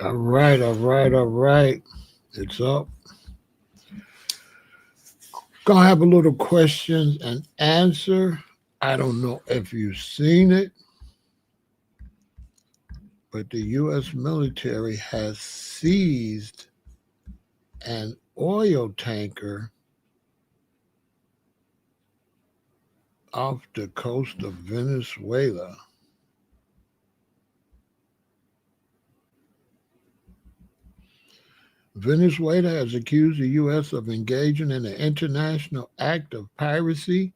All right, all right, all right. It's up. Gonna have a little questions and answer. I don't know if you've seen it, but the U.S. military has seized an oil tanker off the coast of Venezuela. Venezuela has accused the U.S. of engaging in an international act of piracy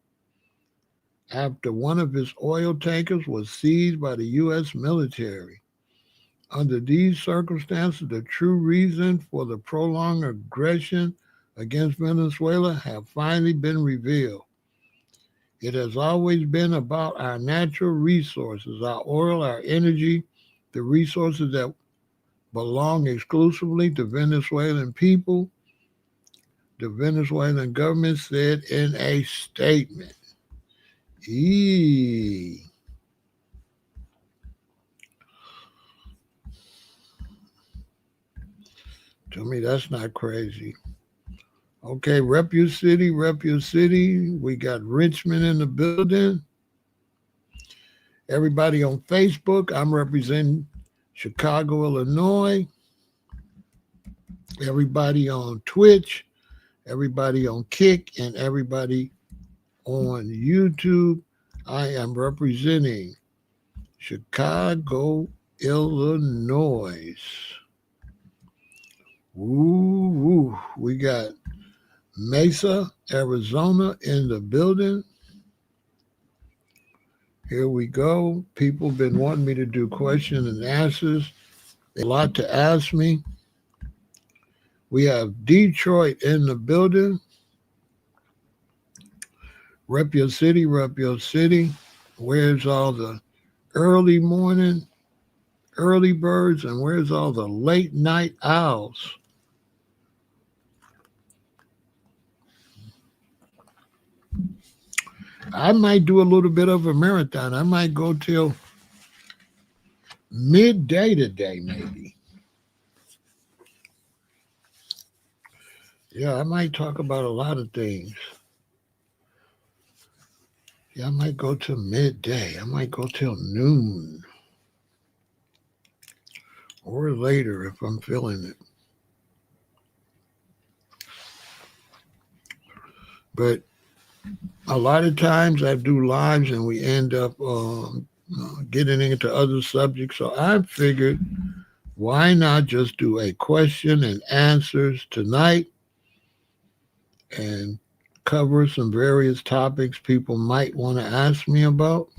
after one of its oil tankers was seized by the U.S. military. Under these circumstances, the true reason for the prolonged aggression against Venezuela have finally been revealed. It has always been about our natural resources, our oil, our energy, the resources that belong exclusively to Venezuelan people, the Venezuelan government said in a statement. Eee. To me, that's not crazy. Okay, rep your city, rep your city. We got Richmond in the building. Everybody on Facebook, I'm representing Chicago, Illinois. Everybody on Twitch, everybody on Kick, and everybody on YouTube. I am representing Chicago, Illinois. Ooh, we got Mesa, Arizona in the building. Here we go. People been wanting me to do question and answers. A lot to ask me. We have Detroit in the building. Rep your city, rep your city. Where's all the early morning, early birds, and where's all the late night owls? I might do a little bit of a marathon. I might go till midday today, maybe. Yeah, I might talk about a lot of things. Yeah, I might go till midday. I might go till noon or later if I'm feeling it. But a lot of times I do lives and we end up getting into other subjects. So I figured, why not just do a question and answers tonight and cover some various topics people might want to ask me about?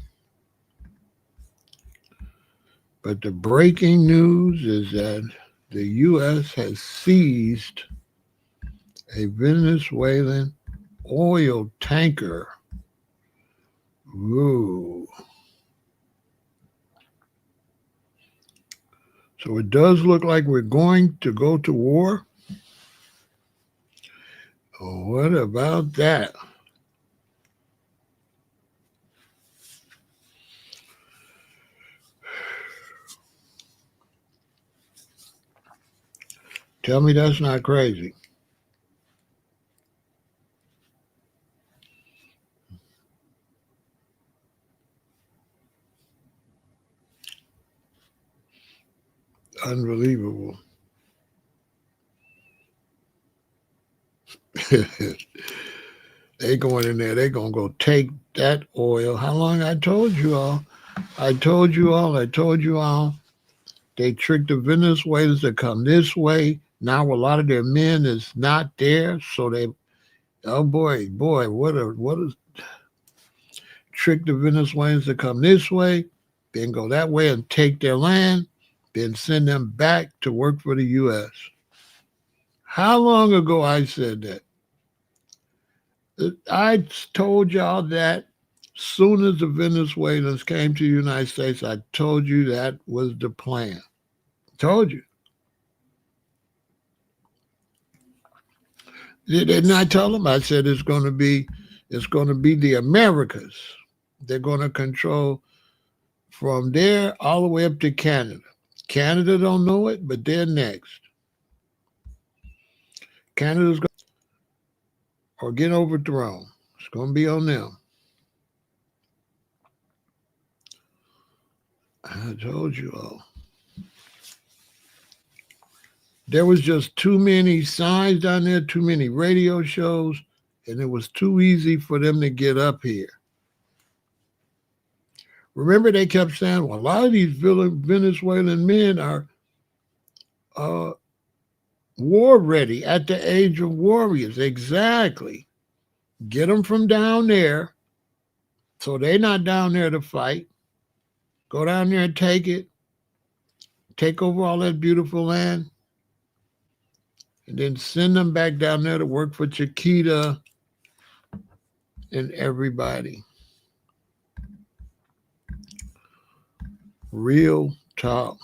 But the breaking news is that the U.S. has seized a Venezuelan oil tanker. Ooh. So it does look like we're going to go to war. What about that? Tell me that's not crazy. Unbelievable. They going in there, they gonna go take that oil. How long I told you all? I told you all, I told you all. They tricked the Venezuelans to come this way. Now a lot of their men is not there, so they, oh boy, what a trick the Venezuelans to come this way, then go that way and take their land, then send them back to work for the U.S. How long ago I said that? I told y'all that soon as the Venezuelans came to the United States, I told you that was the plan. Told you. Didn't I tell them? I said it's going to be the Americas. They're going to control from there all the way up to Canada. Canada don't know it, but they're next. Canada's going or get overthrown. It's going to be on them. I told you all. There was just too many signs down there, too many radio shows, and it was too easy for them to get up here. Remember, they kept saying, well, a lot of these Venezuelan men are war ready, at the age of warriors. Exactly. Get them from down there so they're not down there to fight. Go down there and take it. Take over all that beautiful land. And then send them back down there to work for Chiquita and everybody. Real talk.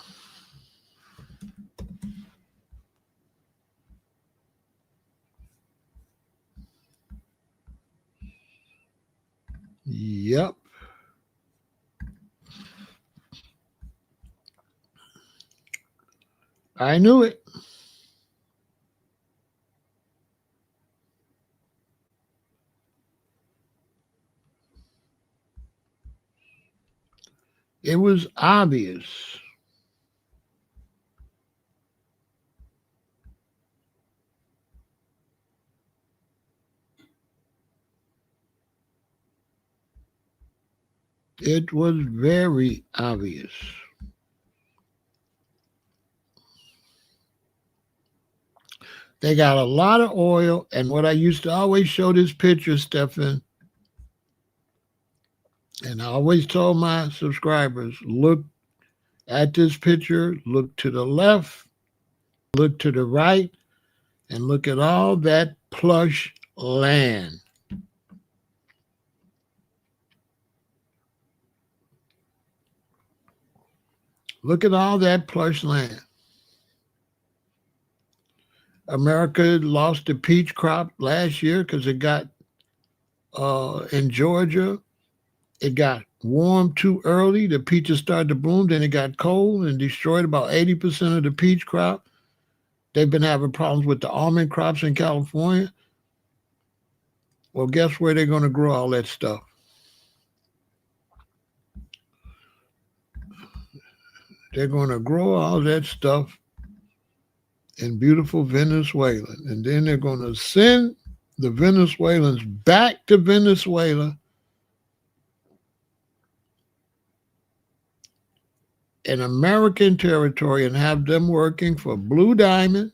Yep. I knew it. It was obvious. It was very obvious. They got a lot of oil, and what I used to always show this picture, Stefan, and I always told my subscribers, look at this picture, look to the left, look to the right, and look at all that plush land. Look at all that plush land. America lost the peach crop last year because it got, in Georgia, it got warm too early. The peaches started to bloom. Then it got cold and destroyed about 80% of the peach crop. They've been having problems with the almond crops in California. Well, guess where they're going to grow all that stuff? They're going to grow all that stuff in beautiful Venezuela. And then they're going to send the Venezuelans back to Venezuela in American territory and have them working for Blue Diamond,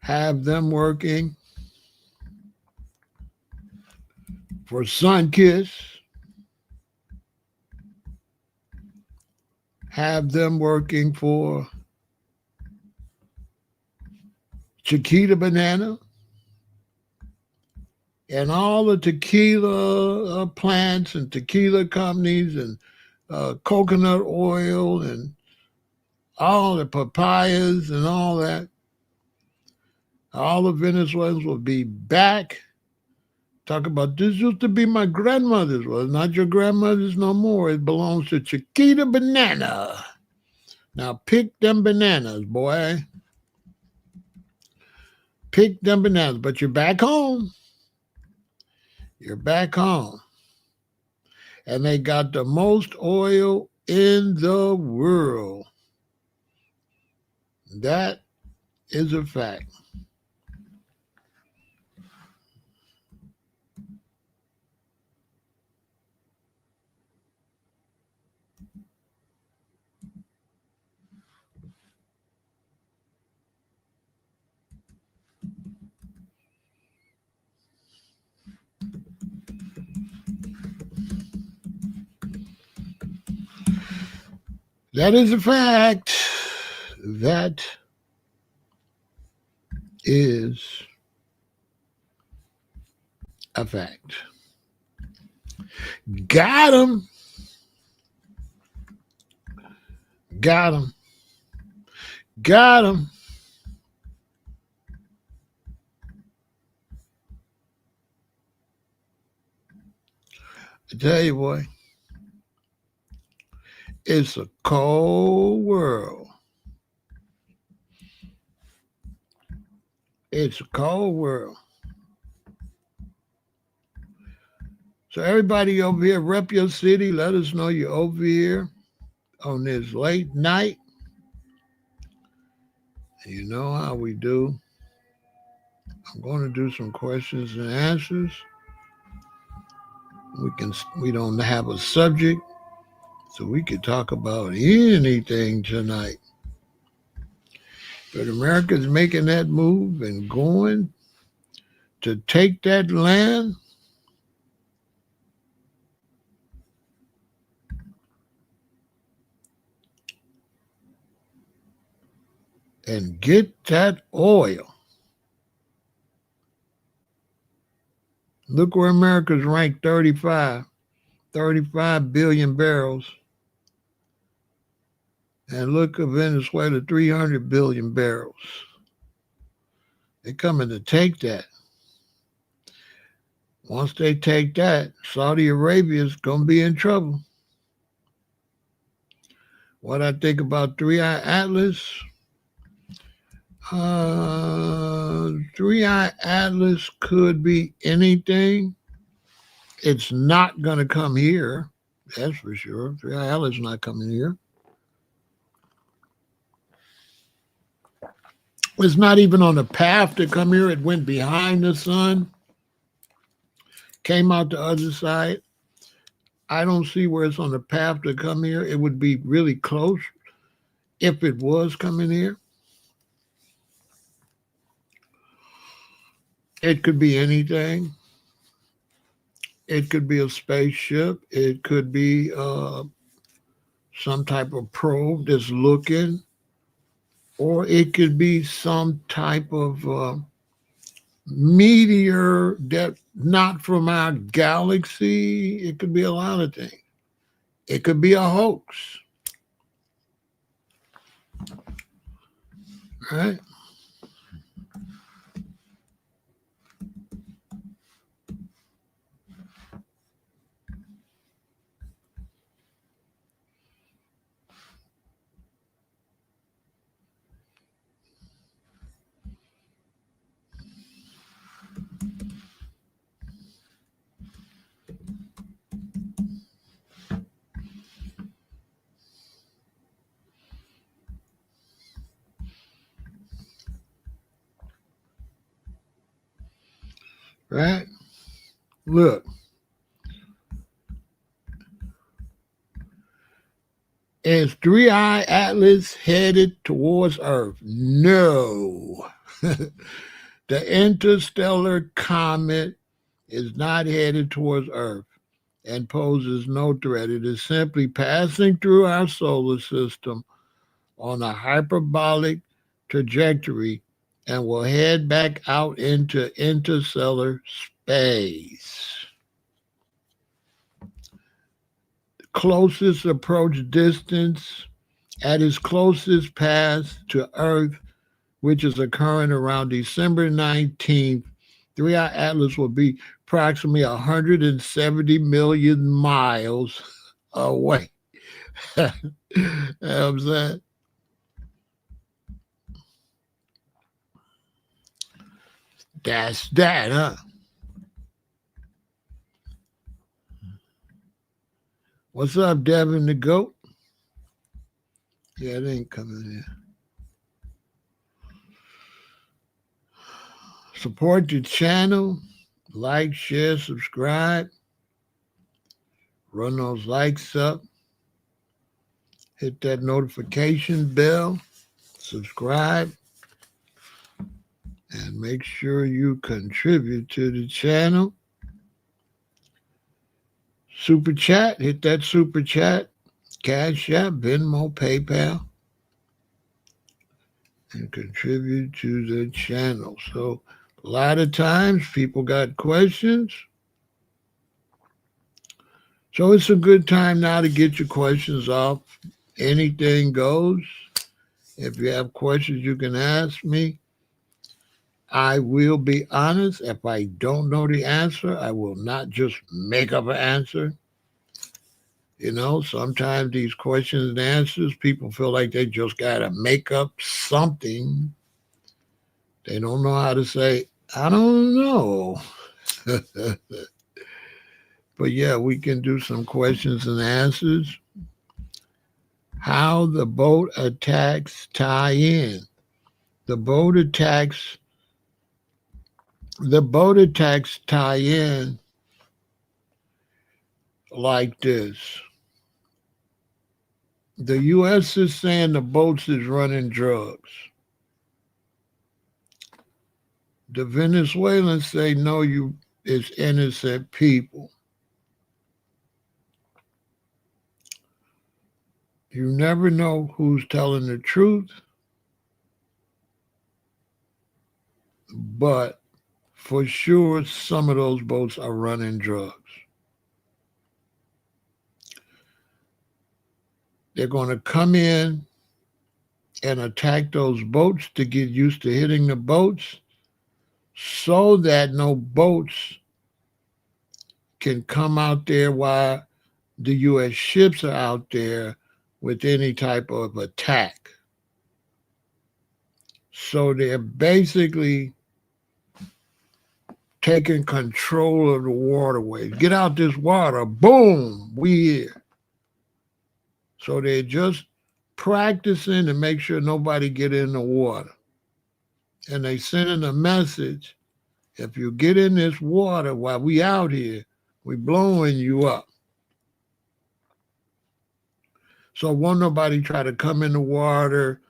have them working for Sunkiss, have them working for Chiquita Banana, and all the tequila plants and tequila companies and coconut oil and all the papayas and all that. All the Venezuelans will be back. Talk about this used to be my grandmother's. Well, not your grandmother's no more. It belongs to Chiquita Banana. Now pick them bananas, boy. Pick them bananas. But you're back home. You're back home. And they got the most oil in the world. That is a fact. That is a fact. That is a fact. Got him. Got him. Got him. I tell you, boy, it's a cold world. It's a cold world. So everybody over here, rep your city. Let us know you're over here on this late night. You know how we do. I'm going to do some questions and answers. We don't have a subject, so we could talk about anything tonight. But America's making that move and going to take that land and get that oil. Look where America's ranked 35 billion barrels. And look at Venezuela, 300 billion barrels. They're coming to take that. Once they take that, Saudi Arabia is going to be in trouble. What I think about Three-Eye Atlas? Three-Eye Atlas could be anything. It's not going to come here. That's for sure. Three-Eye Atlas is not coming here. It's not even on the path to come here. It went behind the sun, came out the other side. I don't see where it's on the path to come here. It would be really close if it was coming here. It could be anything. It could be a spaceship. It could be some type of probe that's looking. Or it could be some type of meteor that not from our galaxy. It could be a lot of things. It could be a hoax. Right? Right? Look. Is Three-Eye Atlas headed towards Earth? No. The interstellar comet is not headed towards Earth and poses no threat. It is simply passing through our solar system on a hyperbolic trajectory and will head back out into interstellar space. Closest approach distance at its closest path to Earth, which is occurring around December 19th, Three-Eye Atlas will be approximately 170 million miles away. You know what I'm saying? That's that, huh? What's up, Devin the Goat? Yeah, it ain't coming in. Support the channel. Like, share, subscribe. Run those likes up. Hit that notification bell. Subscribe. And make sure you contribute to the channel. Super chat. Hit that super chat. CashApp, Venmo, PayPal. And contribute to the channel. So a lot of times people got questions. So it's a good time now to get your questions off. Anything goes. If you have questions, you can ask me. I will be honest. If I don't know the answer, I will not just make up an answer. Sometimes these questions and answers, people feel like they just got to make up something. They don't know how to say, I don't know. But yeah, we can do some questions and answers. How the boat attacks tie in. The boat attacks the boat attacks tie in like this. The US is saying the boats is running drugs. The Venezuelans say no, it's innocent people. You never know who's telling the truth, but for sure some of those boats are running drugs. They're going to come in and attack those boats to get used to hitting the boats so that no boats can come out there while the U.S. ships are out there with any type of attack. So they're basically taking control of the waterways. Get out this water, boom, we here. So they're just practicing to make sure nobody get in the water. And they sending a message, if you get in this water while we out here, we blowing you up. So won't nobody try to come in the water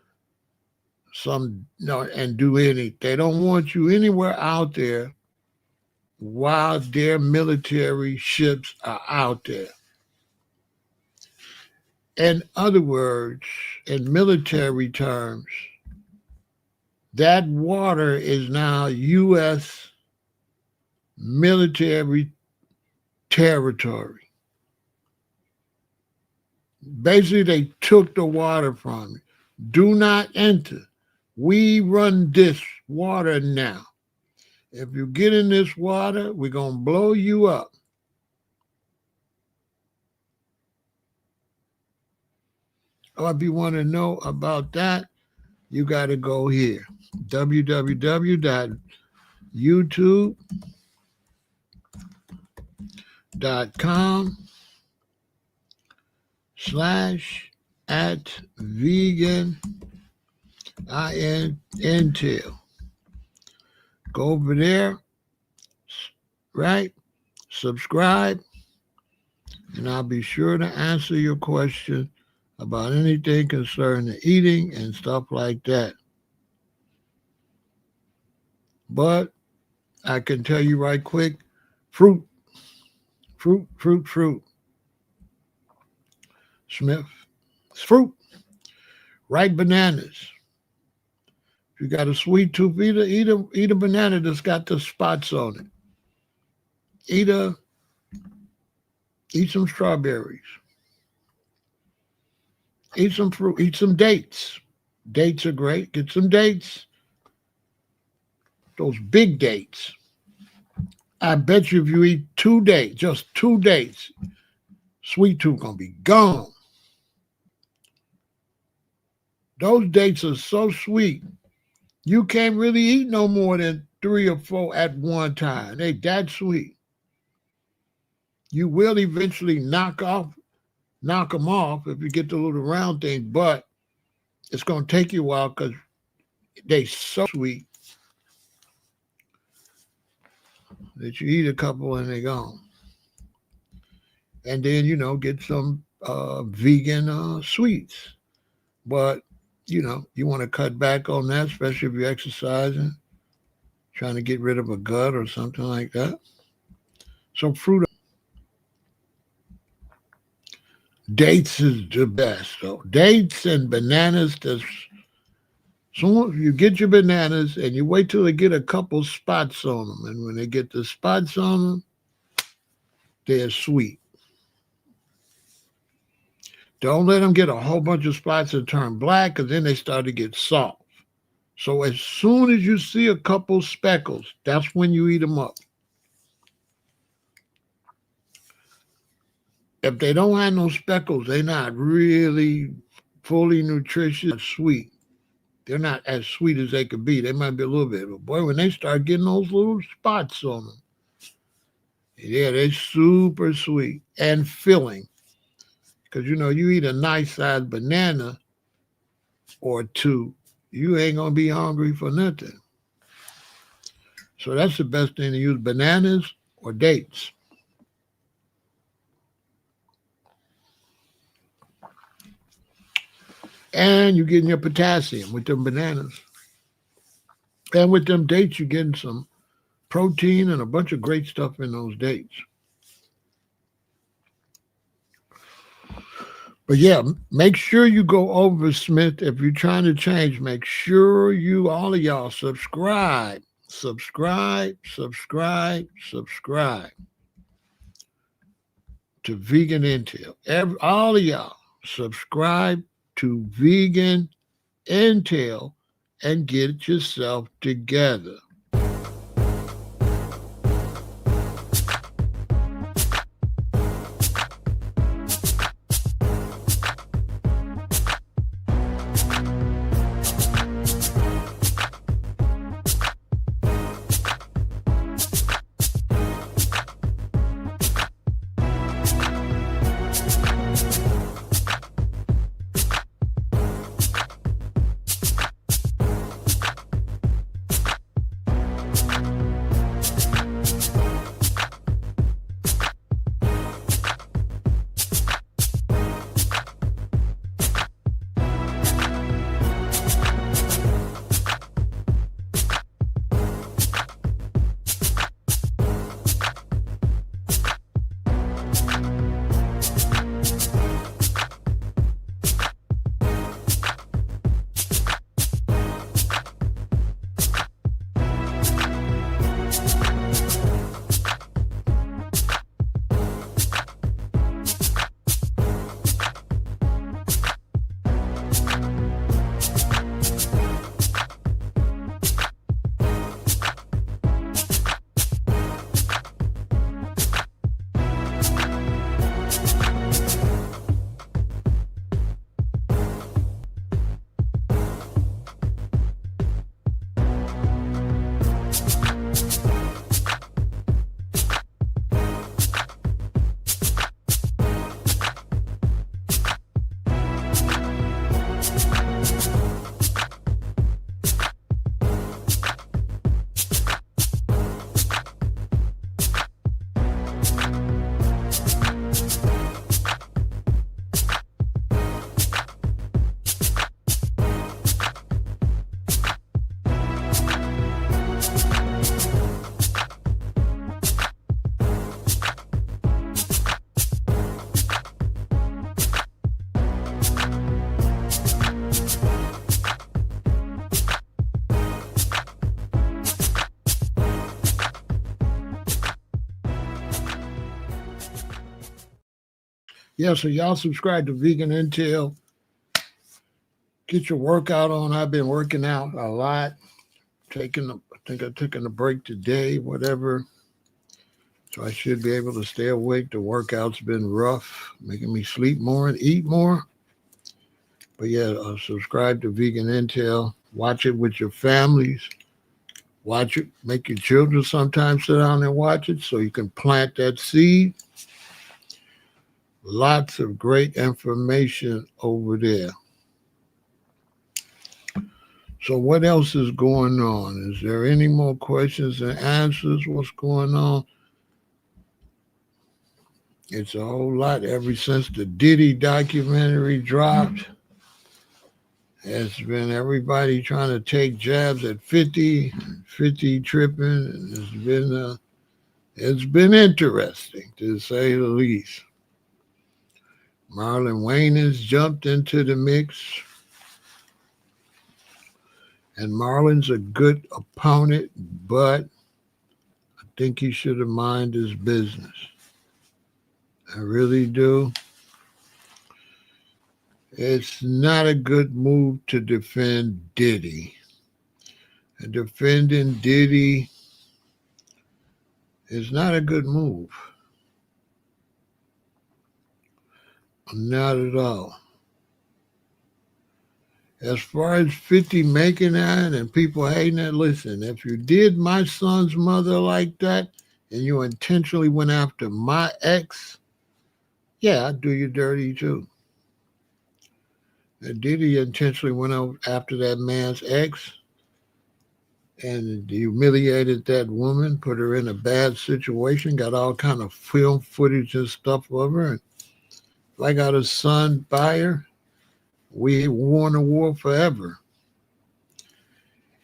and do anything. They don't want you anywhere out there while their military ships are out there. In other words, in military terms, that water is now U.S. military territory. Basically, they took the water from you. Do not enter. We run this water now. If you get in this water, we're going to blow you up. Or if you want to know about that, you got to go here. www.youtube.com/@vegan intel. Go over there, right? Subscribe, and I'll be sure to answer your question about anything concerning eating and stuff like that. But I can tell you right quick, fruit. Smith, it's fruit. Ripe bananas. If you got a sweet tooth, eat a banana that's got the spots on it. Eat some strawberries. Eat some fruit. Eat some dates. Dates are great. Get some dates. Those big dates. I bet you if you eat 2 dates, just 2 dates, sweet tooth gonna be gone. Those dates are so sweet, you can't really eat no more than 3 or 4 at one time. They that sweet. You will eventually knock them off if you get the little round thing, but it's gonna take you a while because they so sweet that you eat a couple and they're gone. And then, get some vegan sweets. But, you want to cut back on that, especially if you're exercising, trying to get rid of a gut or something like that. So fruit. Dates is the best, though. Dates and bananas, so you get your bananas and you wait till they get a couple spots on them. And when they get the spots on them, they're sweet. Don't let them get a whole bunch of spots and turn black, because then they start to get soft. So as soon as you see a couple speckles, that's when you eat them up. If they don't have no speckles, they're not really fully nutritious, sweet. They're not as sweet as they could be. They might be a little bit. But boy, when they start getting those little spots on them, yeah, they're super sweet and filling. Because, you eat a nice sized banana or two, you ain't going to be hungry for nothing. So that's the best thing to use, bananas or dates. And you're getting your potassium with them bananas. And with them dates, you're getting some protein and a bunch of great stuff in those dates. But yeah, make sure you go over, Smith. If you're trying to change, make sure all of y'all subscribe to Vegan Intel. All of y'all subscribe to Vegan Intel and get yourself together. Yeah, so y'all subscribe to Vegan Intel. Get your workout on. I've been working out a lot. I think I've taken a break today, whatever. So I should be able to stay awake. The workout's been rough, making me sleep more and eat more. But yeah, subscribe to Vegan Intel. Watch it with your families. Watch it. Make your children sometimes sit down and watch it so you can plant that seed. Lots of great information over there. So what else is going on? Is there any more questions and answers? What's going on? It's a whole lot ever since the Diddy documentary dropped. It's been everybody trying to take jabs at 50 tripping. And it's been interesting, to say the least. Marlon Wayne has jumped into the mix. And Marlon's a good opponent, but I think he should have minded his business. I really do. It's not a good move to defend Diddy. And defending Diddy is not a good move. Not at all. As far as 50 making that and people hating it, listen, if you did my son's mother like that and you intentionally went after my ex, yeah, I'd do you dirty too. And Diddy intentionally went after that man's ex and humiliated that woman, put her in a bad situation, got all kind of film footage and stuff of her. And if I got a son by her, we won a war forever.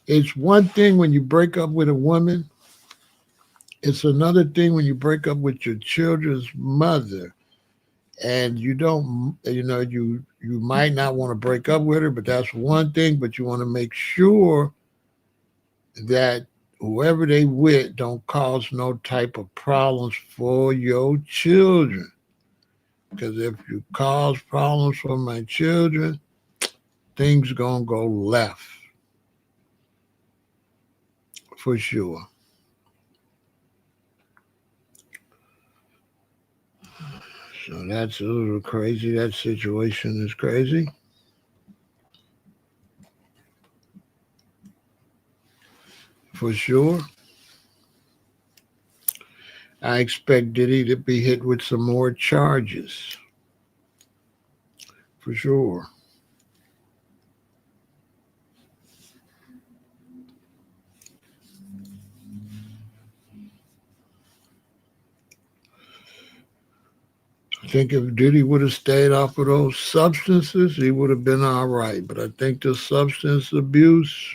It's one thing when you break up with a woman. It's another thing when you break up with your children's mother and you don't, you might not want to break up with her, but that's one thing, but you want to make sure that whoever they with don't cause no type of problems for your children. Because if you cause problems for my children, things gonna go left for sure. So that's a little crazy. That situation is crazy. For sure. I expect Diddy to be hit with some more charges. For sure. I think if Diddy would have stayed off of those substances, he would have been all right. But I think the substance abuse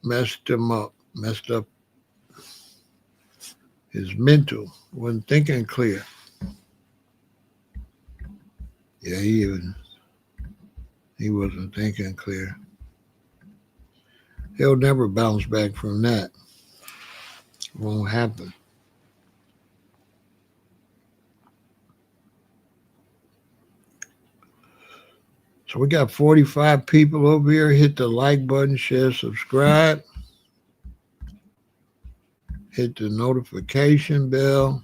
messed him up, messed up his mental, wasn't thinking clear. Yeah, he wasn't thinking clear. He'll never bounce back from that. It won't happen. So we got 45 people over here. Hit the like button, share, subscribe. Hit the notification bell.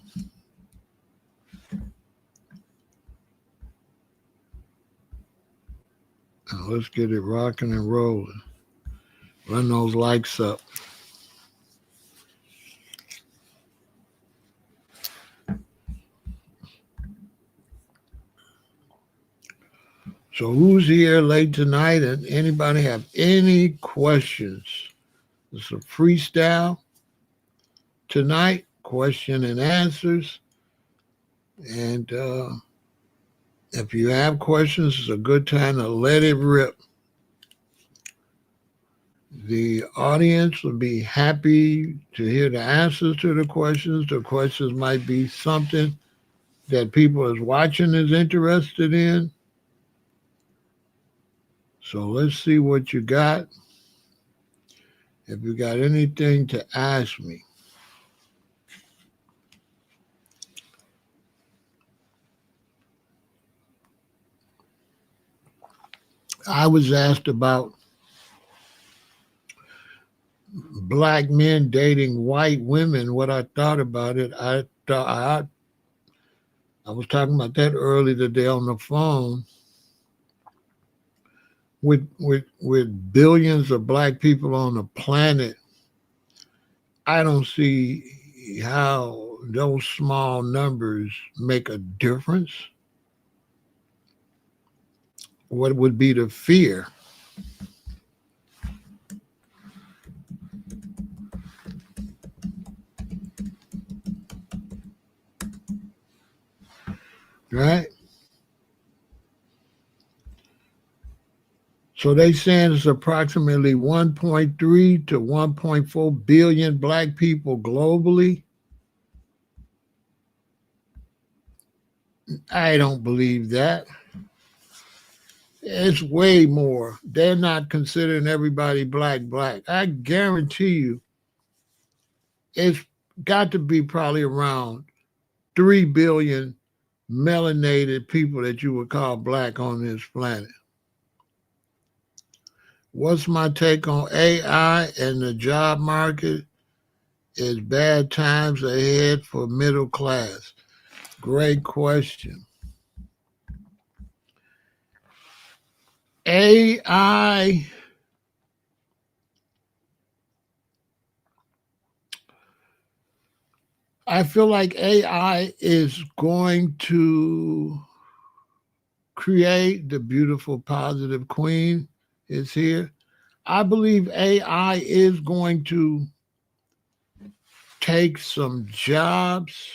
Now let's get it rocking and rolling. Run those likes up. So who's here late tonight? And anybody have any questions? It's a freestyle tonight, question and answers. And if you have questions, it's a good time to let it rip. The audience will be happy to hear the answers to the questions. The questions might be something that people is watching is interested in. So let's see what you got. If you got anything to ask me. I was asked about black men dating white women, what I thought about it. I was talking about that earlier today on the phone. With billions of black people on the planet, I don't see how those small numbers make a difference. What would be the fear? Right? So they saying it's approximately 1.3 to 1.4 billion black people globally. I don't believe that. It's way more. They're not considering everybody black. I guarantee you it's got to be probably around 3 billion melanated people that you would call black on this planet. What's my take on AI and the job market? Is bad times ahead for middle class? Great question. AI, I feel like AI is going to create the beautiful, positive queen is here. I believe AI is going to take some jobs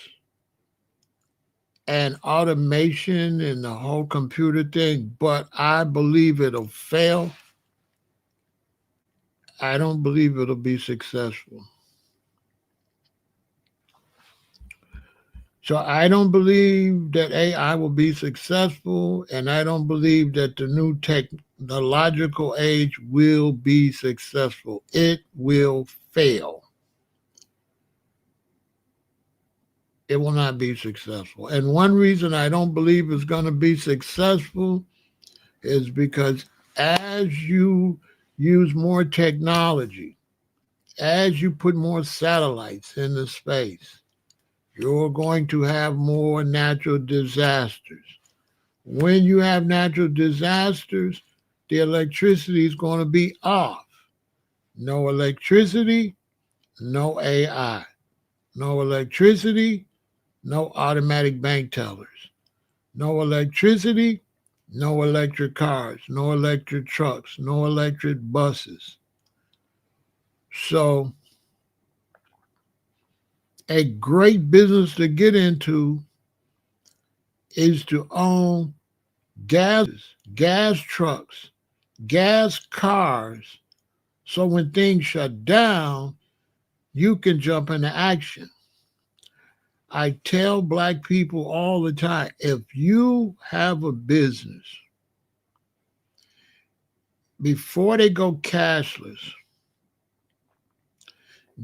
and automation and the whole computer thing, but I believe it'll fail. I don't believe it'll be successful. So I don't believe that AI will be successful, and I don't believe that the new technological age will be successful. It will fail. It will not be successful. And one reason I don't believe it's going to be successful is because as you use more technology, as you put more satellites into space, you're going to have more natural disasters. When you have natural disasters, the electricity is going to be off. No electricity, no AI. No electricity, no automatic bank tellers. No electricity, no electric cars, no electric trucks, no electric buses. So, a great business to get into is to own gas trucks, gas cars. So, when things shut down, you can jump into action. I tell black people all the time, if you have a business, before they go cashless,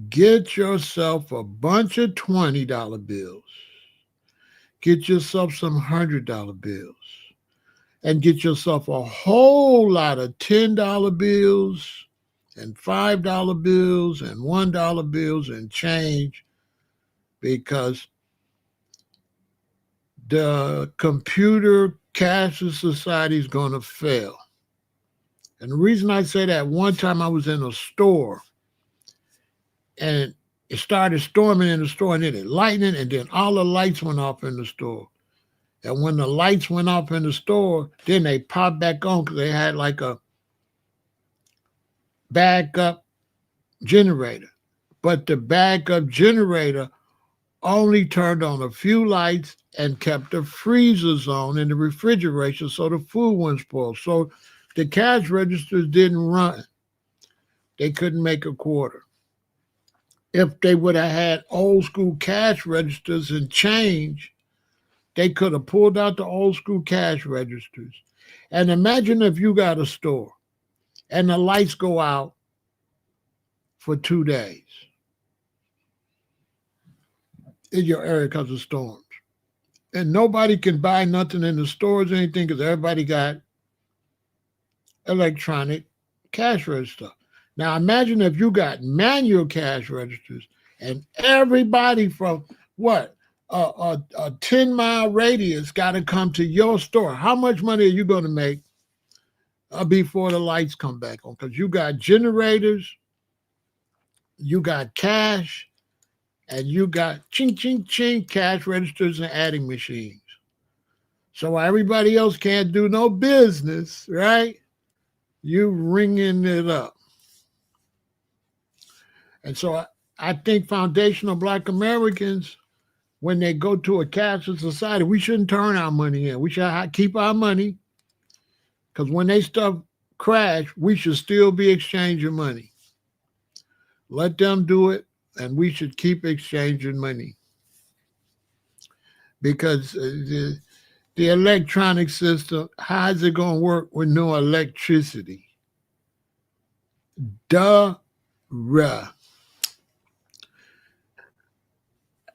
get yourself a bunch of $20 bills. Get yourself some $100 bills. And get yourself a whole lot of $10 bills and $5 bills and $1 bills and change, because the computer cashless society is going to fail. And the reason I say that, one time I was in a store and it started storming in the store, and then it lightning, and then all the lights went off in the store. And when the lights went off in the store, then they popped back on because they had like a backup generator. But the backup generator only turned on a few lights and kept the freezers on in the refrigeration so the food wouldn't spoil. So the cash registers didn't run. They couldn't make a quarter. If they would have had old school cash registers and change, they could have pulled out the old school cash registers. And imagine if you got a store and the lights go out for 2 days in your area because of storms. And nobody can buy nothing in the stores or anything because everybody got electronic cash register. Now imagine if you got manual cash registers and everybody from a 10-mile radius got to come to your store. How much money are you going to make before the lights come back on? Because you got generators, you got cash, and you got ching, ching, ching cash registers and adding machines. So everybody else can't do no business, right? You ringing it up. And so I think foundational Black Americans, when they go to a cashless society, we shouldn't turn our money in. We should keep our money, because when they stuff crash, we should still be exchanging money. Let them do it, and we should keep exchanging money. Because the electronic system, how is it going to work with no electricity? Duh.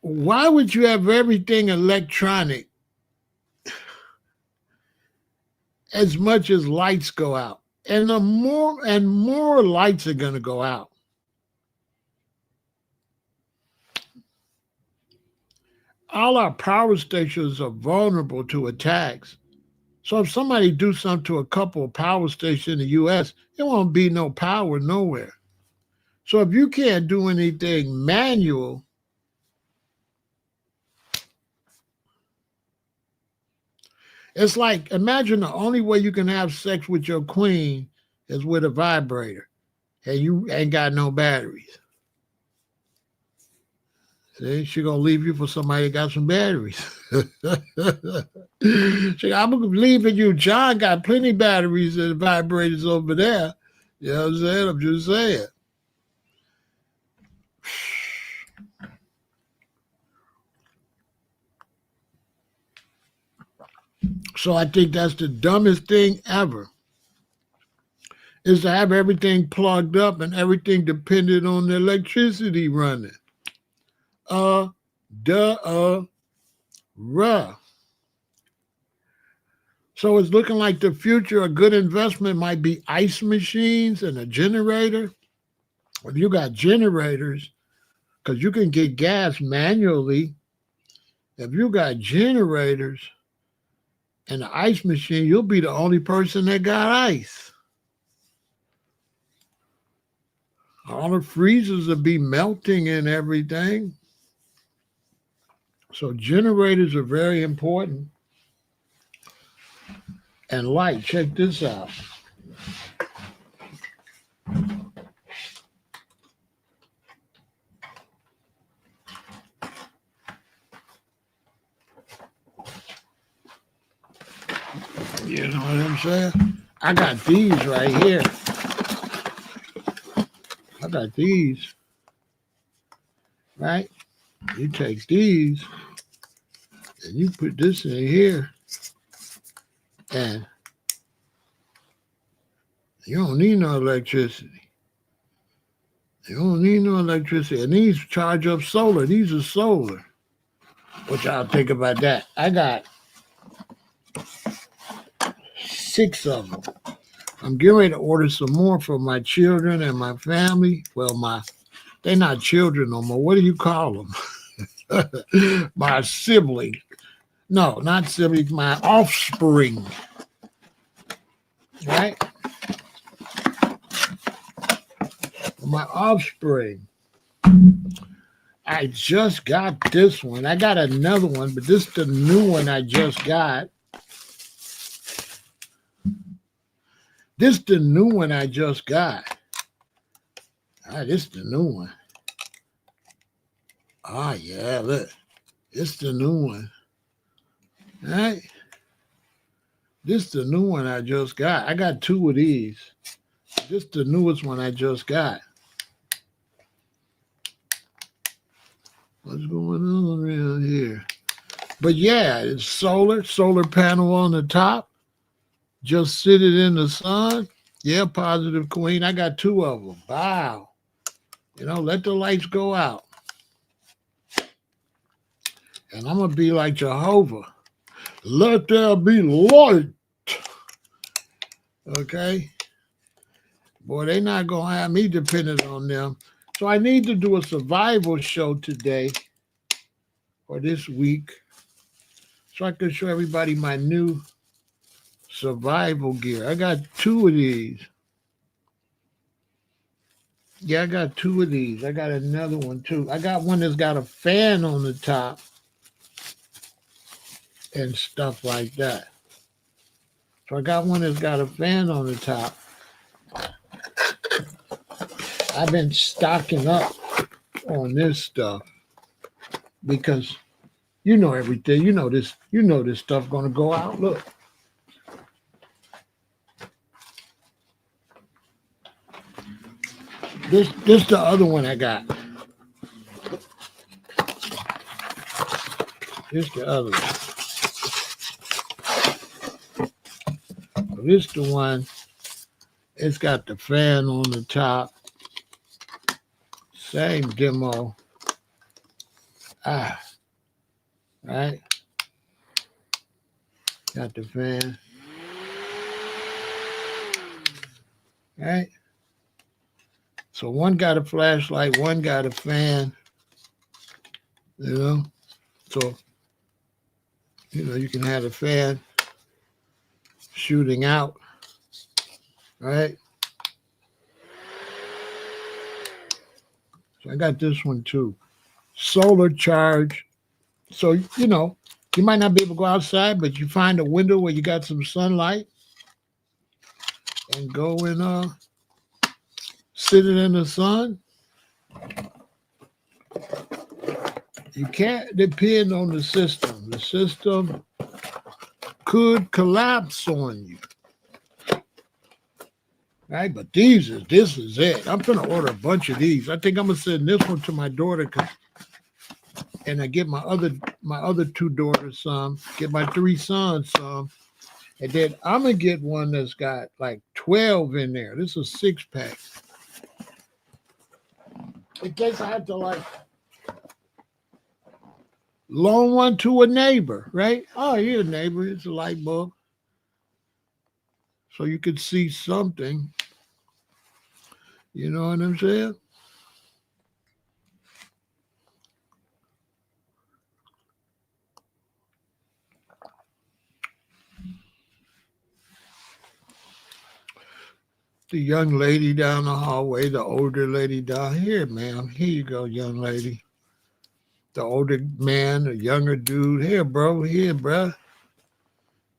Why would you have everything electronic as much as lights go out? And the more and more lights are going to go out. All our power stations are vulnerable to attacks. So if somebody do something to a couple of power stations in the U.S., there won't be no power nowhere. So if you can't do anything manual, it's like, imagine the only way you can have sex with your queen is with a vibrator, and you ain't got no batteries. See, she gonna leave you for somebody that got some batteries. I'm leaving you. John got plenty batteries and vibrators over there. You know what I'm saying? I'm just saying. So I think that's the dumbest thing ever, is to have everything plugged up and everything dependent on the electricity running. Ruh. So it's looking like the future, a good investment might be ice machines and a generator. If you got generators, because you can get gas manually, if you got generators and an ice machine, you'll be the only person that got ice. All the freezers will be melting and everything. So generators are very important. And light, check this out. You know what I'm saying? I got these right here. I got these. Right? You take these and you put this in here, and you don't need no electricity. You don't need no electricity. And these charge up solar. These are solar. What y'all think about that? I got 6 of them. I'm getting ready to order some more for my children and my family. Well, they're not children no more. What do you call them? My sibling. No, not siblings, my offspring. Right? My offspring. I just got this one. I got another one, but this is the new one I just got. This is the new one I just got. This is the new one. Yeah, look. This is the new one. All right? This is the new one I just got. I got 2 of these. This is the newest one I just got. What's going on around here? But yeah, it's solar panel on the top. Just sit it in the sun. Yeah, positive queen. I got 2 of them. Wow. Let the lights go out. And I'm going to be like Jehovah. Let there be light. Okay? Boy, they not going to have me dependent on them. So I need to do a survival show today or this week so I can show everybody my new survival gear. I got 2 of these. Yeah, I got 2 of these. I got another one too. I got one that's got a fan on the top and stuff like that. So I got one that's got a fan on the top. I've been stocking up on this stuff because you know everything. You know this stuff gonna go out. Look. This the other one I got. This the other one. This the one. It's got the fan on the top. Same demo. Right? Got the fan. right? So one got a flashlight, one got a fan, you know. So, you can have a fan shooting out, right? So I got this one too. Solar charge. So, you might not be able to go outside, but you find a window where you got some sunlight and go and sit it in the sun. You can't depend on the system. The system could collapse on you. Right? But this is it. I'm gonna order a bunch of these. I think I'm gonna send this one to my daughter, and I get my other two daughters some, get my three sons some, and then I'm gonna get one that's got like 12 in there. This is a 6-pack. In case I have to loan one to a neighbor, right? Oh, you're a neighbor. It's a light bulb. So you could see something. You know what I'm saying? The young lady down the hallway, the older lady down here, ma'am. Here you go, young lady. The older man, the younger dude. Here, bro. Here, bro.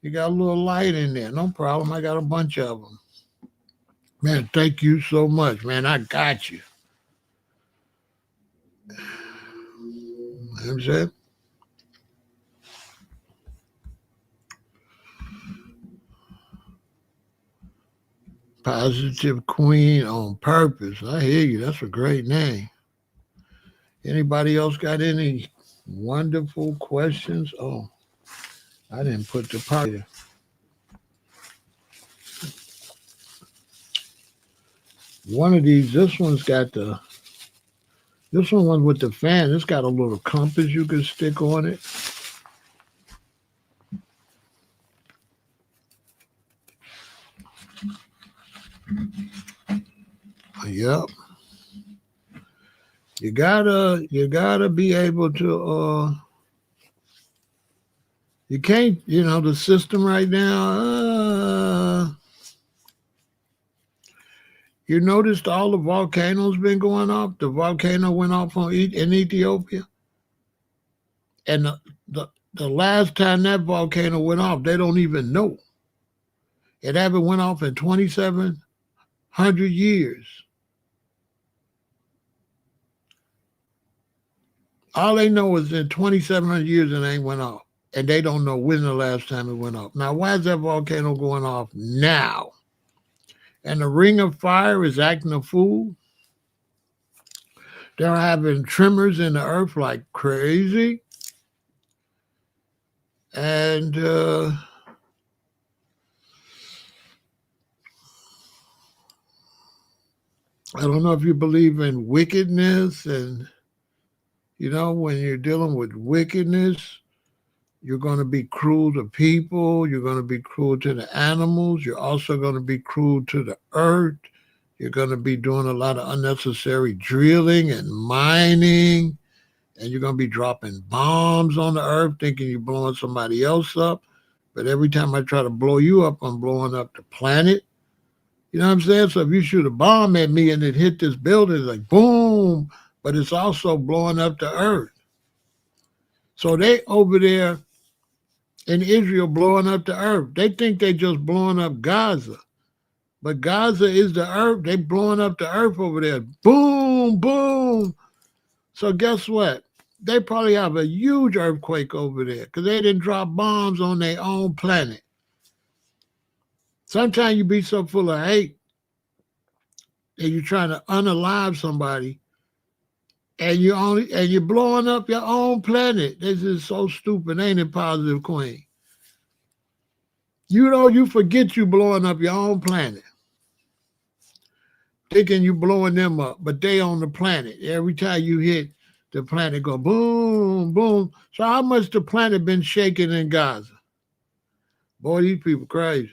You got a little light in there. No problem. I got a bunch of them. Man, thank you so much, man. I got you. You know what I'm saying? Positive Queen on Purpose. I hear you. That's a great name. Anybody else got any wonderful questions? Oh, I didn't put the part here. One of these, this one with the fan, it's got a little compass you can stick on it. Yep. You gotta be able to you can't, the system right now, you noticed all the volcanoes been going off? The volcano went off in Ethiopia. And the last time that volcano went off, they don't even know. It haven't went off in 2,700 years. All they know is in 2,700 years it ain't went off. And they don't know when the last time it went off. Now, why is that volcano going off now? And the Ring of Fire is acting a fool. They're having tremors in the earth like crazy. And I don't know if you believe in wickedness. And, when you're dealing with wickedness, you're going to be cruel to people. You're going to be cruel to the animals. You're also going to be cruel to the earth. You're going to be doing a lot of unnecessary drilling and mining. And you're going to be dropping bombs on the earth thinking you're blowing somebody else up. But every time I try to blow you up, I'm blowing up the planet. You know what I'm saying? So if you shoot a bomb at me and it hit this building, it's like boom, but it's also blowing up the earth. So they over there in Israel blowing up the earth. They think they just blowing up Gaza. But Gaza is the earth. They blowing up the earth over there. Boom, boom. So guess what? They probably have a huge earthquake over there because they didn't drop bombs on their own planet. Sometimes you be so full of hate that you're trying to unalive somebody and you're blowing up your own planet. This is so stupid, ain't it, Positive Queen? You forget you blowing up your own planet. Thinking you blowing them up, but they on the planet. Every time you hit the planet, go boom, boom. So how much the planet been shaking in Gaza? Boy, these people crazy.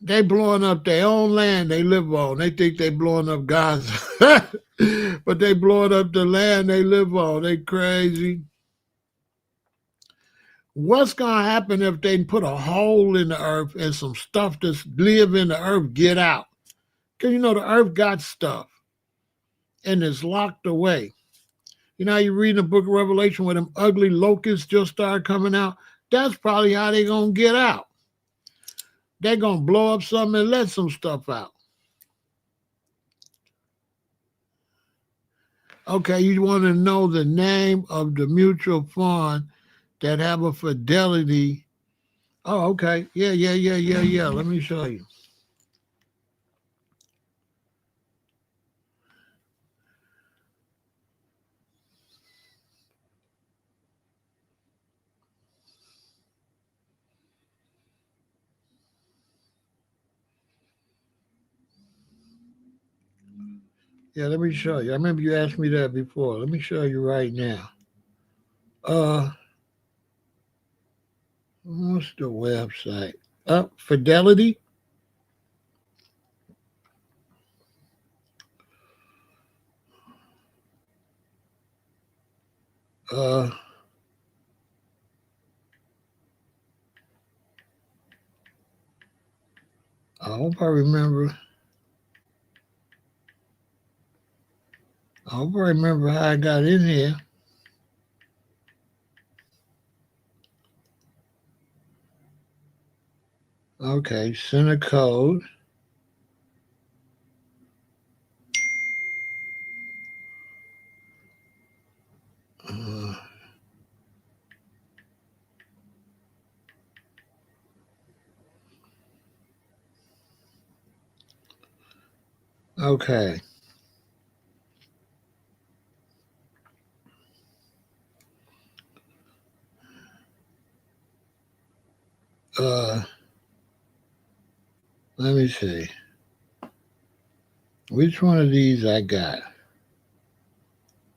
They blowing up their own land they live on. They think they blowing up Gaza. But they blowing up the land they live on. They crazy. What's going to happen if they put a hole in the earth and some stuff that's live in the earth get out? Because, the earth got stuff and it's locked away. You know how you read in the book of Revelation where them ugly locusts just start coming out? That's probably how they going to get out. They're going to blow up something and let some stuff out. Okay, you want to know the name of the mutual fund that have a fidelity. Oh, okay. Yeah. Let me show you. Yeah, let me show you. I remember you asked me that before. Let me show you right now. What's the website? Fidelity. I hope I remember. I hope I remember how I got in here. Okay, center code. Uh, okay. Let me see. Which one of these I got?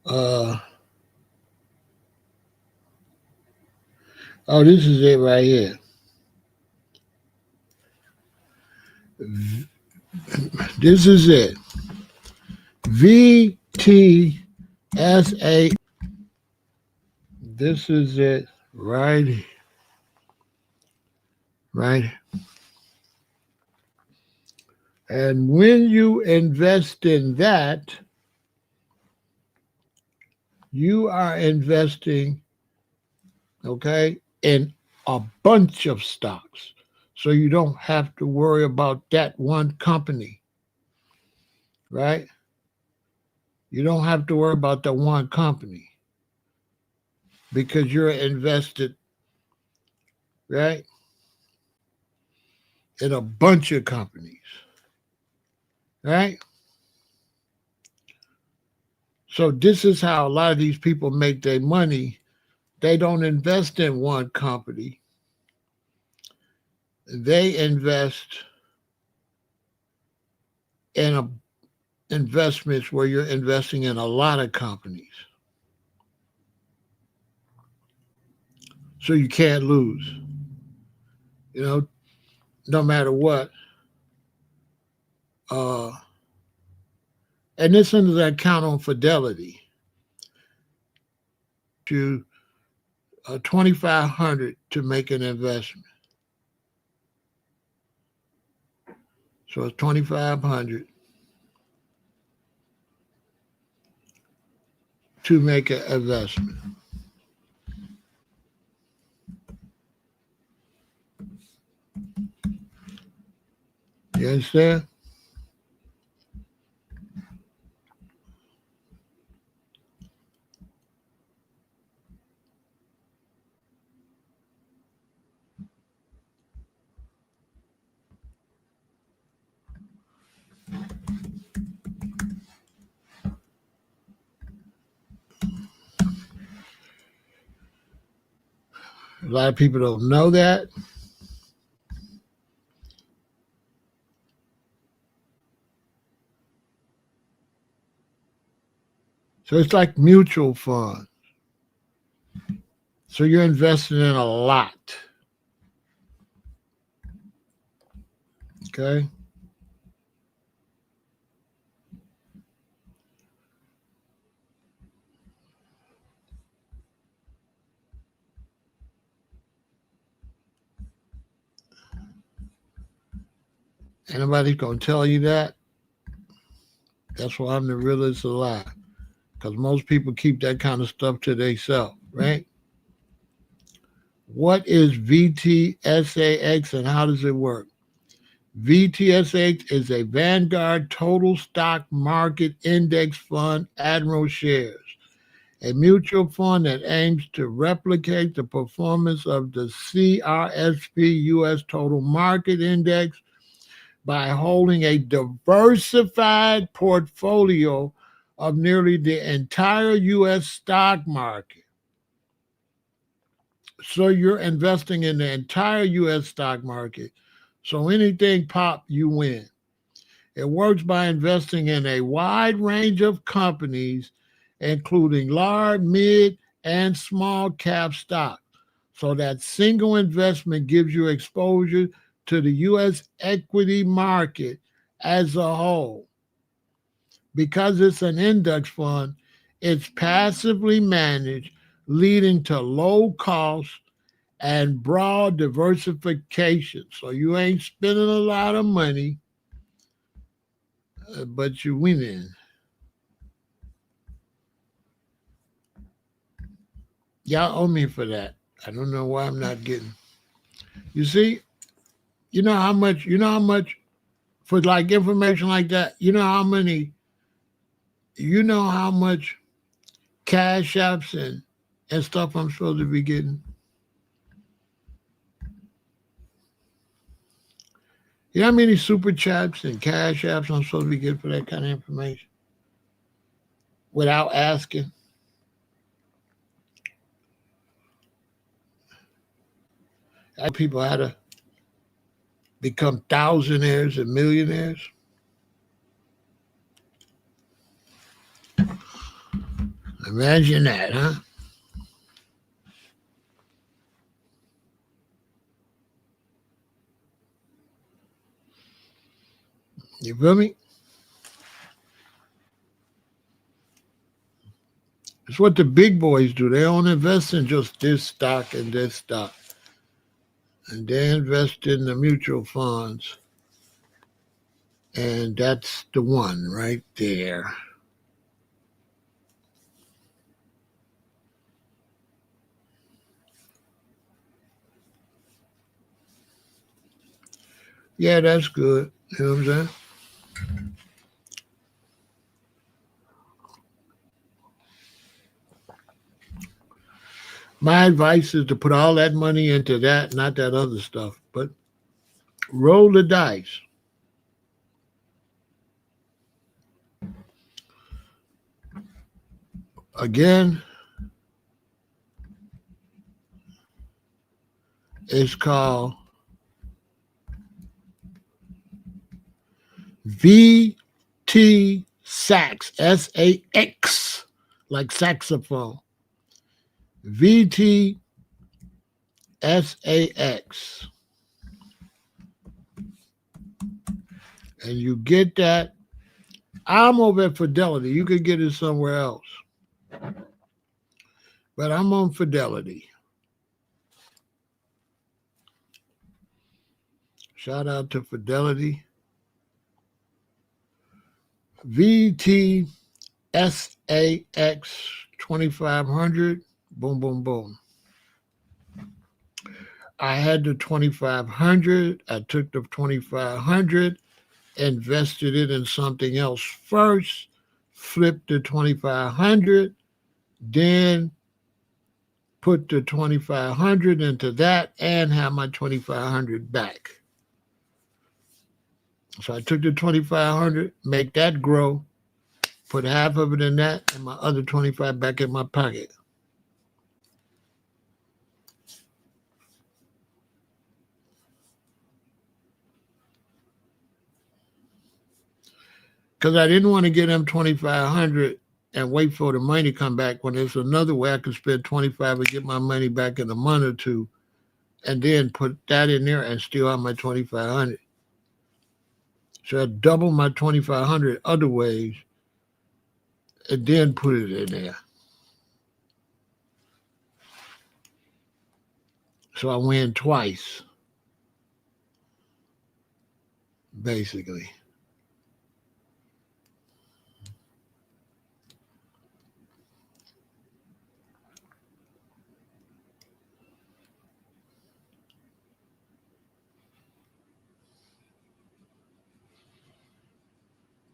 Oh, this is it right here. This is it. VTSA. This is it right. And when you invest in that, you are investing, okay, in a bunch of stocks. So you don't have to worry about that one company, right? You don't have to worry about that one company because you're invested, right, in a bunch of companies, right? So this is how a lot of these people make their money. They don't invest in one company. They invest in investments where you're investing in a lot of companies. So you can't lose. No matter what. And this is an account on Fidelity. To 2,500 to make an investment. So it's 2,500 to make an investment. You understand? A lot of people don't know that. So it's like mutual funds. So you're investing in a lot. Okay. Anybody's going to tell you that? That's why I'm the realest alive. Because most people keep that kind of stuff to themselves, right? What is VTSAX and how does it work? VTSAX is a Vanguard Total Stock Market Index Fund Admiral Shares, a mutual fund that aims to replicate the performance of the CRSP US Total Market Index by holding a diversified portfolio of nearly the entire U.S. stock market. So you're investing in the entire U.S. stock market. So anything pop, you win. It works by investing in a wide range of companies, including large, mid, and small cap stocks. So that single investment gives you exposure to the U.S. equity market as a whole. Because it's an index fund, it's passively managed, leading to low cost and broad diversification. So you ain't spending a lot of money, but you winning. Y'all owe me for that. I don't know why I'm not getting. You see, how much for like information like that, how much cash apps and stuff I'm supposed to be getting. You know how many super chats and cash apps I'm supposed to be getting for that kind of information without asking? People had to become thousandaires and millionaires. Imagine that, huh? You feel me? It's what the big boys do. They don't invest in just this stock and this stock. And they invest in the mutual funds. And that's the one right there. Yeah, that's good. You know what I'm saying? My advice is to put all that money into that, not that other stuff, but roll the dice. Again, it's called VT Sax, SAX, like saxophone. VT SAX. And you get that. I'm over at Fidelity. You could get it somewhere else. But I'm on Fidelity. Shout out to Fidelity. VT SAX 2500. Boom, boom, boom. I had the 2500. I took the 2500, invested it in something else first, flipped the 2500, then put the 2500 into that and have my 2500 back. So I took the 2500, make that grow, put half of it in that, and my other 25 back in my pocket. Because I didn't want to get them 2500 and wait for the money to come back when there's another way I could spend 25 and get my money back in a month or two, and then put that in there and still have my 2500. So I doubled my 2,500 other ways and then put it in there. So I win twice, basically.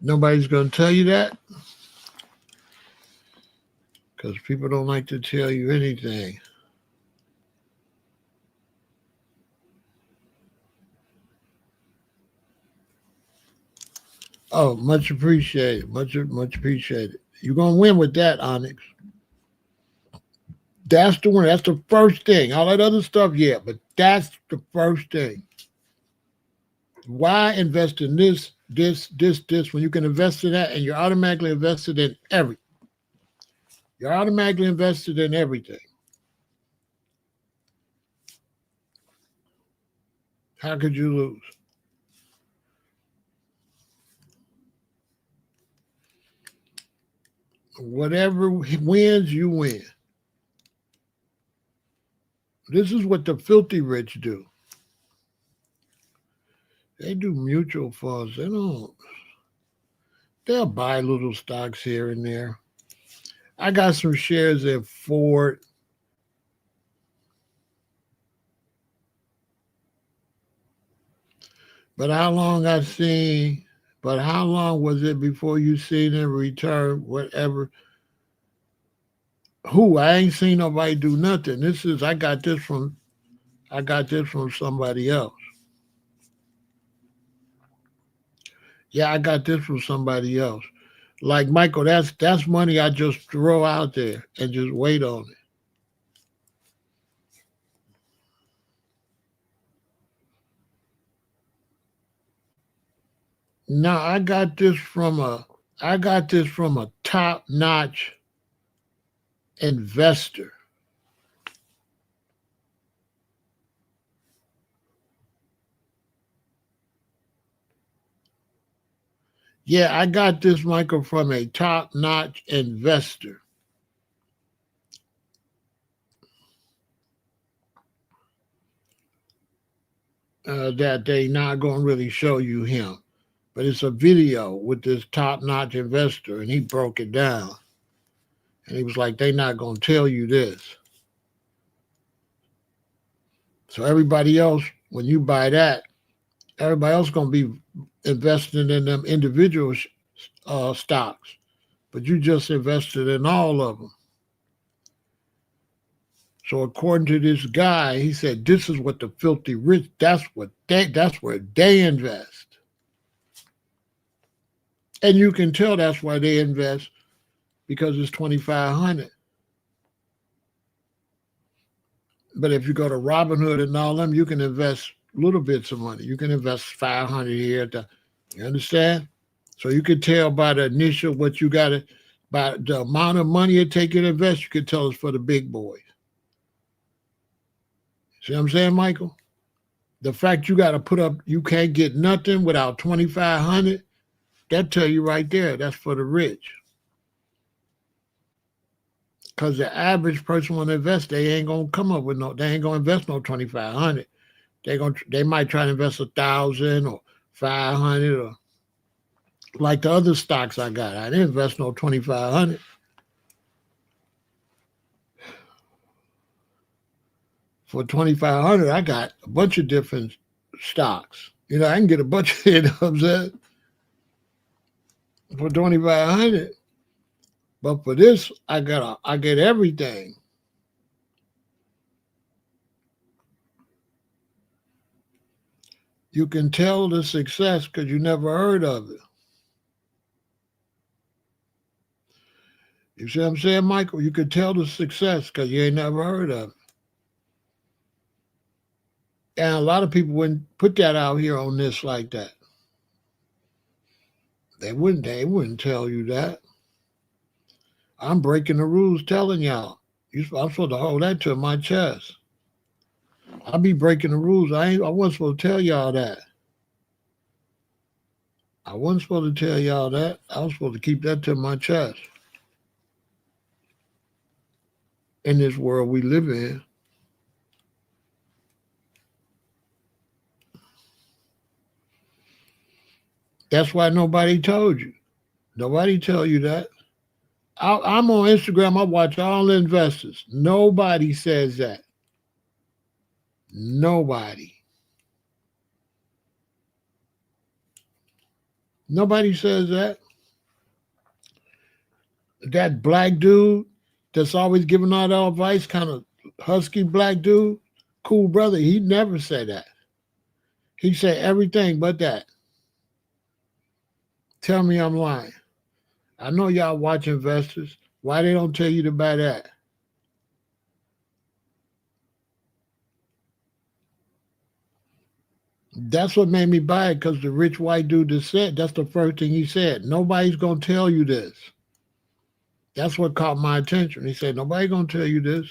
Nobody's going to tell you that because people don't like to tell you anything. Oh, much appreciated. Much appreciated. You're going to win with that, Onyx. That's the one. That's the first thing. All that other stuff, yeah, but that's the first thing. Why invest in this when you can invest in that and you're automatically invested in everything? You're automatically invested in everything. How could you lose? Whatever wins, you win. This is what the filthy rich do. They do mutual funds. They'll buy little stocks here and there. I got some shares at Ford. But how long was it before you seen a return, whatever? I ain't seen nobody do nothing. I got this from somebody else. Yeah, I got this from somebody else. Like Michael, that's money I just throw out there and just wait on it. No, I got this from a top-notch investor. Yeah, I got this, Michael, from a top-notch investor. That they not going to really show you him. But it's a video with this top-notch investor, and he broke it down. And he was like, they not going to tell you this. So everybody else, when you buy that, everybody else going to be investing in them individual stocks. But you just invested in all of them. So according to this guy, he said, this is what the filthy rich, that's where they invest. And you can tell that's why they invest because it's 2,500. But if you go to Robinhood and all them, you can invest little bits of money. You can invest 500 here. You understand? So you can tell by the initial what you got, by the amount of money it take you to invest, you can tell it's for the big boys. See what I'm saying, Michael? The fact you got to put up, you can't get nothing without 2,500, that tell you right there, that's for the rich. Because the average person want to invest, they ain't gonna come up with they ain't gonna invest no 2,500. They might try to invest 1,000 or 500 or like the other stocks I got. I didn't invest no 2,500. For 2,500, I got a bunch of different stocks. I can get a bunch of it, for 2,500. But for this, I get everything. You can tell the success because you never heard of it. You see what I'm saying, Michael? You can tell the success because you ain't never heard of it. And a lot of people wouldn't put that out here on this like that. They wouldn't tell you that. I'm breaking the rules telling y'all. I'm supposed to hold that to my chest. I'll be breaking the rules. I wasn't supposed to tell y'all that. I wasn't supposed to tell y'all that. I was supposed to keep that to my chest. In this world we live in, that's why nobody told you. Nobody tell you that. I'm on Instagram. I watch all the investors. Nobody says that. Nobody. Nobody says that. That black dude that's always giving all that advice, kind of husky black dude, cool brother, he never said that. He said everything but that. Tell me I'm lying. I know y'all watch investors. Why they don't tell you to buy that? That's what made me buy it, because the rich white dude just said, that's the first thing he said. Nobody's going to tell you this. That's what caught my attention. He said, nobody's going to tell you this.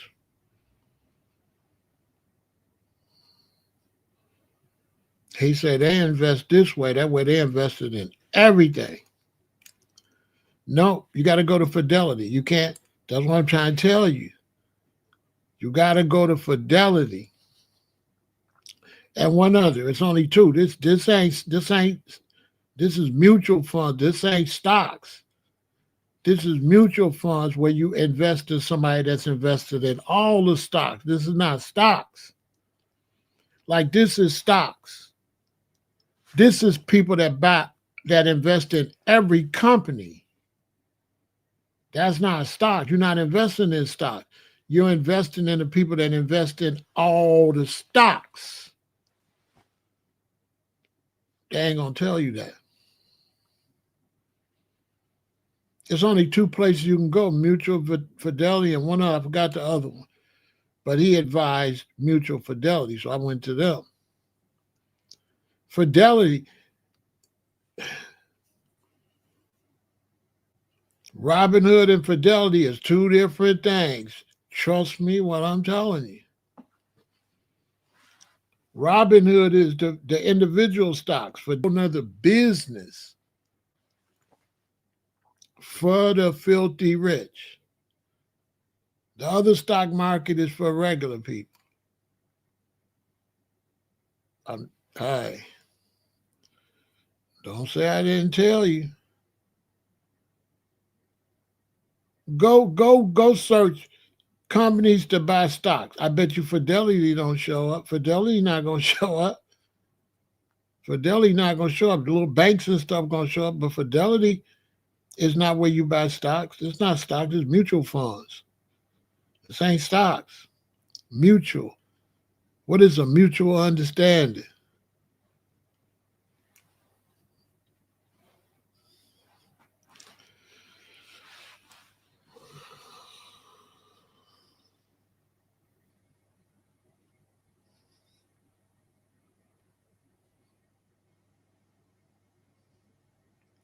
He said, they invest this way. That way they invested in everything. No, you got to go to Fidelity. You can't. That's what I'm trying to tell you. You got to go to Fidelity. And one other. It's only two. This is mutual funds. This ain't stocks. This is mutual funds where you invest in somebody that's invested in all the stocks. This is not stocks. Like, this is stocks. This is people that invest in every company. That's not stock. You're not investing in stock. You're investing in the people that invest in all the stocks. They ain't gonna tell you that. There's only two places you can go, Mutual Fidelity and one other, I forgot the other one. But he advised Mutual Fidelity, so I went to them. Fidelity, Robinhood and Fidelity is two different things. Trust me what I'm telling you. Robinhood is the individual stocks for another business for the filthy rich. The other stock market is for regular people. Hey, don't say I didn't tell you. Go search companies to buy stocks. I bet you Fidelity don't show up. Fidelity not going to show up. Fidelity not going to show up. The little banks and stuff going to show up, but Fidelity is not where you buy stocks. It's not stocks. It's mutual funds. This ain't stocks. Mutual. What is a mutual understanding?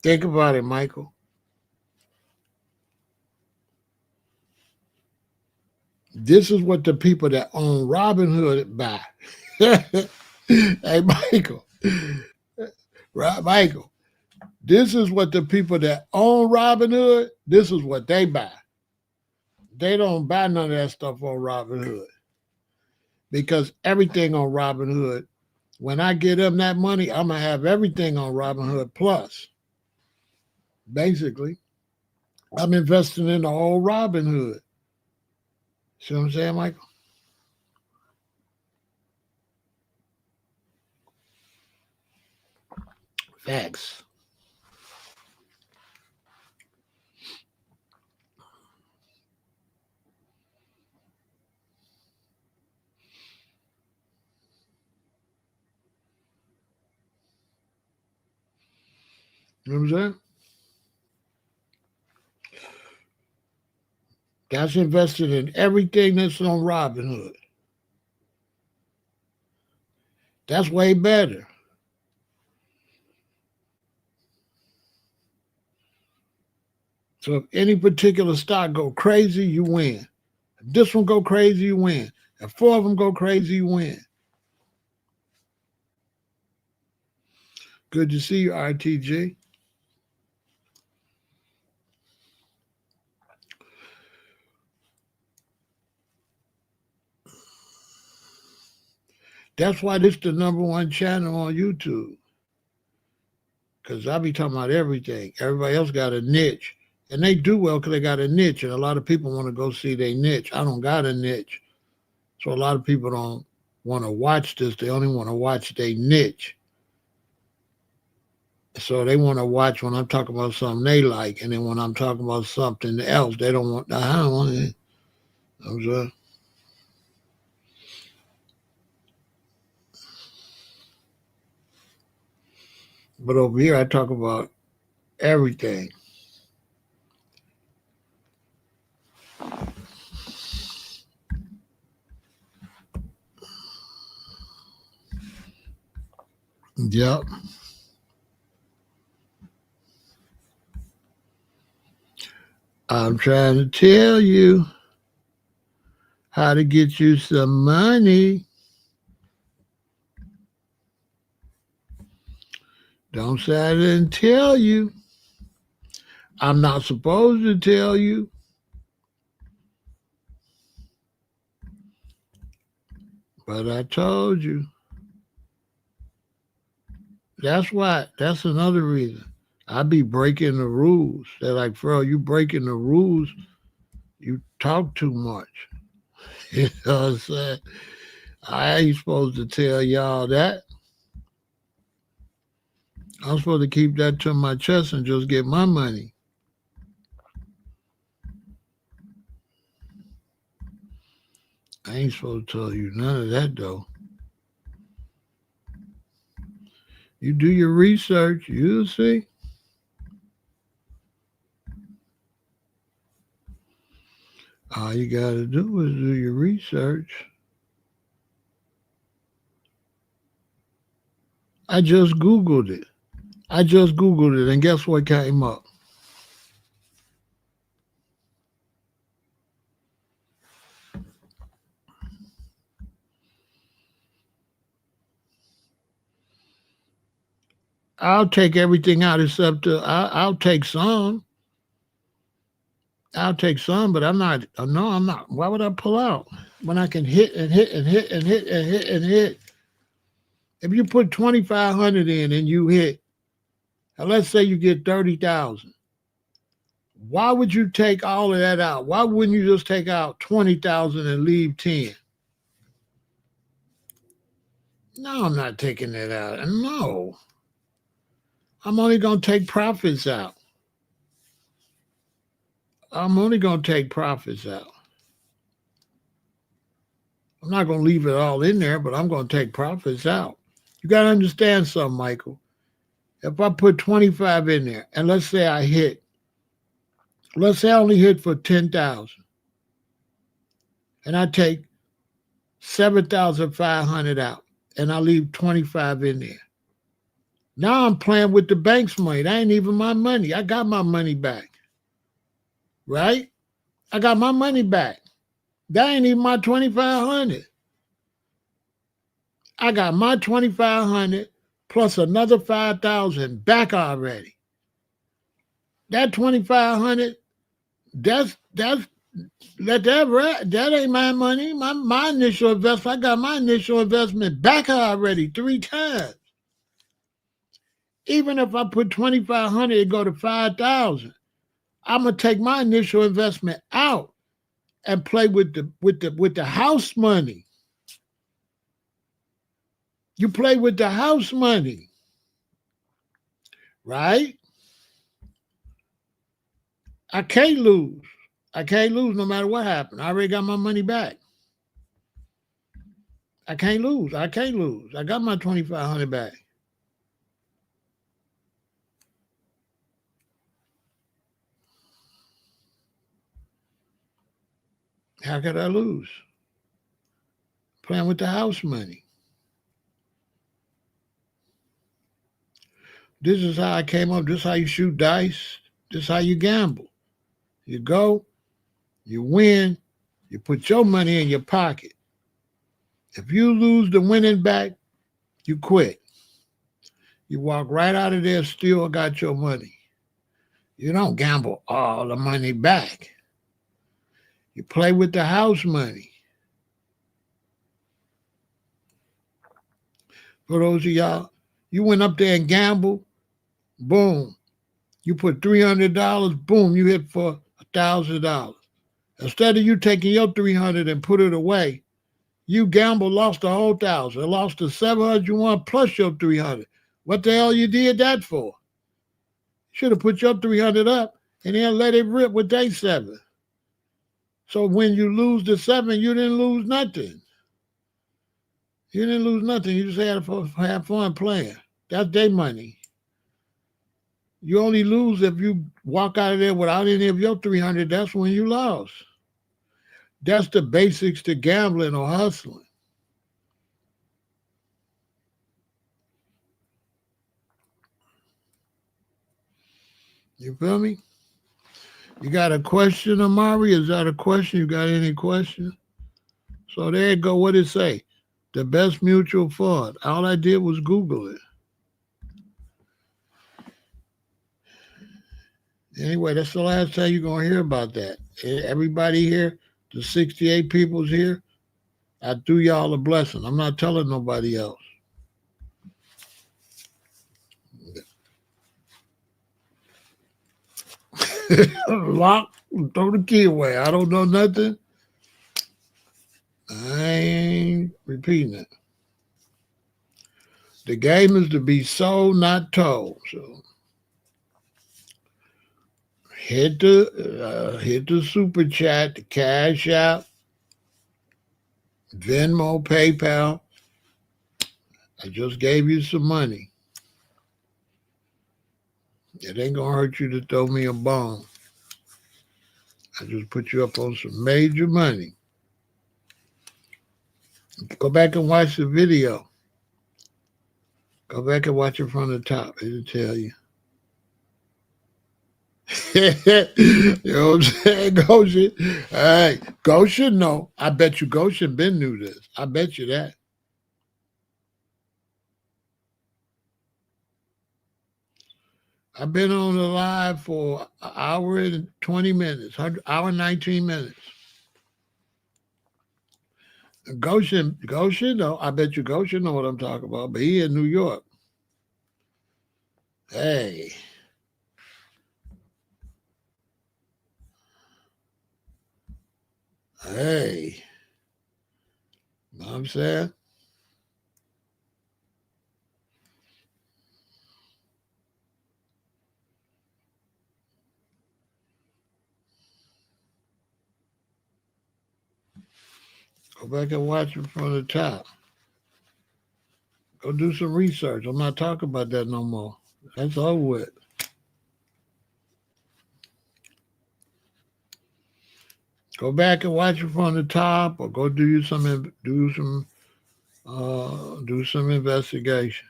Think about it, Michael. This is what the people that own Robinhood buy. Hey, Michael. Michael. This is what the people that own Robinhood, this is what they buy. They don't buy none of that stuff on Robinhood. Because everything on Robinhood, when I get them that money, I'm going to have everything on Robinhood Plus. Basically, I'm investing in the whole Robinhood. See what I'm saying, Michael? Facts. You know what I'm saying? That's invested in everything that's on Robinhood. That's way better. So if any particular stock go crazy, you win. If this one go crazy, you win. If four of them go crazy, you win. Good to see you, RTG. That's why this the #1 channel on YouTube. Because I be talking about everything. Everybody else got a niche. And they do well because they got a niche. And a lot of people want to go see their niche. I don't got a niche. So a lot of people don't want to watch this. They only want to watch their niche. So they want to watch when I'm talking about something they like. And then when I'm talking about something else, they don't want, I don't want it. But over here, I talk about everything. Yep. I'm trying to tell you how to get you some money. Don't say I didn't tell you. I'm not supposed to tell you. But I told you. That's why. That's another reason. I be breaking the rules. They're like, Pharaoh, you breaking the rules. You talk too much. You know what I'm saying? I ain't supposed to tell y'all that. I'm supposed to keep that to my chest and just get my money. I ain't supposed to tell you none of that, though. You do your research, you'll see. All you got to do is do your research. I just Googled it. And guess what came up? I'll take everything out except I'll take some. I'll take some, but I'm not. No, I'm not. Why would I pull out when I can hit and hit and hit and hit and hit and hit? If you put 2,500 in and you hit, and let's say you get 30,000, why would you take all of that out? Why wouldn't you just take out 20,000 and leave 10? No, I'm not taking that out. No, I'm only gonna take profits out. I'm only gonna take profits out. I'm not gonna leave it all in there, but I'm gonna take profits out. You gotta understand something, Michael. If I put 25 in there, and let's say I hit, let's say I only hit for 10,000, and I take 7,500 out, and I leave 25 in there. Now I'm playing with the bank's money. That ain't even my money. I got my money back. Right? I got my money back. That ain't even my 2,500. I got my 2,500 plus another 5,000 back already. That 2,500, that's let that ain't my money. My initial investment, I got my initial investment back already 3 times. Even if I put 2,500 and go to 5,000, I'm gonna take my initial investment out and play with the house money. You play with the house money, right? I can't lose. I can't lose no matter what happened. I already got my money back. I can't lose. I can't lose. I got my 2,500 back. How could I lose? Playing with the house money. This is how I came up. This is how you shoot dice. This is how you gamble. You go, you win, you put your money in your pocket. If you lose the winning back, you quit. You walk right out of there, still got your money. You don't gamble all the money back. You play with the house money. For those of y'all, you went up there and gambled, boom. You put $300, boom, you hit for $1,000. Instead of you taking your 300 and put it away, you gambled, lost the whole thousand, lost the 700 you won plus your 300. What the hell you did that for? Should have put your 300 up and then let it rip with day 7. So when you lose the 7, you didn't lose nothing. You didn't lose nothing. You just had fun playing. That's their money. You only lose if you walk out of there without any of your 300. That's when you lost. That's the basics to gambling or hustling. You feel me? You got a question, Amari? Is that a question? You got any question? So there you go. What it say? The best mutual fund. All I did was Google it. Anyway, that's the last time you're going to hear about that. Everybody here, the 68 people's here, I threw y'all a blessing. I'm not telling nobody else. Lock, throw the key away. I don't know nothing. I ain't repeating it. The game is to be sold, not told. So hit the super chat, the Cash App, Venmo, PayPal. I just gave you some money. It ain't gonna hurt you to throw me a bone. I just put you up on some major money. Go back and watch the video. Go back and watch it from the top. It'll tell you. You know what I'm saying? Goshen. Hey, Goshen, no. I bet you Goshen been knew this. I bet you that. I've been on the live for an hour and 20 minutes, hour and 19 minutes. Goshen, no. I bet you Goshen know what I'm talking about, but he in New York. Hey. Hey. Know what I'm saying? Go back and watch it from the top. Go do some research. I'm not talking about that no more. That's over with. Go back and watch it from the top, or go do some investigation.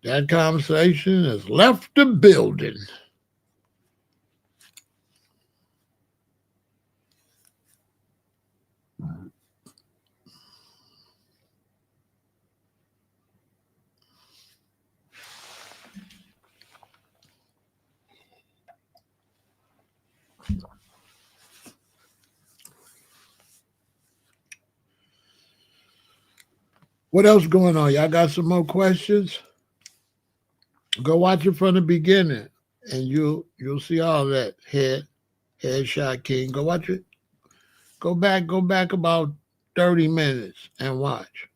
That conversation has left the building. What else going on? Y'all got some more questions? Go watch it from the beginning, and you'll see all that. Headshot King. Go watch it. Go back about 30 minutes and watch.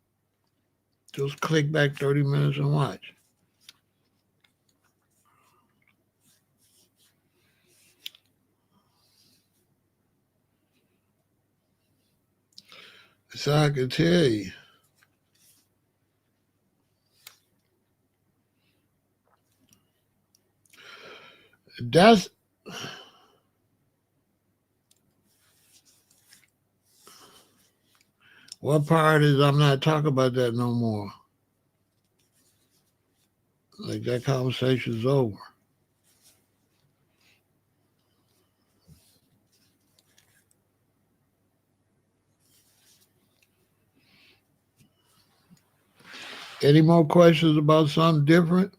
Just click back 30 minutes and watch. So I can tell you. That's what part is I'm not talking about that no more. Like that conversation's over. Any more questions about something different?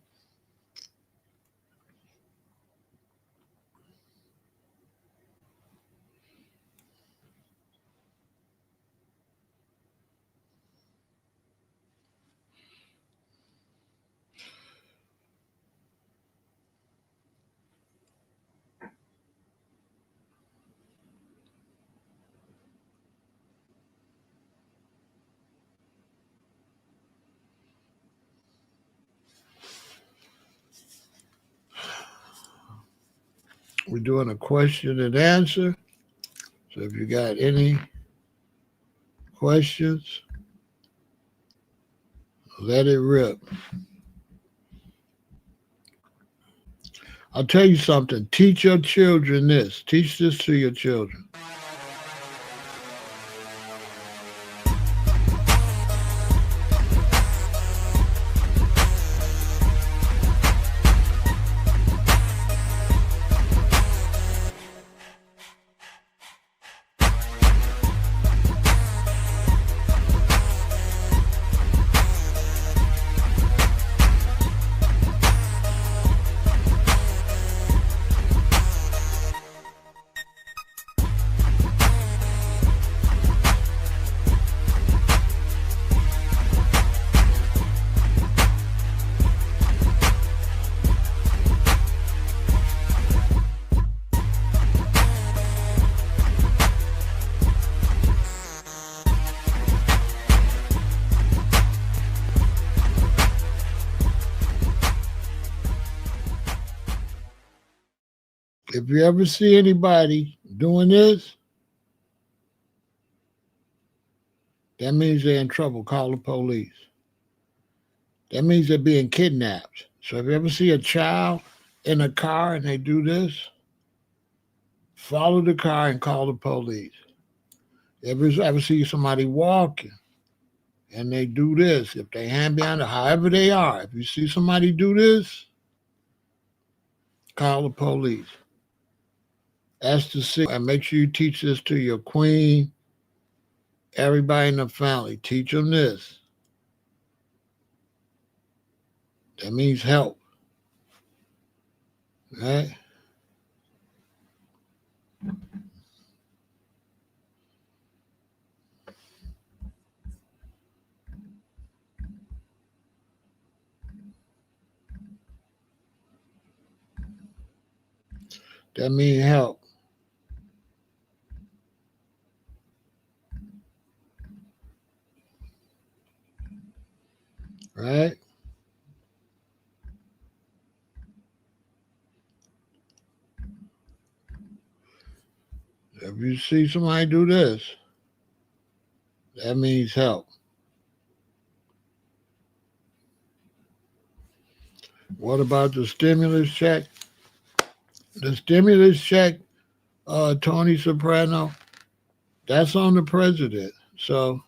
We're doing a question and answer. So if you got any questions, let it rip. I'll tell you something. Teach your children this. Teach this to your children. If you ever see anybody doing this, that means they're in trouble. Call the police. That means they're being kidnapped. So if you ever see a child in a car and they do this, follow the car and call the police. If you ever see somebody walking and they do this, if they hand behind or however they are, if you see somebody do this, call the police. Ask the sick and make sure you teach this to your queen, everybody in the family. Teach them this. That means help. Right? That means help. Right? If you see somebody do this, that means help. What about the stimulus check? The stimulus check, Tony Soprano, that's on the president. So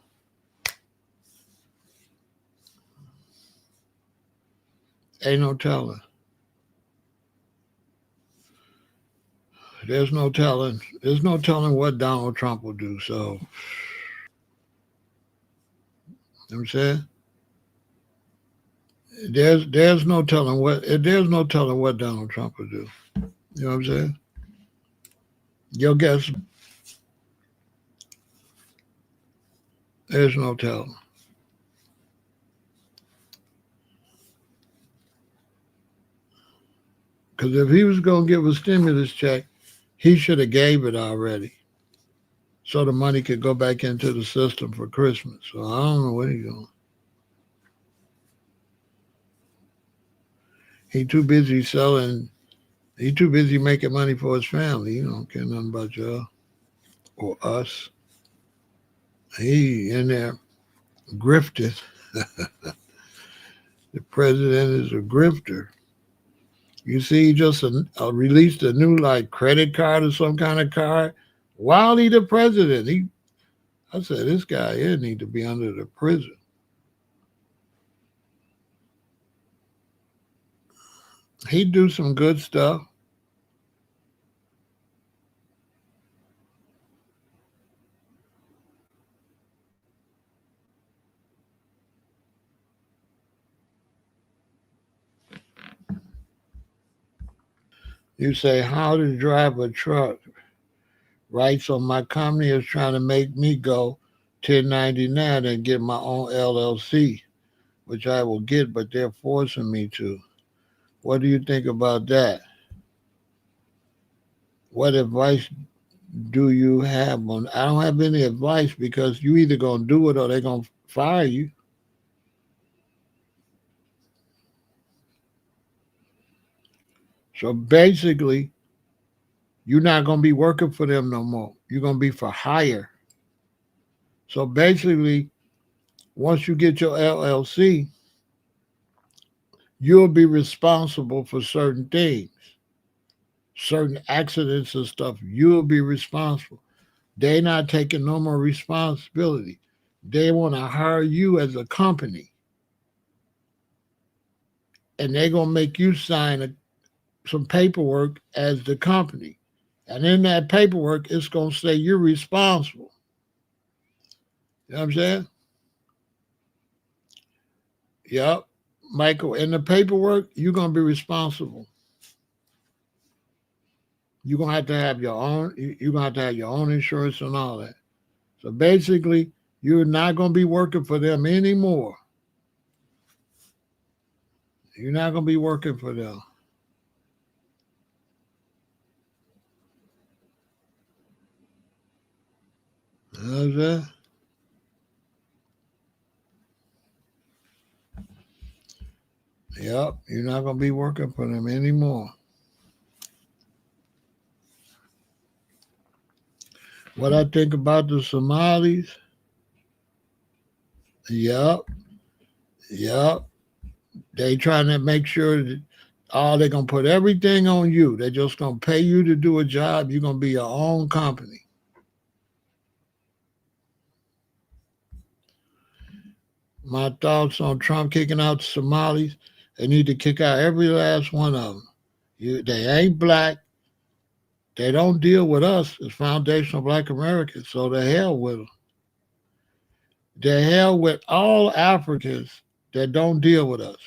ain't no telling. There's no telling. There's no telling what Donald Trump will do. So, you know what I'm saying? There's no telling what Donald Trump will do. You know what I'm saying? Your guess. There's no telling. Because if he was going to give a stimulus check, he should have gave it already, so the money could go back into the system for Christmas. So I don't know what he's doing. He too busy selling. He too busy making money for his family. He don't care nothing about y'all or us. He in there grifting. The president is a grifter. You see, he just released a new credit card or some kind of card while he the president. I said, this guy here need to be under the prison. He do some good stuff. You say, how to drive a truck, right? So my company is trying to make me go 1099 and get my own LLC, which I will get, but they're forcing me to. What do you think about that? What advice do you have on? I don't have any advice because you either gonna do it or they're gonna fire you. So basically, You're not going to be working for them no more. You're going to be for hire. So basically, once you get your LLC, you'll be responsible for certain things, certain accidents and stuff. You'll be responsible. They're not taking no more responsibility. They want to hire you as a company, and they're going to make you sign some paperwork as the company. And in that paperwork, it's going to say you're responsible. You know what I'm saying? Yep. Michael, in the paperwork, you're going to be responsible. You're going to have your own, you're going to have your own insurance and all that. So basically, you're not going to be working for them anymore. You're not going to be working for them. You know what I'm saying? Yep, you're not going to be working for them anymore. What I think about the Somalis, yep, yep. They trying to make sure that they're going to put everything on you. They're just going to pay you to do a job. You're going to be your own company. My thoughts on Trump kicking out the Somalis. They need to kick out every last one of them. They ain't black. They don't deal with us as foundational black Americans, so the hell with them. The hell with all Africans that don't deal with us.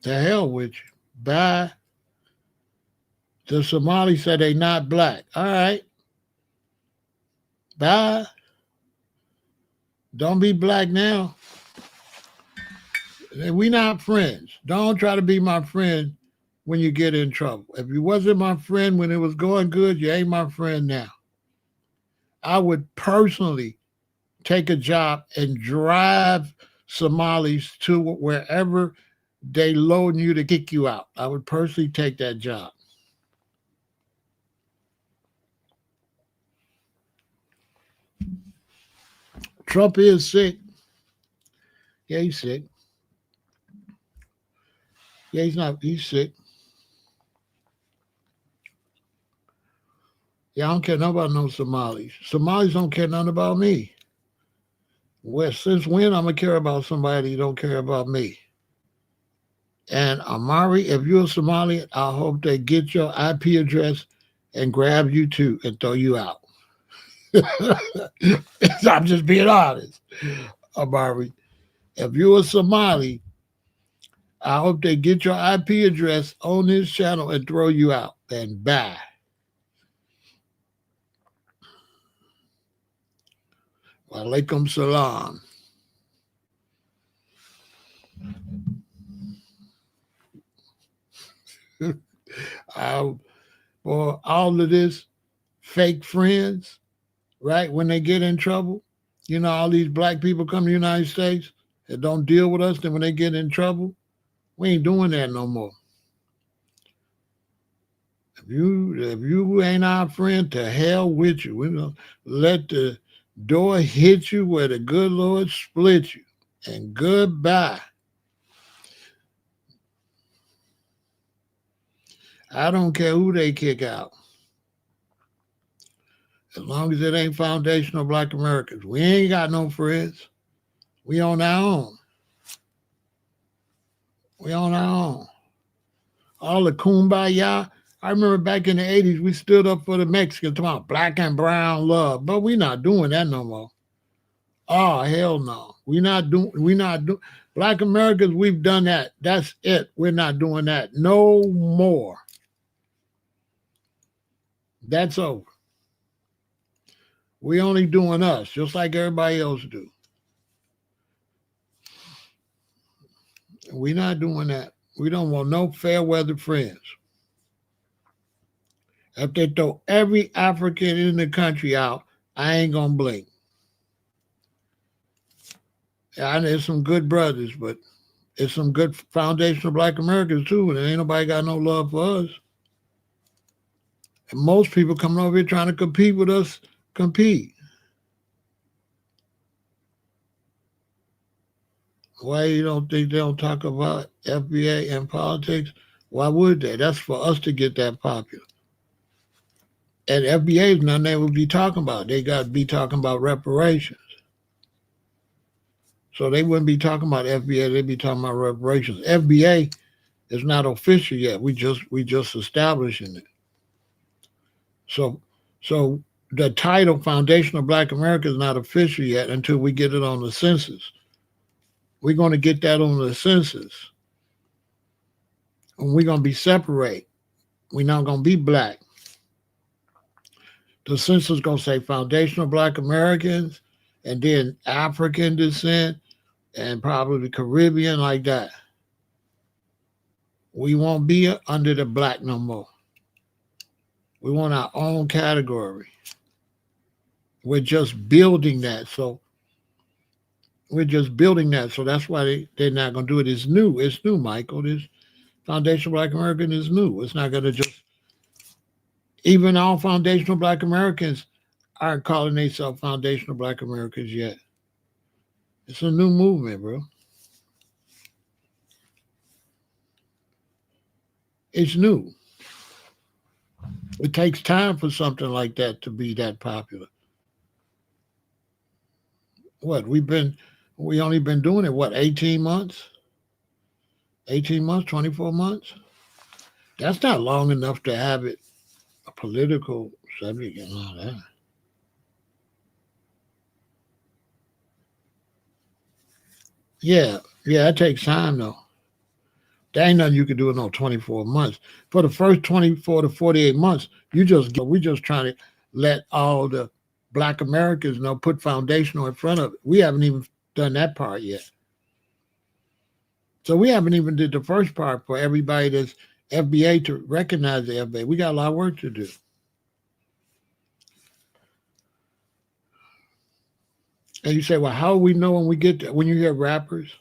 The hell with you. Bye. The Somalis say they not black. All right. Bye. Don't be black now. We not friends. Don't try to be my friend when you get in trouble. If you wasn't my friend when it was going good, you ain't my friend now. I would personally take a job and drive Somalis to wherever they loading you to kick you out. I would personally take that job. Trump is sick. Yeah, he's sick. Yeah, he's sick. Yeah, I don't care nothing about no Somalis. Somalis don't care nothing about me. Well, since when I'm going to care about somebody who don't care about me? And Amari, if you're a Somali, I hope they get your IP address and grab you too and throw you out. I'm just being honest, Amari. If you're a Somali, I hope they get your IP address on this channel and throw you out. And bye. Walaikum salam. For all of this fake friends, right? When they get in trouble, all these black people come to the United States that don't deal with us. Then when they get in trouble, we ain't doing that no more. If you ain't our friend, to hell with you. We're gonna let the door hit you where the good Lord split you. And goodbye. I don't care who they kick out. As long as it ain't foundational black Americans. We ain't got no friends. We on our own. We on our own. All the kumbaya. I remember back in the 80s, we stood up for the Mexicans, talking about black and brown love. But we not doing that no more. Oh, hell no. We not doing black Americans, we've done that. That's it. We're not doing that no more. That's over. We only doing us, just like everybody else do. We not doing that. We don't want no fair weather friends. If they throw every African in the country out, I ain't gonna blink. And there's some good brothers, but there's some good foundational black Americans too, and ain't nobody got no love for us. And most people coming over here trying to compete with us, compete. Why you don't think they don't talk about FBA and politics? Why would they? That's for us to get that popular. And FBA is nothing they would be talking about. They got to be talking about reparations. So they wouldn't be talking about FBA. They'd be talking about reparations. FBA is not official yet. We just establishing it. So the title Foundation of Black America is not official yet until we get it on the census. We're going to get that on the census. And we're going to be separate. We're not going to be black. The census is going to say Foundation of Black Americans and then African descent and probably Caribbean, like that. We won't be under the black no more. We want our own category. We're just building that. So that's why they're not going to do it. It's new. It's new, Michael. This Foundation of Black American is new. It's not going to just, even all foundational Black Americans aren't calling themselves foundational Black Americans yet. It's a new movement, bro. It's new. It takes time for something like that to be that popular. What, we only been doing it, what, 18 months? 18 months, 24 months? That's not long enough to have it a political subject and all that. Yeah, it takes time though. There ain't nothing you can do in no 24 months. For the first 24 to 48 months, we just trying to let all the Black Americans know, put foundational in front of it. We haven't even done that part yet. So we haven't even did the first part for everybody that's FBA to recognize the FBA. We got a lot of work to do. And you say, well, how do we know when we get there? When you hear rappers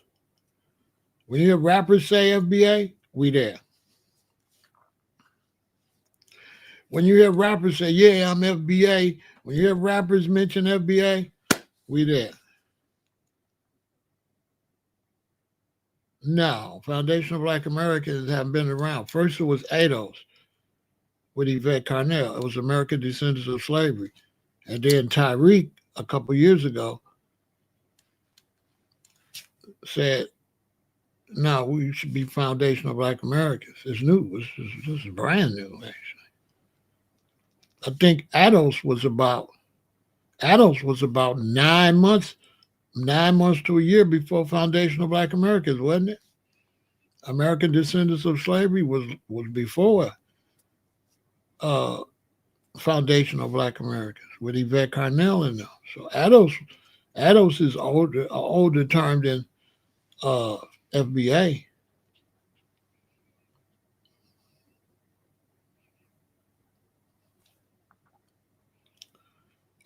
say FBA, we there. When you hear rappers say, yeah, I'm FBA, when you hear rappers mention FBA, we there. No, Foundation of Black Americans haven't been around. First it was ADOS with Yvette Carnell. It was American Descendants of Slavery. And then Tyreek, a couple years ago, said, no, we should be Foundation of Black Americans. It's new. This is brand new, actually. I think ADOS was about 9 months to a year before Foundation of Black Americans, wasn't it? American Descendants of Slavery was before Foundation of Black Americans with Yvette Carnell in them. So ADOS is older term than FBA.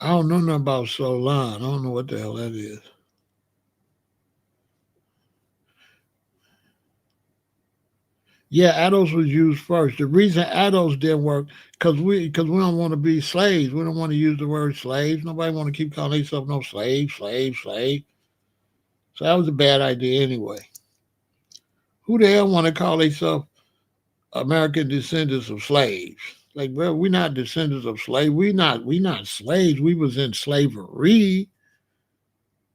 I don't know nothing about Solon. I don't know what the hell that is. Yeah, ADOS was used first. The reason ADOS didn't work because we don't want to be slaves. We don't want to use the word slaves. Nobody want to keep calling themselves no slave. So that was a bad idea anyway. Who the hell want to call themselves American descendants of slaves? Like, well, we're not descendants of slaves. We not slaves. We was in slavery.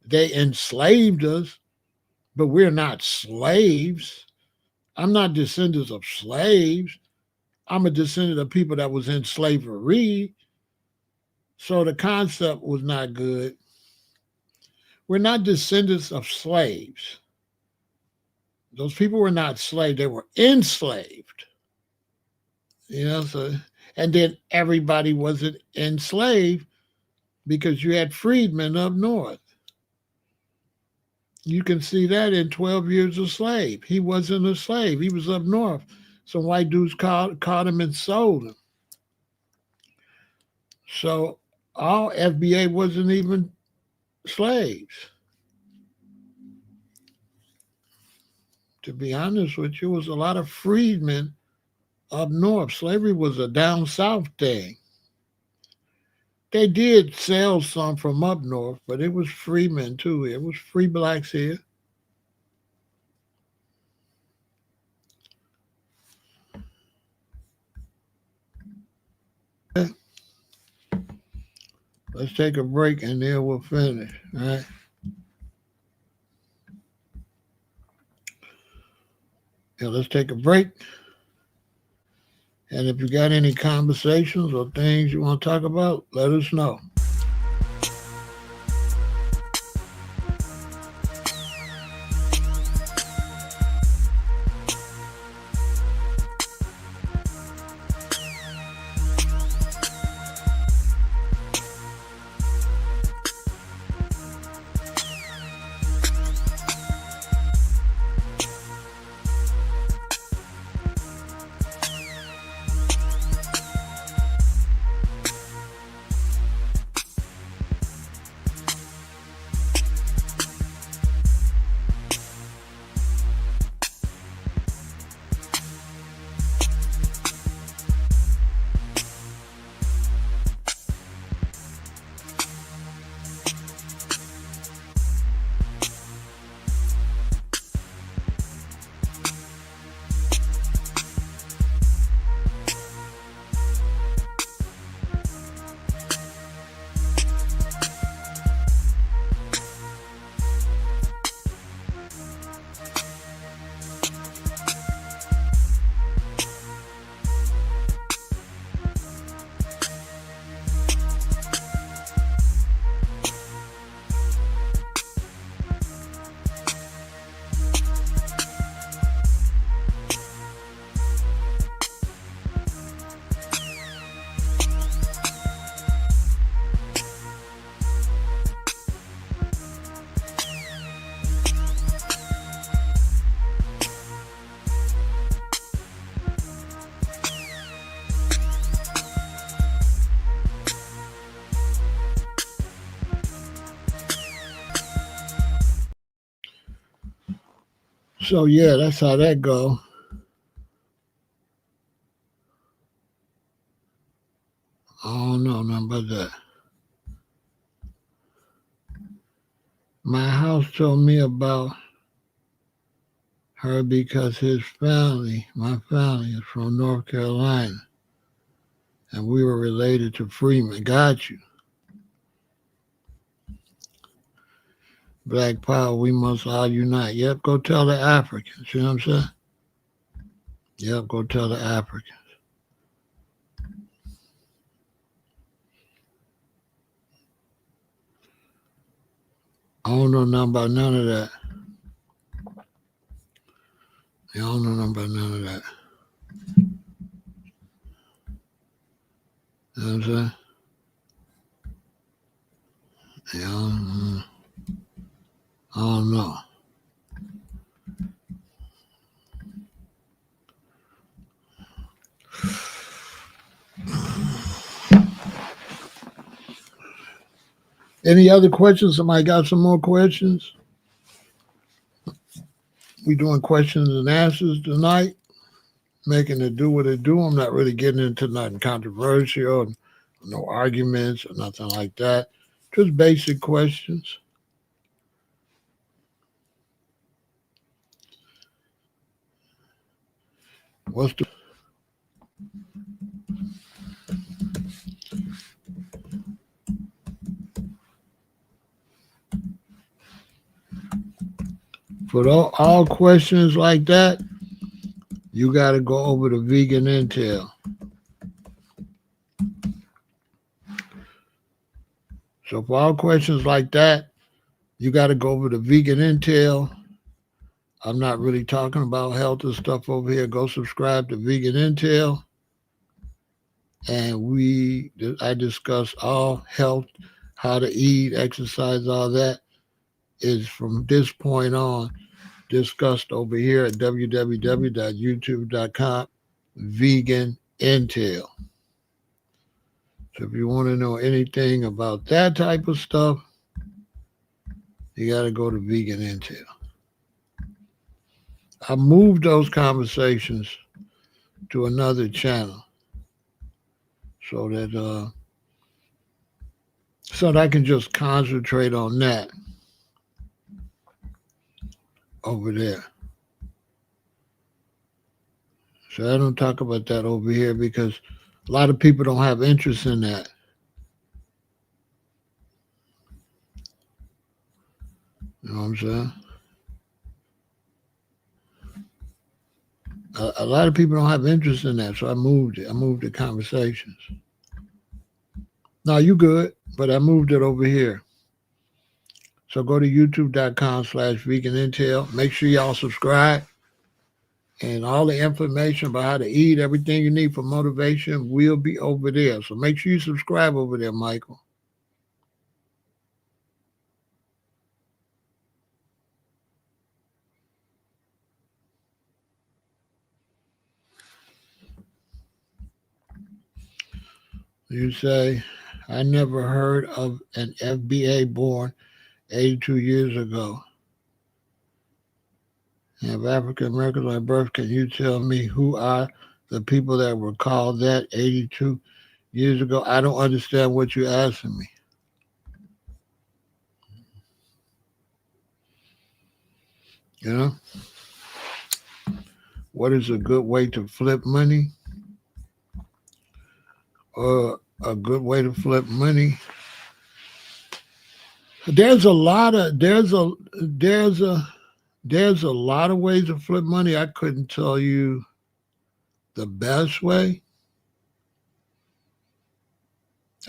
They enslaved us, but we're not slaves. I'm not descendants of slaves. I'm a descendant of people that was in slavery. So the concept was not good. We're not descendants of slaves. Those people were not slaves. They were enslaved. So, and then everybody wasn't enslaved because you had freedmen up north. You can see that in 12 Years a Slave. He wasn't a slave. He was up north. Some white dudes caught him and sold him. So all FBA wasn't even slaves. To be honest with you, it was a lot of freedmen up north. Slavery was a down south thing. They did sell some from up north, but it was freemen too. It was free blacks here. Let's take a break and then we'll finish. All right. Yeah, let's take a break. And if you got any conversations or things you want to talk about, let us know. So yeah, that's how that go. I don't know nothing about that. My house told me about her because his family, my family, is from North Carolina, and we were related to Freeman. Got you. Black power, we must all unite. Yep, go tell the Africans. You know what I'm saying? Yep, go tell the Africans. I don't know nothing about none of that. I don't know nothing about none of that. You know what I'm saying? Yeah, I don't know. Any other questions? Somebody got some more questions? We doing questions and answers tonight, making it do what it do. I'm not really getting into nothing controversial, no arguments or nothing like that. Just basic questions. What's the for all questions like that? You got to go over to Vegan Intel. So for all questions like that, you got to go over to Vegan Intel. I'm not really talking about health and stuff over here. Go subscribe to Vegan Intel. And I discuss all health, how to eat, exercise, all that is from this point on discussed over here at www.youtube.com Vegan Intel. So if you want to know anything about that type of stuff, you got to go to Vegan Intel. I moved those conversations to another channel so that I can just concentrate on that over there. So I don't talk about that over here because a lot of people don't have interest in that. You know what I'm saying? A lot of people don't have interest in that, so I moved it. I moved the conversations. No, you good, but I moved it over here. So go to youtube.com/vegan intel. Make sure y'all subscribe. And all the information about how to eat, everything you need for motivation will be over there. So make sure you subscribe over there, Michael. You say, I never heard of an FBA born 82 years ago. And if African Americans are at birth, can you tell me who are the people that were called that 82 years ago? I don't understand what you're asking me. You know? What is a good way to flip money? Or a good way to flip money? There's a lot of ways to flip money. I couldn't tell you the best way.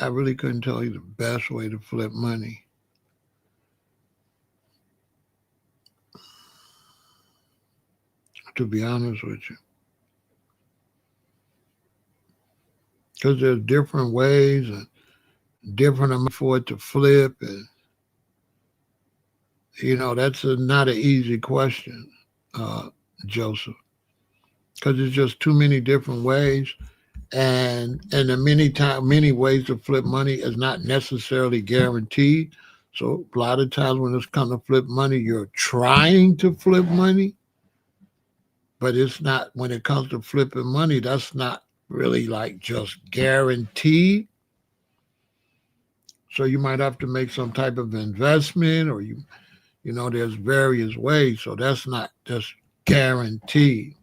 I really couldn't tell you the best way to flip money. To be honest with you. Because there's different ways and different amount for it to flip. And, that's not an easy question, Joseph. Because there's just too many different ways. And the many ways to flip money is not necessarily guaranteed. So a lot of times when it's come to flip money, you're trying to flip money, but it's not. When it comes to flipping money, that's not really like just guaranteed. So you might have to make some type of investment, or there's various ways. So that's not just guaranteed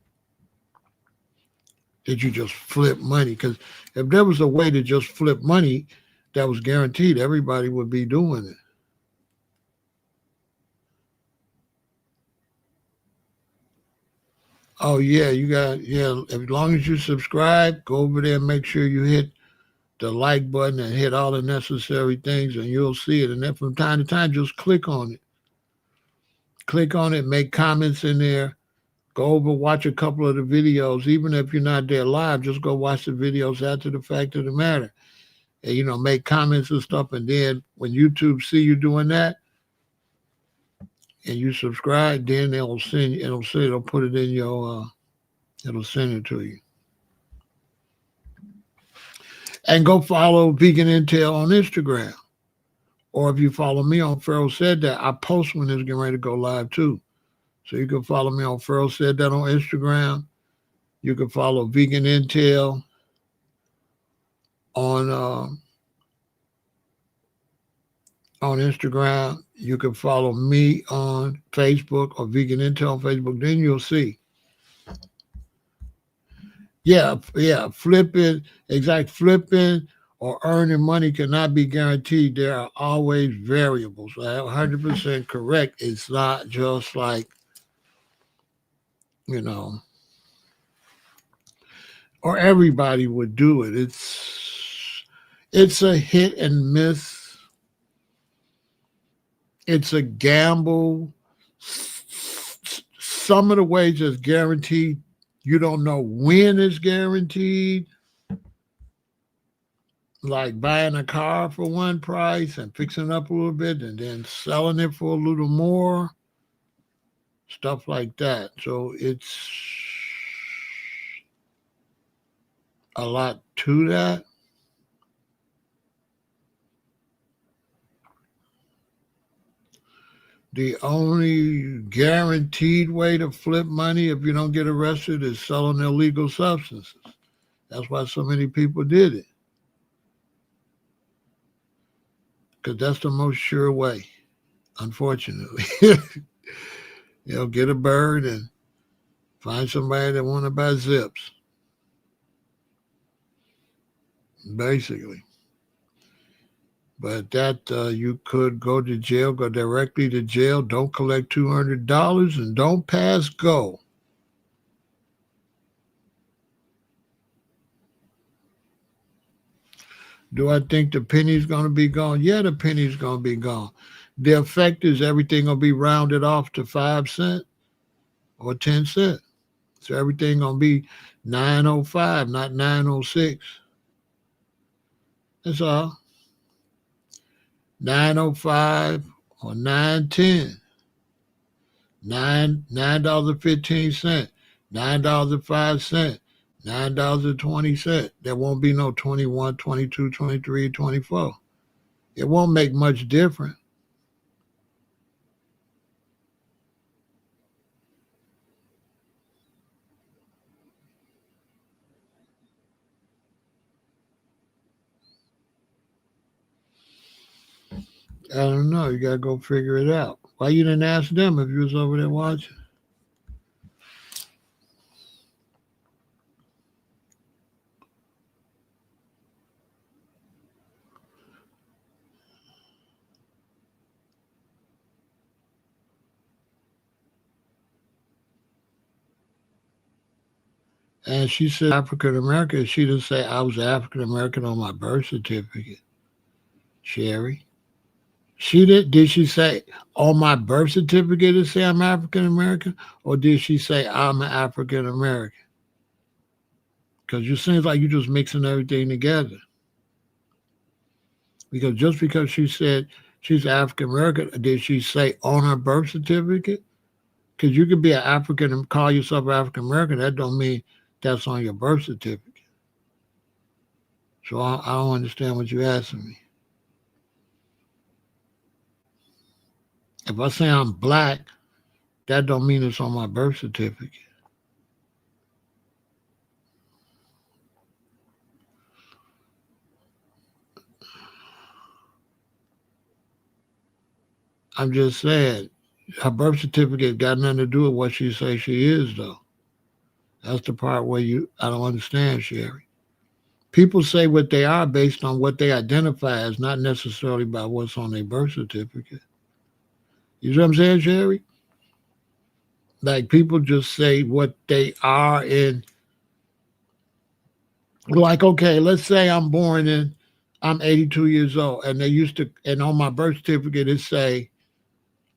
that you just flip money. Because if there was a way to just flip money that was guaranteed, everybody would be doing it. Oh yeah, as long as you subscribe, go over there and make sure you hit the like button and hit all the necessary things, and you'll see it. And then from time to time, just click on it. Click on it, make comments in there. Go over, watch a couple of the videos. Even if you're not there live, just go watch the videos after the fact of the matter. And, make comments and stuff. And then when YouTube see you doing that and you subscribe, then it'll put it in your, it'll send it to you. And go follow Vegan Intel on Instagram. Or if you follow me on Pharaoh Said That, I post when it's getting ready to go live too. So you can follow me on Pharaoh Said That on Instagram. You can follow Vegan Intel on Instagram. You can follow me on Facebook or Vegan Intel on Facebook. Then you'll see. Yeah, flipping or earning money cannot be guaranteed. There are always variables. I'm 100% correct. It's not just like, or everybody would do it. It's a hit and miss. It's a gamble. Some of the ways is guaranteed. You don't know when it's guaranteed. Like buying a car for one price and fixing it up a little bit and then selling it for a little more. Stuff like that. So it's a lot to that. The only guaranteed way to flip money if you don't get arrested is selling illegal substances. That's why so many people did it. Because that's the most sure way, unfortunately. Get a bird and find somebody that want to buy zips, basically. But that you could go to jail, go directly to jail, don't collect $200, and don't pass go. Do I think the penny's going to be gone? Yeah, the penny's going to be gone. The effect is everything going to be rounded off to 5 cents or 10 cents. So everything going to be 9.05, not 9.06. That's all. 9.05 or 9.10. $9.15, $9.05, $9.20. There won't be no 21, 22, 23, 24. It won't make much difference. I don't know. You gotta go figure it out. Why you didn't ask them if you was over there watching? And she said African American. She didn't say I was African American on my birth certificate. Sherry. She did she say on my birth certificate it say I'm African American? Or did she say I'm an African American? Because it seems like you're just mixing everything together. Because just because she said she's African American, did she say on her birth certificate? Because you could be an African and call yourself African American. That don't mean that's on your birth certificate. So I don't understand what you're asking me. If I say I'm black, that don't mean it's on my birth certificate. I'm just saying, her birth certificate got nothing to do with what she says she is, though. That's the part where I don't understand, Sherry. People say what they are based on what they identify as, not necessarily by what's on their birth certificate. You see what I'm saying, Sherry? Like people just say what they are in. Like, okay, let's say I'm 82 years old, and and on my birth certificate it say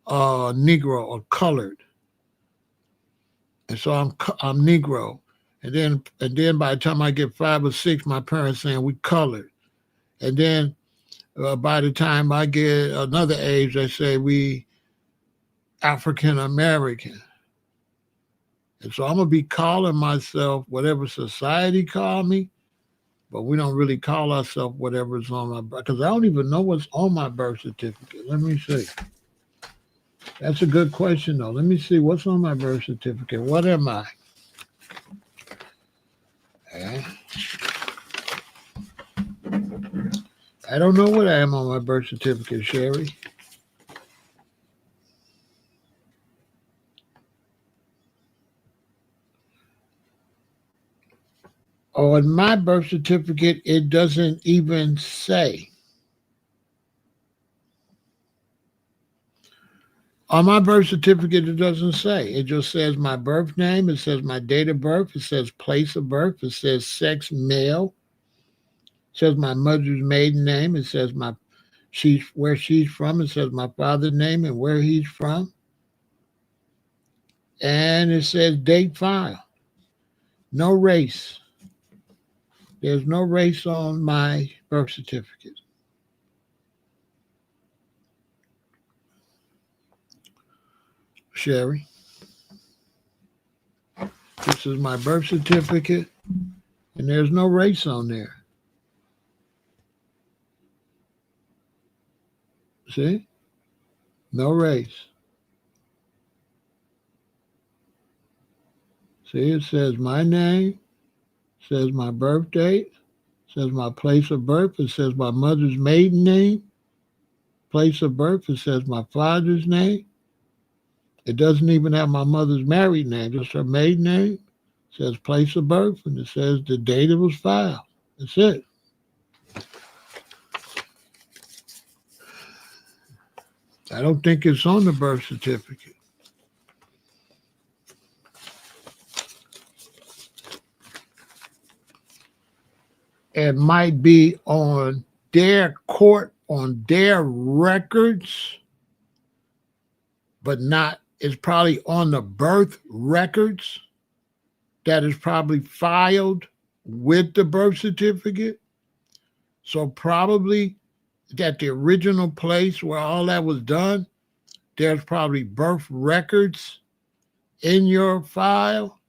Negro or colored, and so I'm Negro, and then by the time I get 5 or 6, my parents saying we colored, and then by the time I get another age, they say we African American. And so I'm gonna be calling myself whatever society call me, but we don't really call ourselves whatever's on my birth, because I don't even know what's on my birth certificate. Let me see. That's a good question though. Let me see what's on my birth certificate. What am I? Eh? I don't know what I am on my birth certificate, Sherry. On my birth certificate, it doesn't even say. On my birth certificate, it doesn't say. It just says my birth name. It says my date of birth. It says place of birth. It says sex male. It says my mother's maiden name. It says where she's from. It says my father's name and where he's from. And it says date file. No race. There's no race on my birth certificate. Sherry, this is my birth certificate, and there's no race on there. See? No race. See, it says my name, says my birth date, says my place of birth, it says my mother's maiden name, place of birth, it says my father's name. It doesn't even have my mother's married name, just her maiden name. It says place of birth, and it says the date it was filed. That's it. I don't think it's on the birth certificate. It might be on their court, on their records, but not, it's probably on the birth records that is probably filed with the birth certificate. So probably that the original place where all that was done, there's probably birth records in your file.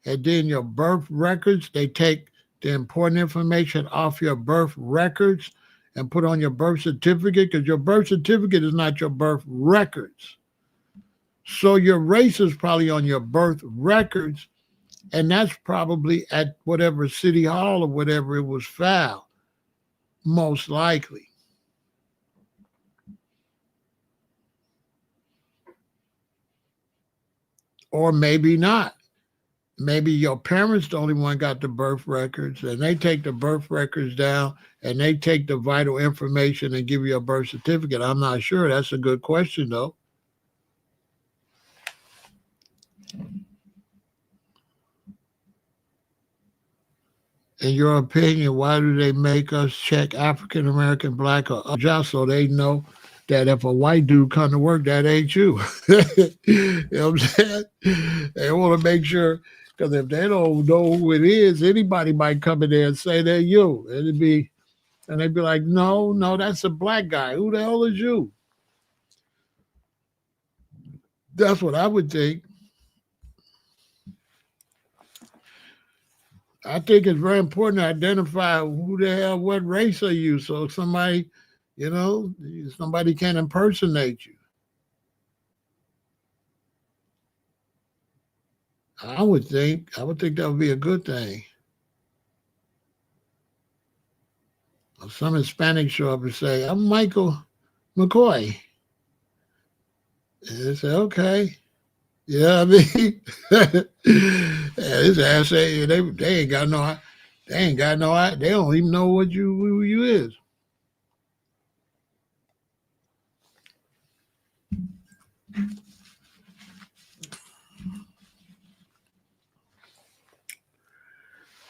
And then your birth records, they take the important information off your birth records and put on your birth certificate, because your birth certificate is not your birth records. So your race is probably on your birth records, and that's probably at whatever city hall or whatever it was filed, most likely. Or maybe not. Maybe your parents the only one got the birth records, and they take the birth records down and they take the vital information and give you a birth certificate. I'm not sure. That's a good question, though. In your opinion, why do they make us check African American, black, or other jobs so they know that if a white dude come to work, that ain't you? You know what I'm saying? They want to make sure, because if they don't know who it is, anybody might come in there and say they're you. And they'd be like, no, no, that's a black guy. Who the hell is you? That's what I would think. I think it's very important to identify who the hell, what race are you, so somebody, you know, somebody can impersonate you. I would think that would be a good thing. Some Hispanics show up and say, "I'm Michael McCoy," and they say, "Okay." You know what I mean? And his ass say they ain't got no, they ain't got no, they don't even know what you who you is.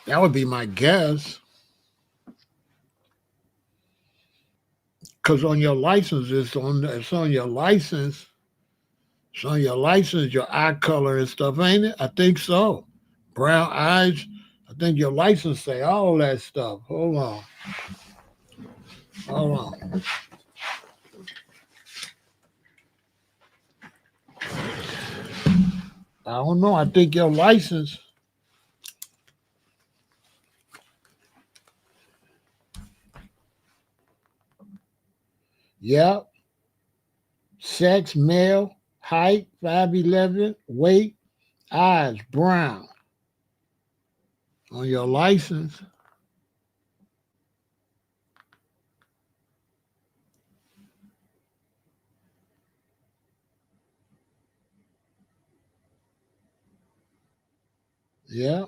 That would be my guess. Because on your license, it's on your license. It's on your license, your eye color and stuff, ain't it? I think so. Brown eyes. I think your license say all that stuff. Hold on. Hold on. I don't know. I think your license. Yeah. Sex, male, height, 5'11", weight, eyes, brown. On your license. Yeah.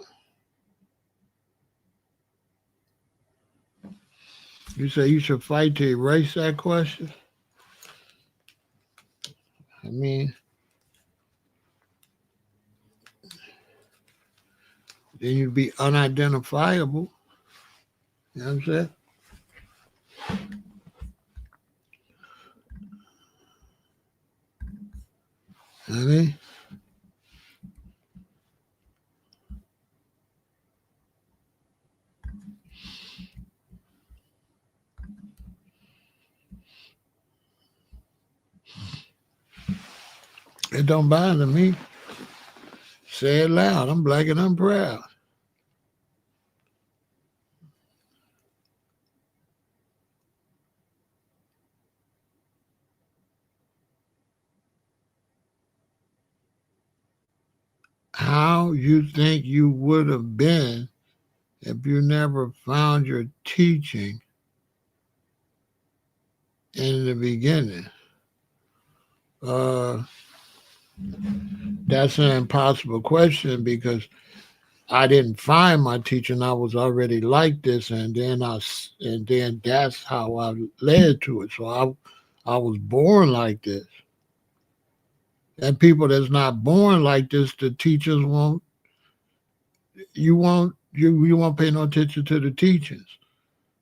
You say you should fight to erase that question? I mean, then you'd be unidentifiable. You know what I'm saying? I mean, it don't bother me. Say it loud. I'm black and I'm proud. how you think you would have been if you never found your teaching in the beginning? Uh, that's an impossible question because I didn't find my teaching. I was already like this, and then that's how I led to it. So I was born like this. And people that's not born like this, the teachers won't pay no attention to the teachings.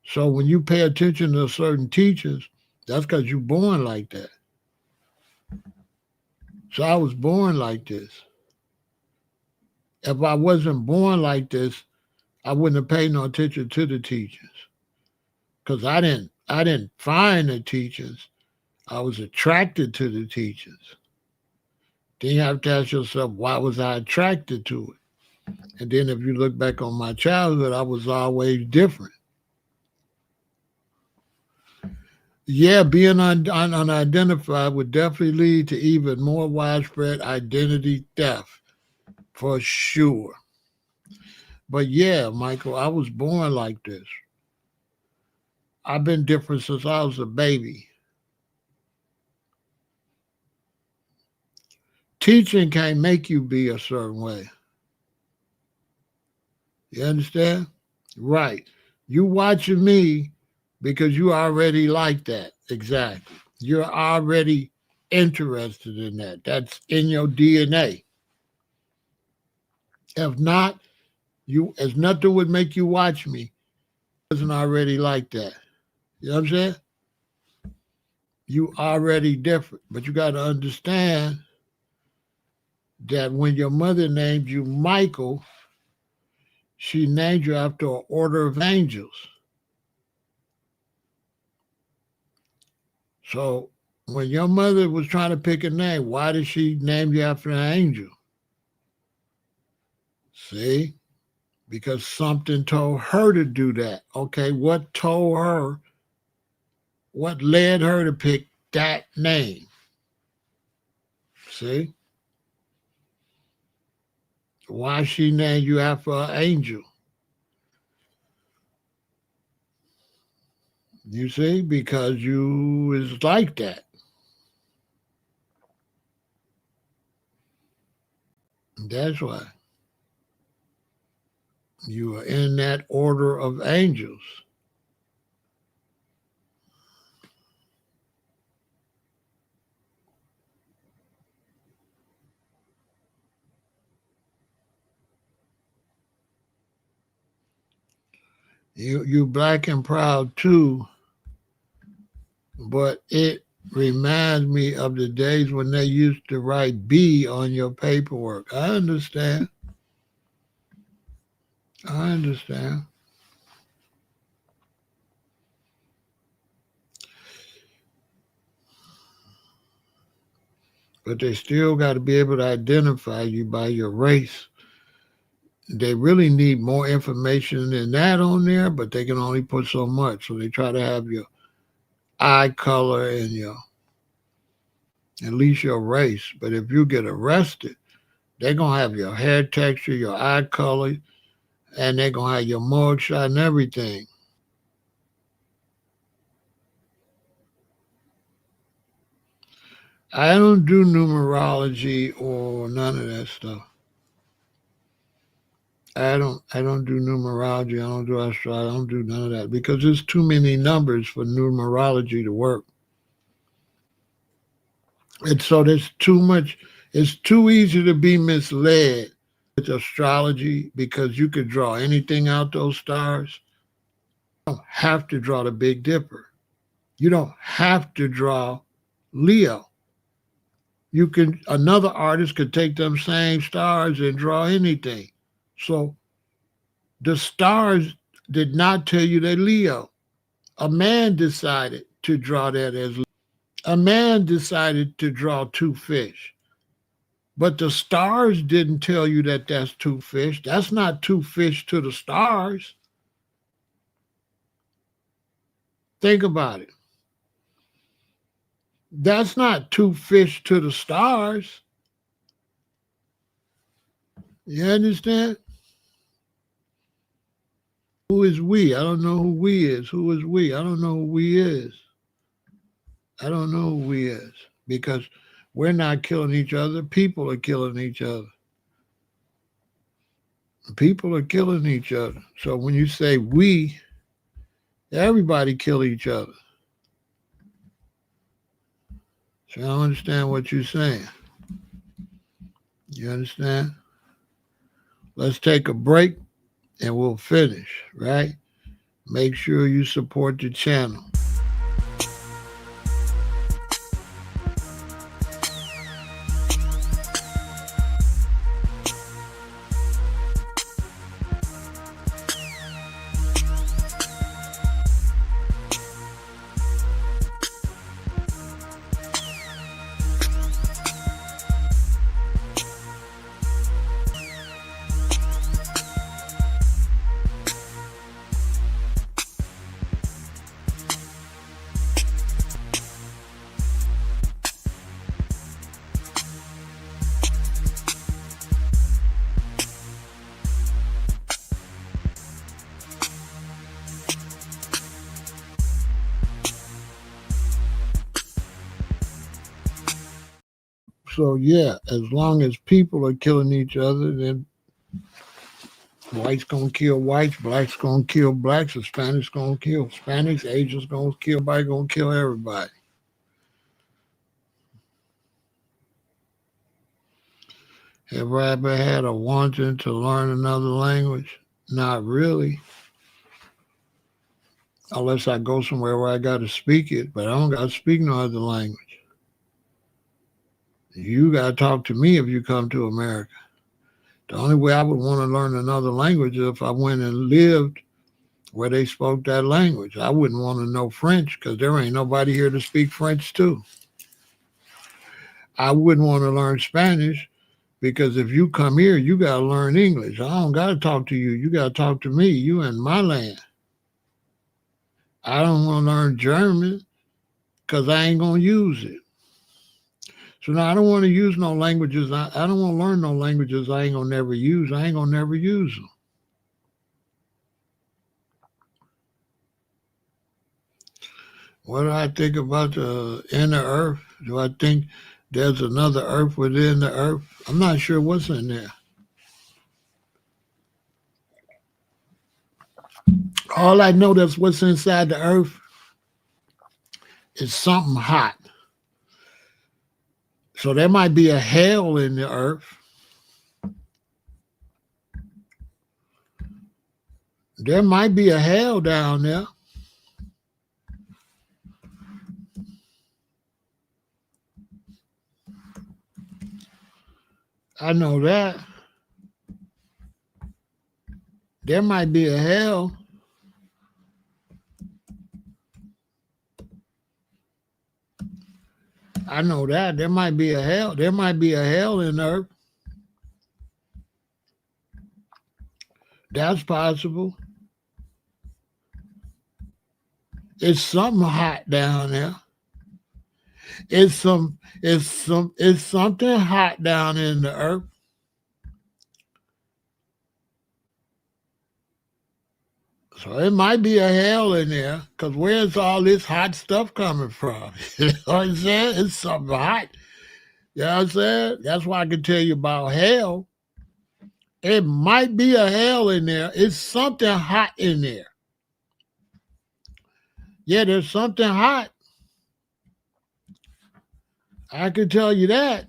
So when you pay attention to certain teachers, that's because you're born like that. So I was born like this. If I wasn't born like this, I wouldn't have paid no attention to the teachings. Because I didn't find the teachings. I was attracted to the teachings. Then you have to ask yourself, why was I attracted to it? And then if you look back on my childhood, I was always different. Yeah, being unidentified would definitely lead to even more widespread identity theft, for sure. But yeah, Michael, I was born like this. I've been different since I was a baby. Teaching can't make you be a certain way. You understand? Right. You watching me because you already like that. Exactly. You're already interested in that. That's in your DNA. If not, you as nothing would make you watch me. Doesn't already like that. You know what I'm saying? You already different. But you gotta understand that when your mother named you Michael, she named you after an order of angels. So when your mother was trying to pick a name, why did she name you after an angel? See? Because something told her to do that. Okay, what told her, what led her to pick that name? See? Why she named you after an angel? You see? Because you is like that. That's why. You are in that order of angels. You black and proud too, but it reminds me of the days when they used to write B on your paperwork. I understand. I understand. But they still got to be able to identify you by your race. They really need more information than that on there, but they can only put so much. So they try to have your eye color and your at least your race. But if you get arrested, they're gonna have your hair texture, your eye color, and they're gonna have your mugshot and everything. I don't do numerology or none of that stuff. I don't do numerology, I don't do astrology, I don't do none of that because there's too many numbers for numerology to work. And so there's too much, it's too easy to be misled with astrology because you could draw anything out those stars. You don't have to draw the Big Dipper. You don't have to draw Leo. You can another artist could take them same stars and draw anything. So the stars did not tell you they're Leo. A man decided to draw that as Leo. A man decided to draw two fish. But the stars didn't tell you that that's two fish. That's not two fish to the stars. Think about it. That's not two fish to the stars. You understand? Who is we? I don't know who we is. Who is we? I don't know who we is. I don't know who we is because we're not killing each other. People are killing each other. People are killing each other. So when you say we, everybody kill each other. So I don't understand what you're saying. You understand? Let's take a break and we'll finish, right? Make sure you support the channel. So yeah, as long as people are killing each other, then whites gonna kill whites, blacks gonna kill blacks, Hispanics gonna kill Hispanics, Asians gonna kill everybody, gonna kill everybody. Have I ever had a wanting to learn another language? Not really, unless I go somewhere where I got to speak it, but I don't got to speak no other language. You got to talk to me if you come to America. The only way I would want to learn another language is if I went and lived where they spoke that language. I wouldn't want to know French because there ain't nobody here to speak French too. I wouldn't want to learn Spanish because if you come here, you got to learn English. I don't got to talk to you. You got to talk to me. You in my land. I don't want to learn German because I ain't going to use it. So now I don't want to use no languages. I don't want to learn no languages I ain't going to never use. I ain't going to never use them. What do I think about the inner earth? Do I think there's another earth within the earth? I'm not sure what's in there. All I know that's what's inside the earth is something hot. So there might be a hell in the earth. There might be a hell down there. I know that. There might be a hell. I know that. There might be a hell. There might be a hell in the earth. That's possible. It's something hot down there. It's something hot down in the earth. So it might be a hell in there, because where's all this hot stuff coming from? You know what I'm saying? It's something hot. You know what I'm saying? That's why I can tell you about hell. It might be a hell in there. It's something hot in there. Yeah, there's something hot. I can tell you that.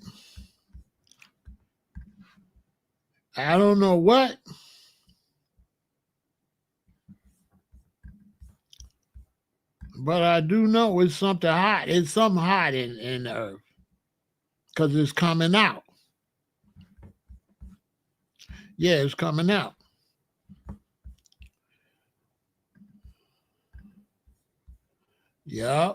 I don't know what, but I do know it's something hot. It's something hot in the earth because it's coming out. Yeah, it's coming out. Yeah.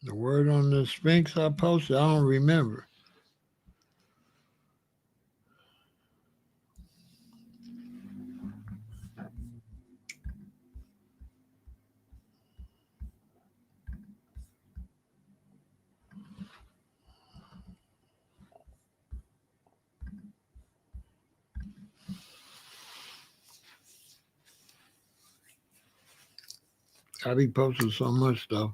The word on the Sphinx I posted, I don't remember. I be posting so much stuff.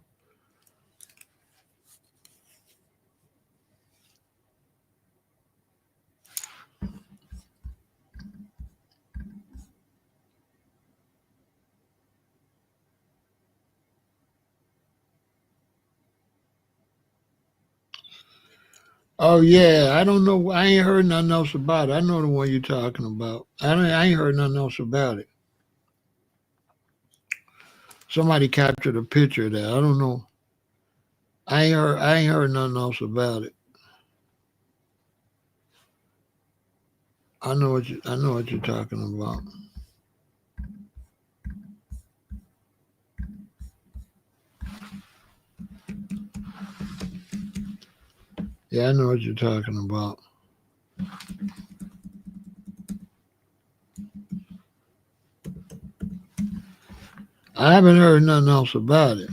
Oh yeah, I don't know. I ain't heard nothing else about it. I know the one you're talking about. I ain't heard nothing else about it. Somebody captured a picture of that. I don't know. I ain't heard nothing else about it. I know what you're talking about. Yeah, I know what you're talking about. I haven't heard nothing else about it.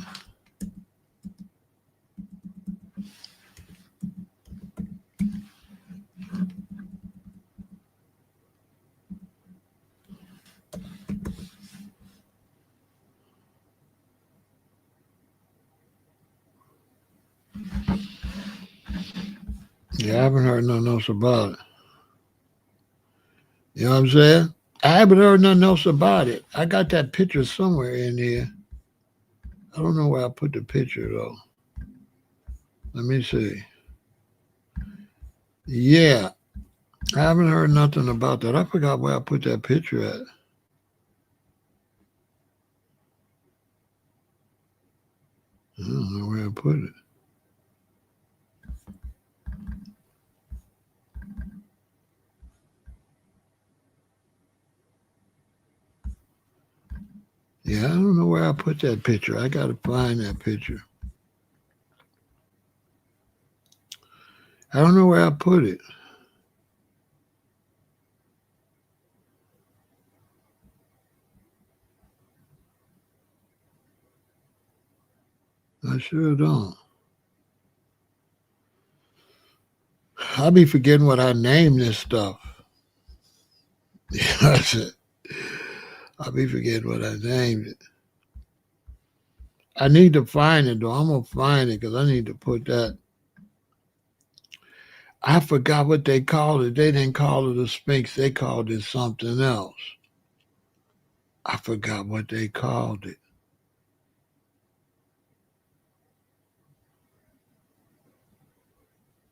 Yeah, I haven't heard nothing else about it. You know what I'm saying? I haven't heard nothing else about it. I got that picture somewhere in here. I don't know where I put the picture though. Let me see. Yeah, I haven't heard nothing about that. I forgot where I put that picture at. I don't know where I put it. Yeah, I don't know where I put that picture. I gotta find that picture. I don't know where I put it. I sure don't. I be forgetting what I named this stuff. I said, I be forgetting what I named it. I need to find it though. I'm gonna find it because I need to put that. I forgot what they called it. They didn't call it a Sphinx. They called it something else. I forgot what they called it.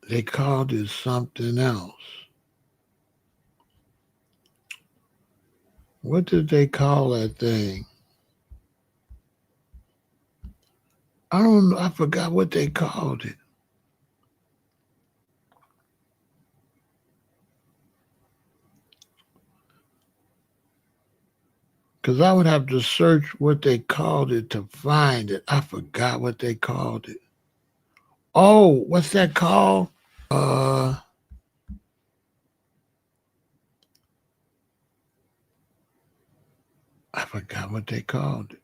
They called it something else. What did they call that thing? I don't know. I forgot what they called it. Because I would have to search what they called it to find it. I forgot what they called it. Oh, what's that called? Uh, I forgot what they called it.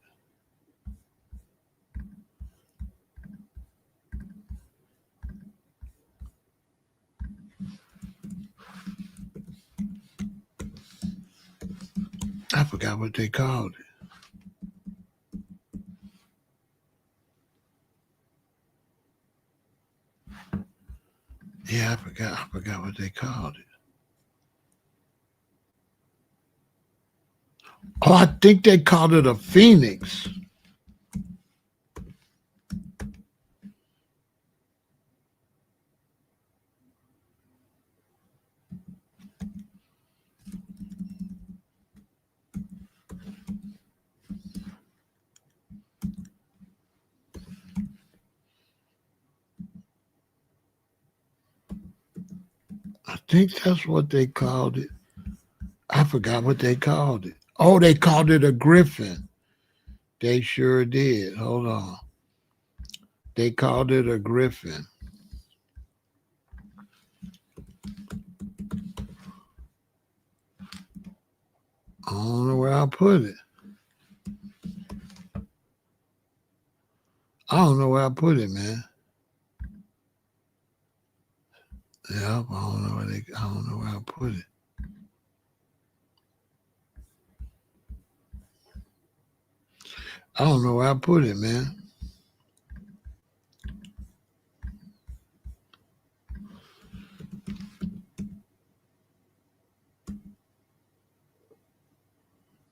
I forgot what they called it. Yeah, I forgot. I forgot what they called it. Oh, I think they called it a phoenix. I think that's what they called it. I forgot what they called it. Oh, they called it a griffin. They sure did. Hold on. They called it a griffin. I don't know where I put it. I don't know where I put it, man. Yeah, I don't know where I put it. I don't know where I put it, man.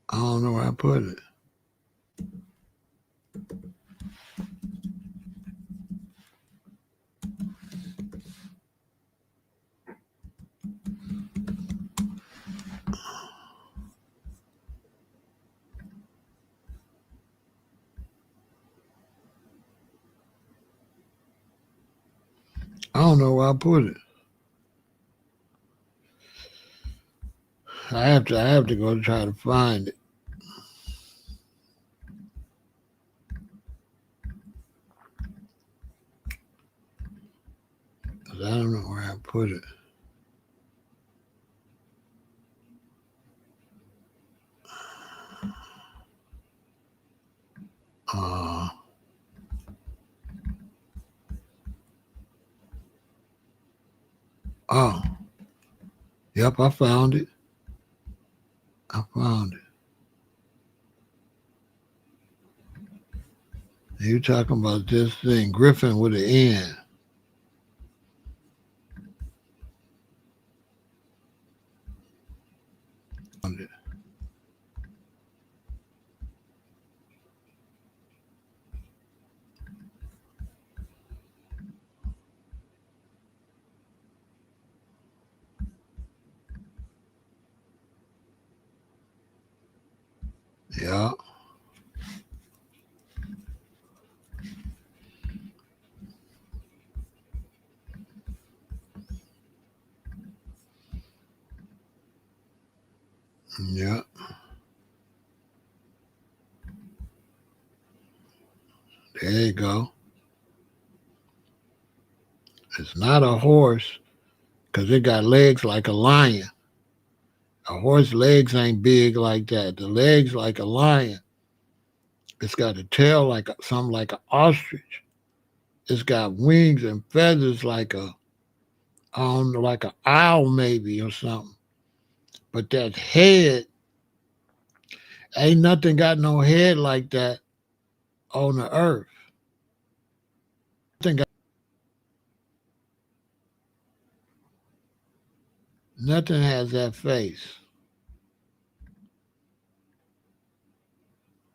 I don't know where I put it. I don't know where I put it. I have to go try to find it. 'Cause I don't know where I put it. Uh, oh, yep, I found it. I found it. You talking about this thing, Griffin with an N. On it. Yeah, yeah. There you go. It's not a horse because it got legs like a lion. A horse legs ain't big like that. The legs like a lion. It's got a tail like something like an ostrich. It's got wings and feathers like a I don't know, like an owl maybe or something. But that head ain't nothing got no head like that on the earth. Nothing, nothing has that face.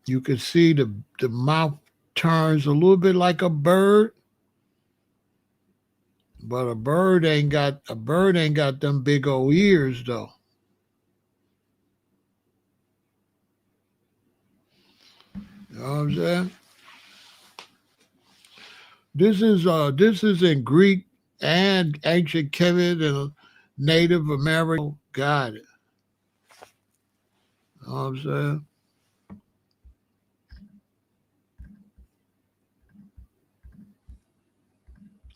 You can see the mouth turns a little bit like a bird, but a bird ain't got them big old ears though. You know what I'm saying? This is in Greek and ancient Kemet and Native American. Got it. You know what I'm saying?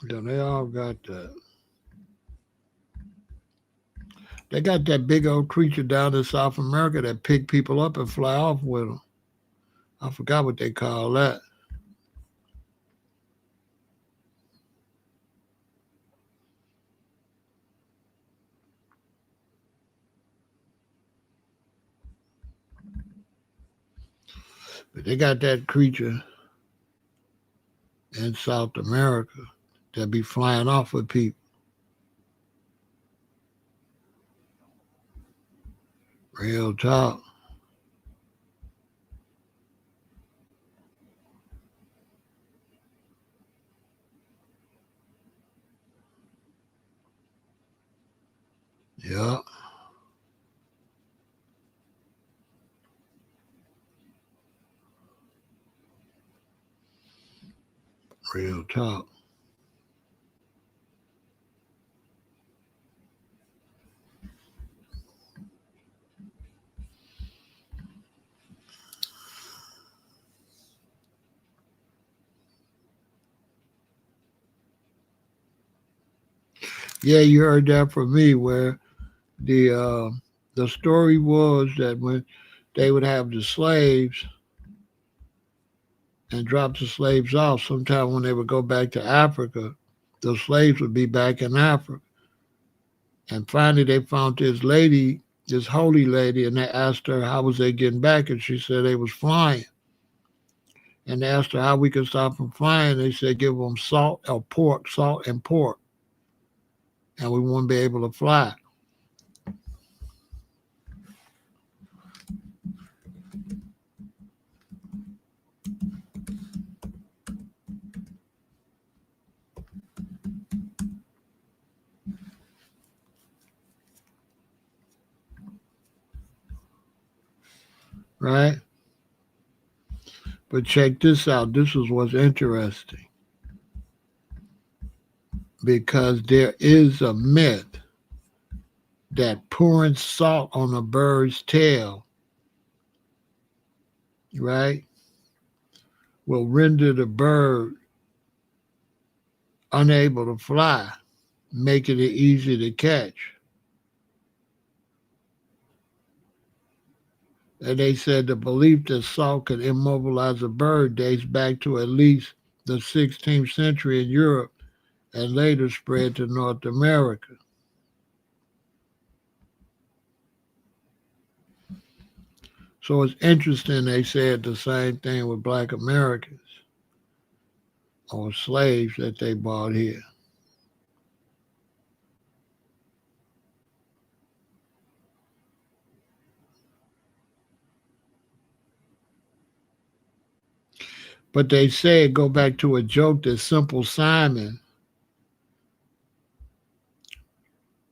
Yeah, they all got that. They got that big old creature down in South America that pick people up and fly off with them. I forgot what they call that. But they got that creature in South America that be flying off with people. Real talk. Yeah, real talk. Yeah, you heard that from me where the story was that when they would have the slaves and drop the slaves off, sometime when they would go back to Africa, the slaves would be back in Africa. And finally they found this lady, this holy lady, and they asked her how was they getting back, and she said they was flying. And they asked her how we could stop them flying. They said give them salt or pork, salt and pork, and we won't be able to fly. Right? But check this out. This is what's interesting. Because there is a myth that pouring salt on a bird's tail, right, will render the bird unable to fly, making it easy to catch. And they said the belief that salt could immobilize a bird dates back to at least the 16th century in Europe and later spread to North America. So it's interesting they said the same thing with black Americans or slaves that they brought here. But they said, go back to a joke that Simple Simon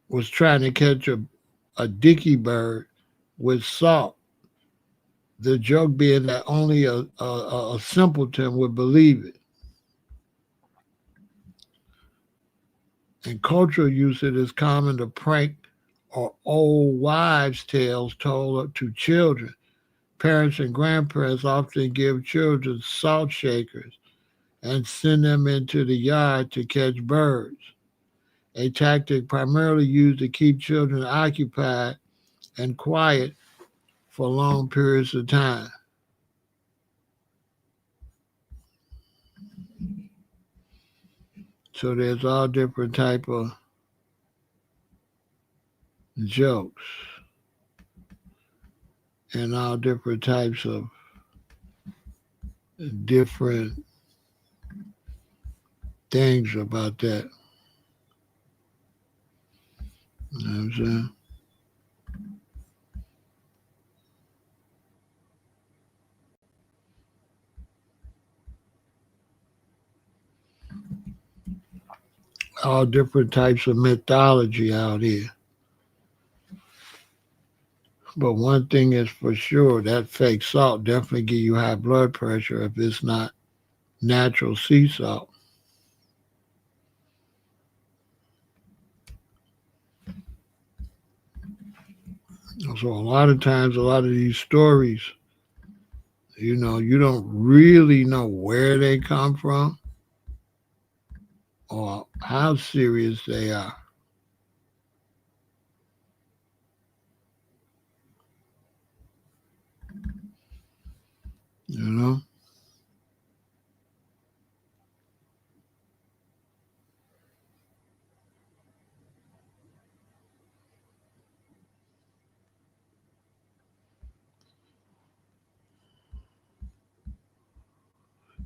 was trying to catch a dicky bird with salt. The joke being that only a simpleton would believe it. And cultural usage is common to prank or old wives' tales told to children. Parents and grandparents often give children salt shakers and send them into the yard to catch birds, a tactic primarily used to keep children occupied and quiet for long periods of time. So there's all different type of jokes and all different types of different things about that. You know what I'm saying? All different types of mythology out here. But one thing is for sure, that fake salt definitely give you high blood pressure if it's not natural sea salt. So a lot of times, a lot of these stories, you don't really know where they come from or how serious they are. You know?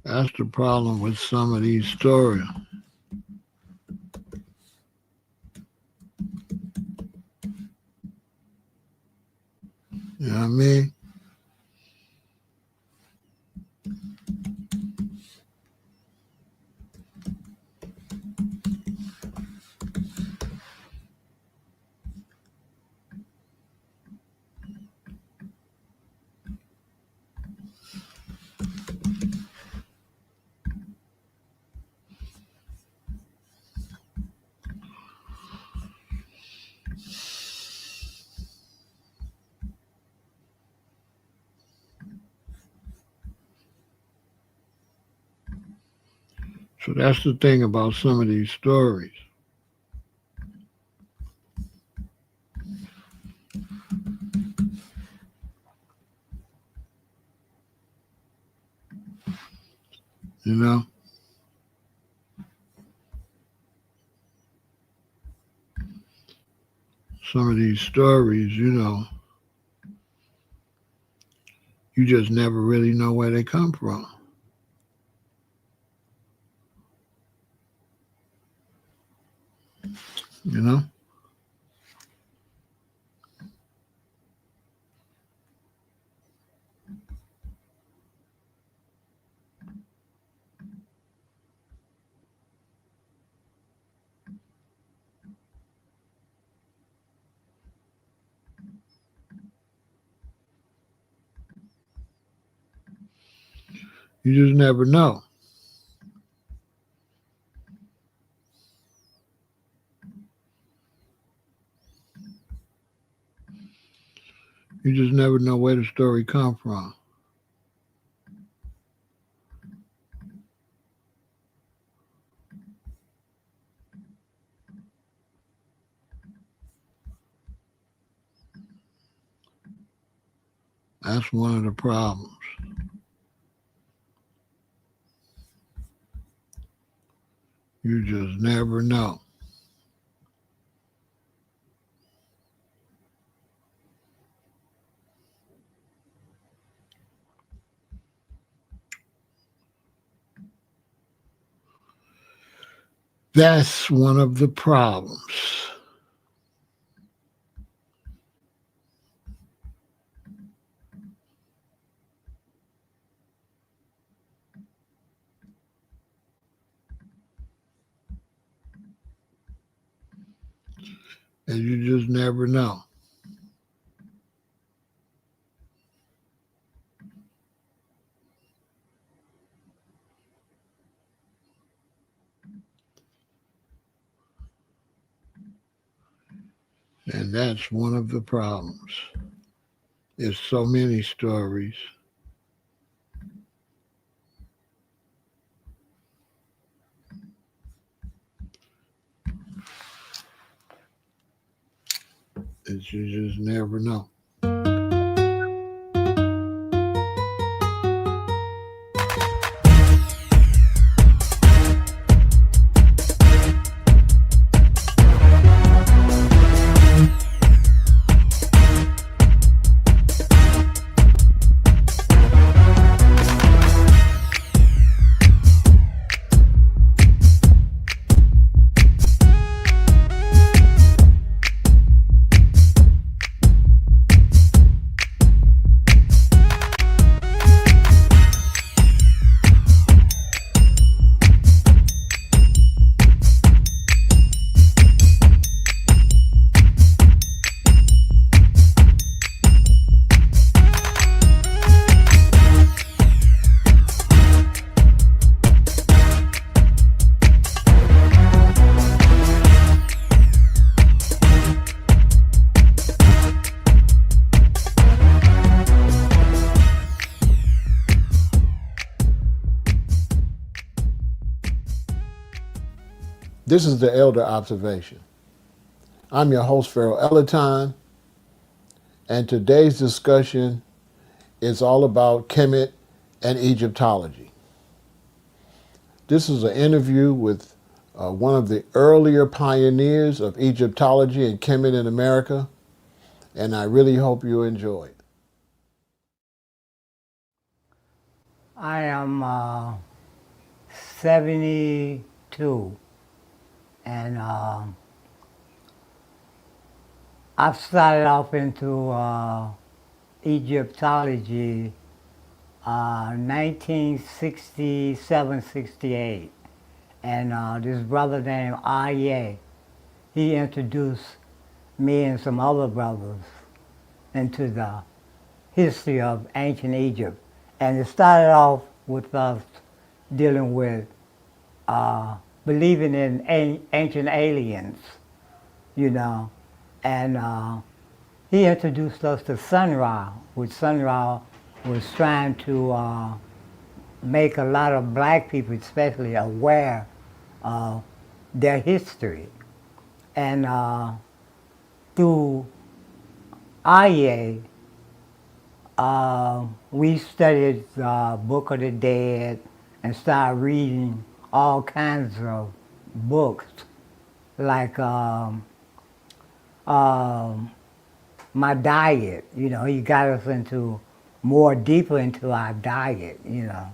That's the problem with some of these stories. You know what I mean? So that's the thing about some of these stories. You know? Some of these stories, you just never really know where they come from. you know? You just never know. You just never know where the story come from. That's one of the problems. You just never know. That's one of the problems. And you just never know. And that's one of the problems. There's so many stories. That you just never know. This is the Elder Observation. I'm your host, Pharaoh El-Aton, and today's discussion is all about Kemet and Egyptology. This is an interview with one of the earlier pioneers of Egyptology and Kemet in America, and I really hope you enjoy it. I am 72, and I've started off into Egyptology 1967, 68. And this brother named Aye, he introduced me and some other brothers into the history of ancient Egypt. And it started off with us dealing with believing in ancient aliens, you know. And he introduced us to Sun Ra, which Sun Ra was trying to make a lot of black people especially aware of their history. And through Aye, we studied the Book of the Dead and started reading all kinds of books, like my diet. You know, he got us into more deeper into our diet. You know,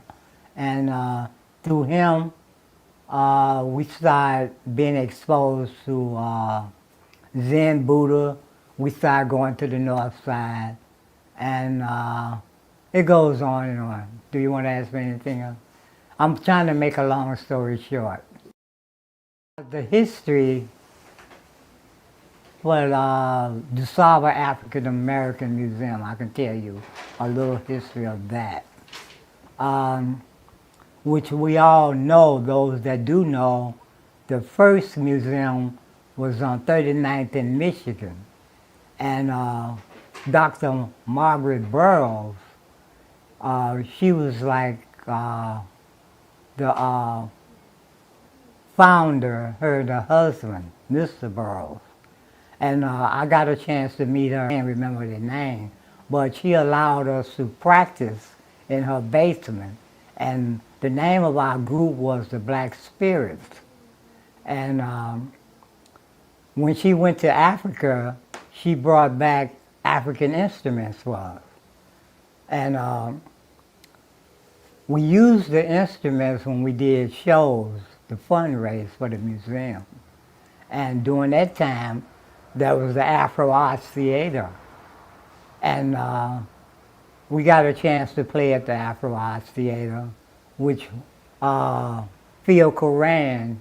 and through him, We started being exposed to Zen Buddha. We started going to the north side, and it goes on and on. Do you want to ask me anything else? I'm trying to make a long story short. The history for the Saba African American Museum, I can tell you a little history of that. Which we all know, those that do know, the first museum was on 39th in Michigan. And Dr. Margaret Burroughs, she was like the founder, her husband, Mr. Burroughs. And I got a chance to meet her, I can't remember the name, but she allowed us to practice in her basement. And the name of our group was the Black Spirits. And when she went to Africa, she brought back African instruments for us. And we used the instruments when we did shows to fundraise for the museum. And during that time, there was the Afro Arts Theater. And we got a chance to play at the Afro Arts Theater, which Phil Coran,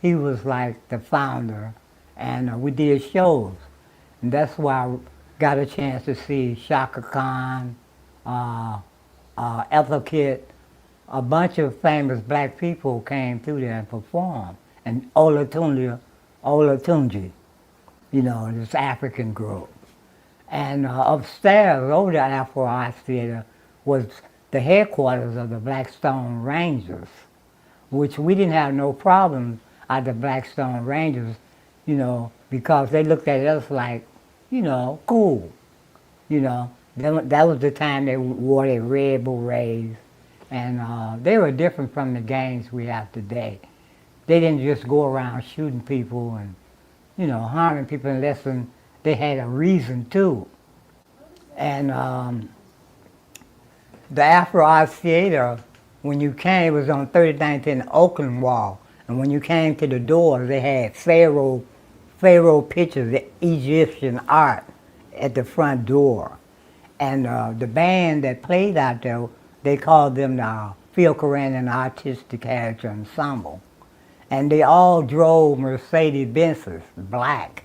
he was like the founder, and we did shows. And that's why I got a chance to see Shaka Khan, Ethel Kitt, a bunch of famous black people came through there and performed. And Olatunji, you know, this African group. And upstairs, over the Afro Arts Theater, was the headquarters of the Blackstone Rangers, which we didn't have no problems at the Blackstone Rangers, you know, because they looked at us like, you know, cool. You know, that was the time they wore their red berets, and they were different from the gangs we have today. They didn't just go around shooting people and, you know, harming people unless they had a reason to. And the Afro Arts Theater, when you came, it was on 39th and Oakland Wall. And when you came to the doors, they had Pharaoh pictures, the Egyptian art at the front door. And the band that played out there, they called them the Phil Coran and Artistic Heritage Ensemble. And they all drove Mercedes Benzes, black.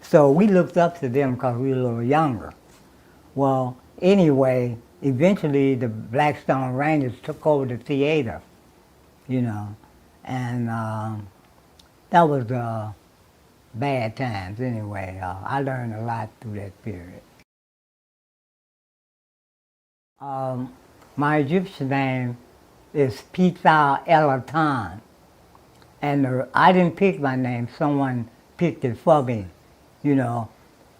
So we looked up to them because we were a little younger. Well, anyway, eventually the Blackstone Rangers took over the theater, you know, and that was bad times anyway. I learned a lot through that period. My Egyptian name is Pharaoh El-Aton, and I didn't pick my name, someone picked it for me, you know.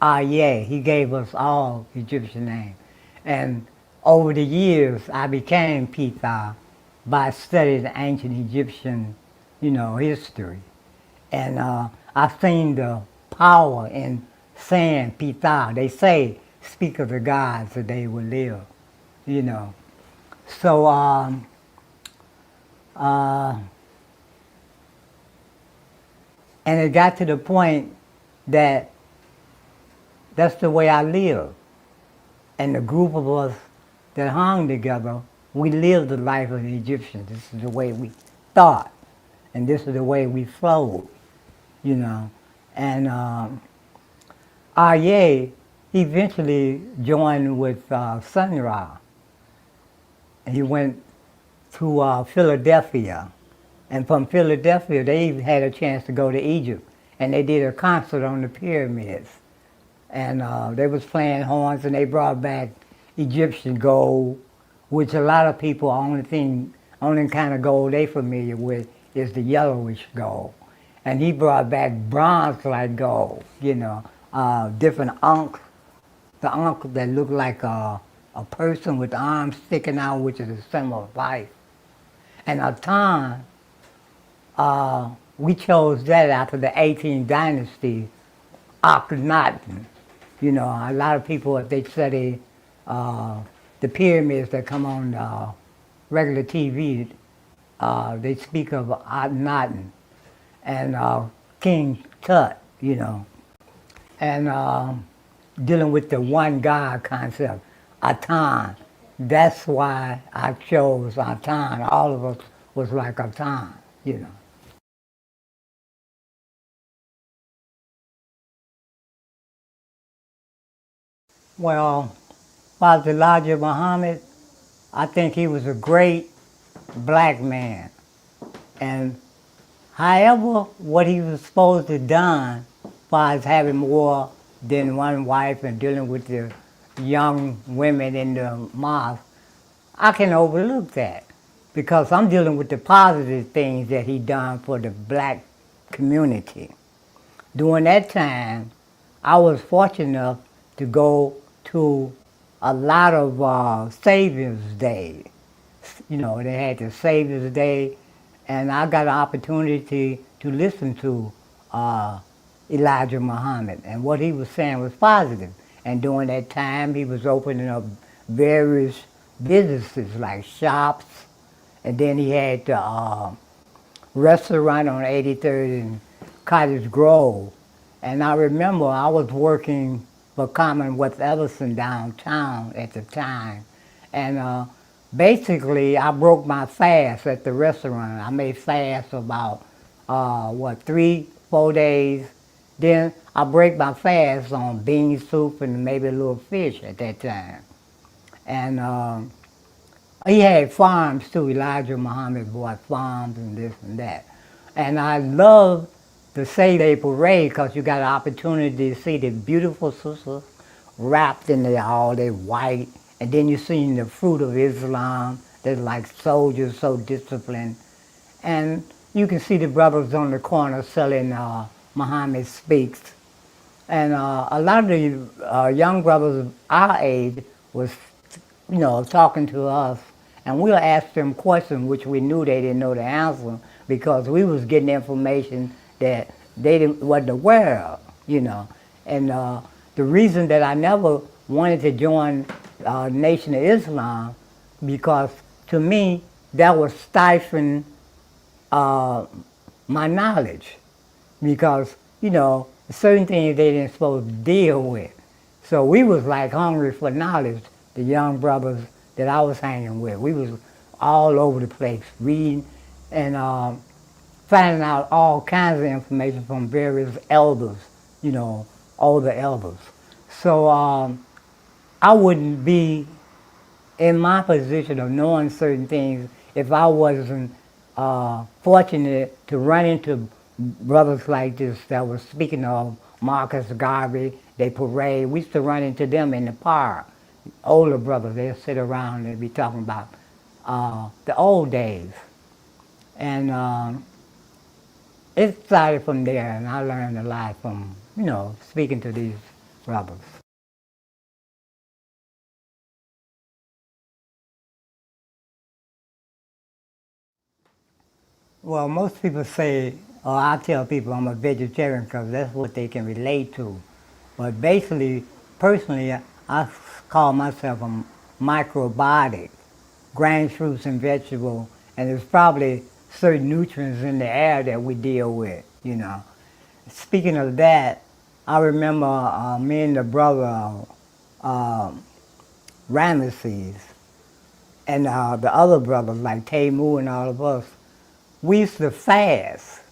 Aryeh, he gave us all Egyptian names. And over the years, I became Pharaoh by studying ancient Egyptian, you know, history. And I've seen the power in saying Pharaoh. They say, speak of the gods that they will live, you know. So, and it got to the point that that's the way I live. And the group of us that hung together, we lived the life of the Egyptians. This is the way we thought, and this is the way we flowed, you know. And Aryeh eventually joined with Sun Ra. He went to Philadelphia. And from Philadelphia, they even had a chance to go to Egypt. And they did a concert on the pyramids. And they was playing horns, and they brought back Egyptian gold, which a lot of people, only kind of gold they familiar with is the yellowish gold. And he brought back bronze-like gold, you know, different unks. The ankh that looked like a person with arms sticking out, which is a symbol of life. And Aton, we chose that after the 18th dynasty, Akhenaten. You know, a lot of people, if they study the pyramids that come on regular TV, they speak of Akhenaten and King Tut, and dealing with the one God concept, Aton. That's why I chose Aton. All of us was like Aton. Well, Father Elijah Muhammad, I think he was a great black man. And however, what he was supposed to done, as far as having more than one wife and dealing with the young women in the mosque, I can overlook that because I'm dealing with the positive things that he done for the black community. During that time, I was fortunate enough to go to a lot of Savior's Day. They had the Savior's Day, and I got an opportunity to listen to uh, Elijah Muhammad, and what he was saying was positive. And during that time, he was opening up various businesses like shops, and then he had the restaurant on 83rd and Cottage Grove. And I remember I was working for Commonwealth Edison downtown at the time. And basically, I broke my fast at the restaurant. I made fast about, 3, 4 days. Then I break my fast on bean soup and maybe a little fish at that time. And he had farms too. Elijah Muhammad bought farms and this and that. And I love the Say-Day Parade because you got an opportunity to see the beautiful sisters wrapped in all their white. And then you see the fruit of Islam. They're like soldiers, so disciplined. And you can see the brothers on the corner selling Muhammad Speaks. And a lot of the young brothers our age was, talking to us, and we'll ask them questions which we knew they didn't know the answer because we was getting information that they wasn't aware of. And the reason that I never wanted to join Nation of Islam because to me that was stifling uh, my knowledge because, certain things they didn't supposed to deal with. So we was like hungry for knowledge, the young brothers that I was hanging with. We was all over the place reading and finding out all kinds of information from various elders, older elders. So I wouldn't be in my position of knowing certain things if I wasn't fortunate to run into brothers like this that was speaking of Marcus Garvey, they parade. We used to run into them in the park. Older brothers, they'll sit around and be talking about the old days. And it started from there, and I learned a lot from, speaking to these brothers. Well, most people say, or I tell people I'm a vegetarian because that's what they can relate to. But basically, personally, I call myself a microbiotic, grains, fruits, and vegetables, and there's probably certain nutrients in the air that we deal with. Speaking of that, I remember me and the brother uh, Ramesses and the other brothers like Tamu and all of us, we used to fast.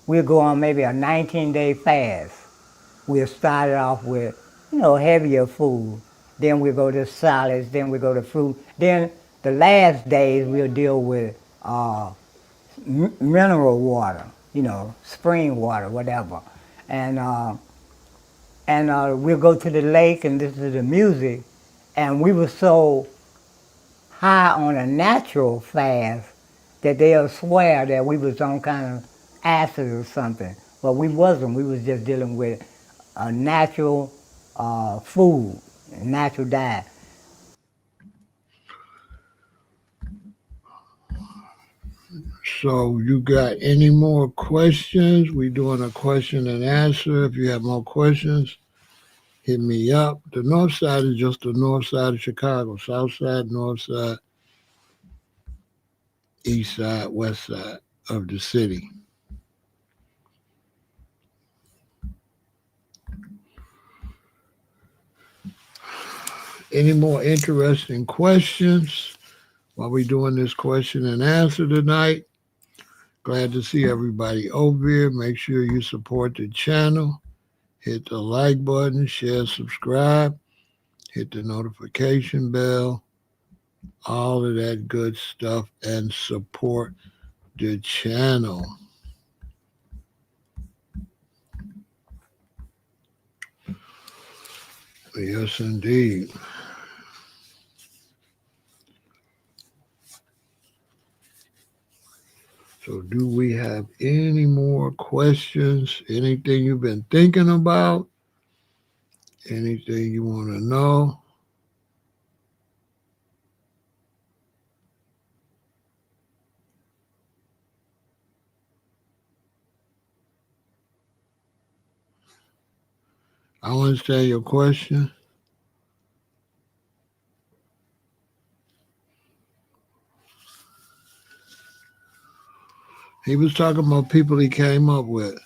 We'll go on maybe a 19-day fast. We'll start it off with, heavier food. Then we'll go to salads, then we'll go to fruit. Then the last days we'll deal with mineral water, spring water, whatever. And we'll go to the lake and listen to the music. And we were so high on a natural fast that they'll swear that we was on kind of acid or something. But we wasn't. We was just dealing with a natural food, a natural diet. So you got any more questions? We doing a question and answer. If you have more questions, hit me up. The north side is just the north side of Chicago. South side, north side, east side, west side of the city. Any more interesting questions while we're doing this question and answer tonight? Glad to see everybody over here. Make sure you support the channel. Hit the like button, share, subscribe, hit the notification bell, all of that good stuff, and support the channel. Yes, indeed. So, do we have any more questions? Anything you've been thinking about? Anything you want to know? I understand your question. He was talking about people he came up with.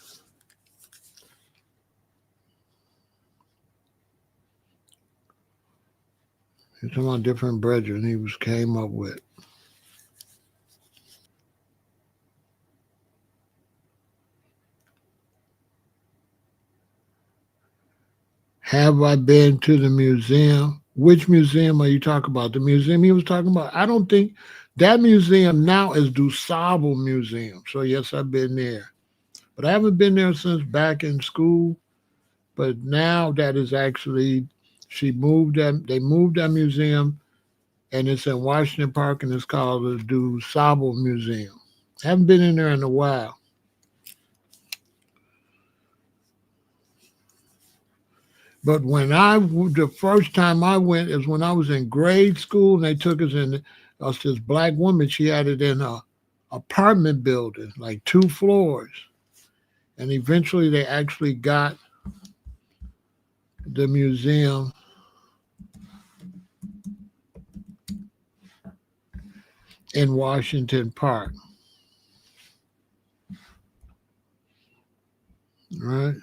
He's talking about different brethren came up with. Have I been to the museum? Which museum are you talking about? The museum he was talking about? I don't think that museum now is DuSable Museum. So yes, I've been there. But I haven't been there since back in school. But now that is actually they moved that museum and it's in Washington Park and it's called the DuSable Museum. Haven't been in there in a while. But the first time I went is when I was in grade school, and they took us in. This black woman, she had it in a apartment building, like 2 floors, and eventually they actually got the museum in Washington Park, right?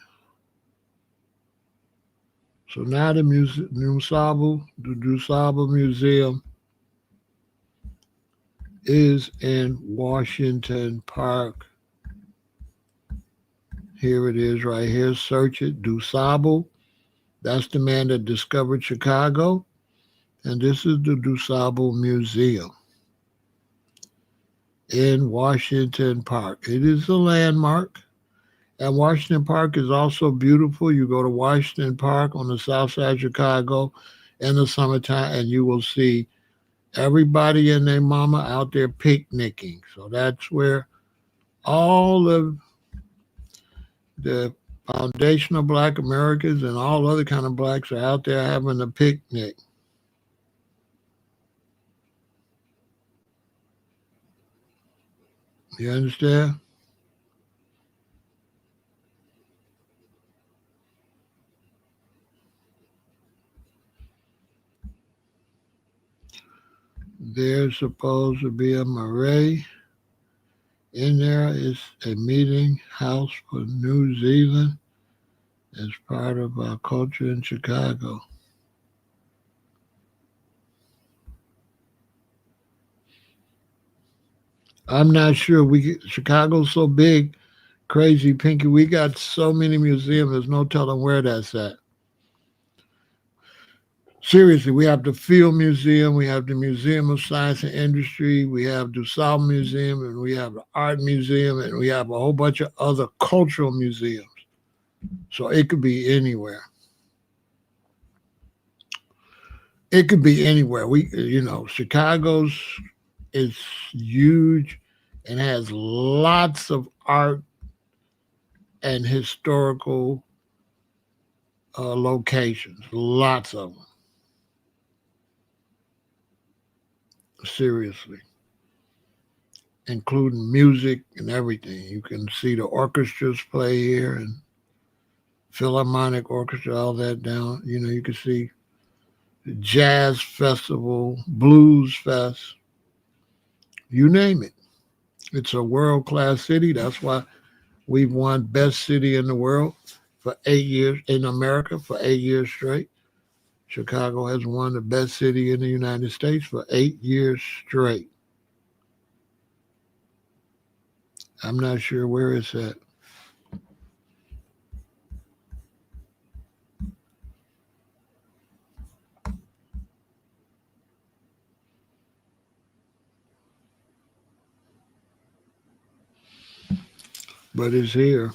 So now the DuSable Museum is in Washington Park. Here it is right here. Search it. DuSable. That's the man that discovered Chicago. And this is the DuSable Museum in Washington Park. It is a landmark. And Washington Park is also beautiful. You go to Washington Park on the south side of Chicago in the summertime, and you will see everybody and their mama out there picnicking. So that's where all of the foundational black Americans and all other kind of blacks are out there having a picnic. You understand? There's supposed to be a marae. In there is a meeting house for New Zealand as part of our culture in Chicago. I'm not sure. Chicago's so big, crazy Pinky. We got so many museums. There's no telling where that's at. Seriously, we have the Field Museum, we have the Museum of Science and Industry, we have the DuSable Museum, and we have the Art Museum, and we have a whole bunch of other cultural museums. So it could be anywhere. It could be anywhere. Chicago's is huge and has lots of art and historical locations. Lots of them. Seriously. Including music and everything. You can see the orchestras play here and Philharmonic Orchestra, all that down. You can see jazz festival, blues fest, you name it. It's a world-class city. That's why we've won best city in the world for 8 years, in America for 8 years straight. Chicago has won the best city in the United States for 8 years straight. I'm not sure where it's at. But it's here.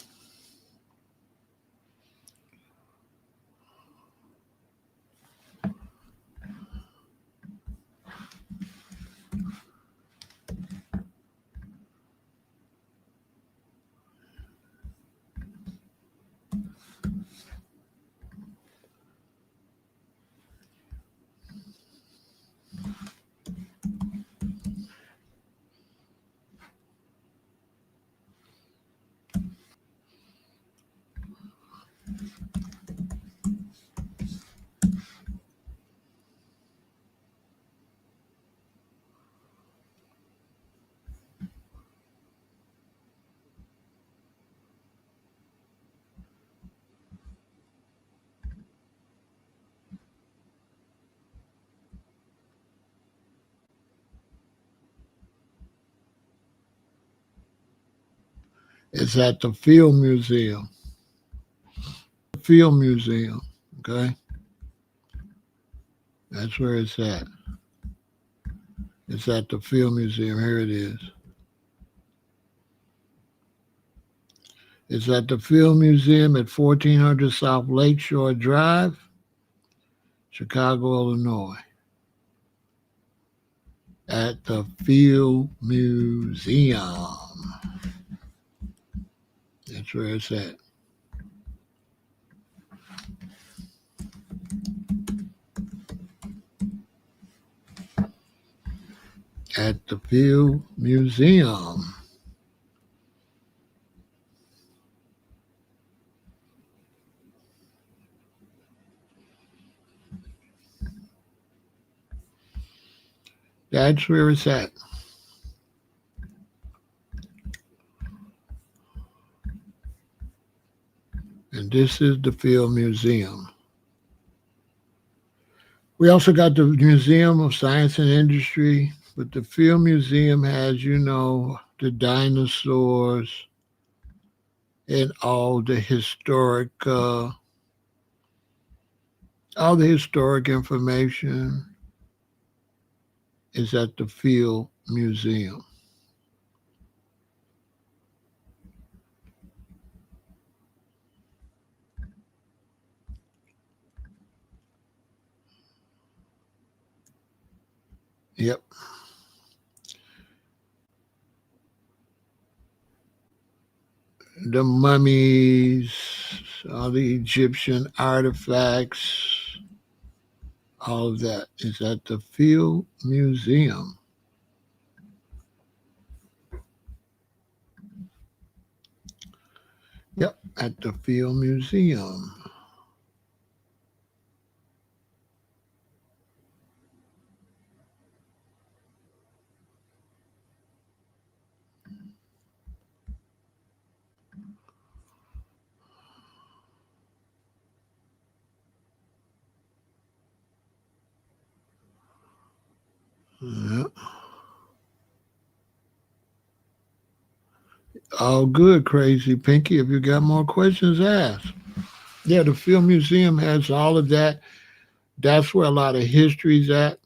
It's at the Field Museum. Field Museum. Okay, that's where it's at. It's at the Field Museum. Here it is. It's at the Field Museum at 1400 South Lakeshore Drive, Chicago, Illinois. At the Field Museum. That's where it's at. At the Field Museum. That's where it's at. And this is the Field Museum. We also got the Museum of Science and Industry, but the Field Museum has, the dinosaurs and all the historic information is at the Field Museum. Yep. The mummies, all the Egyptian artifacts, all of that is at the Field Museum. Yep, at the Field Museum. Yep. All good, Crazy Pinky. If you got more questions, ask. Yeah, the Field Museum has all of that. That's where a lot of history's at.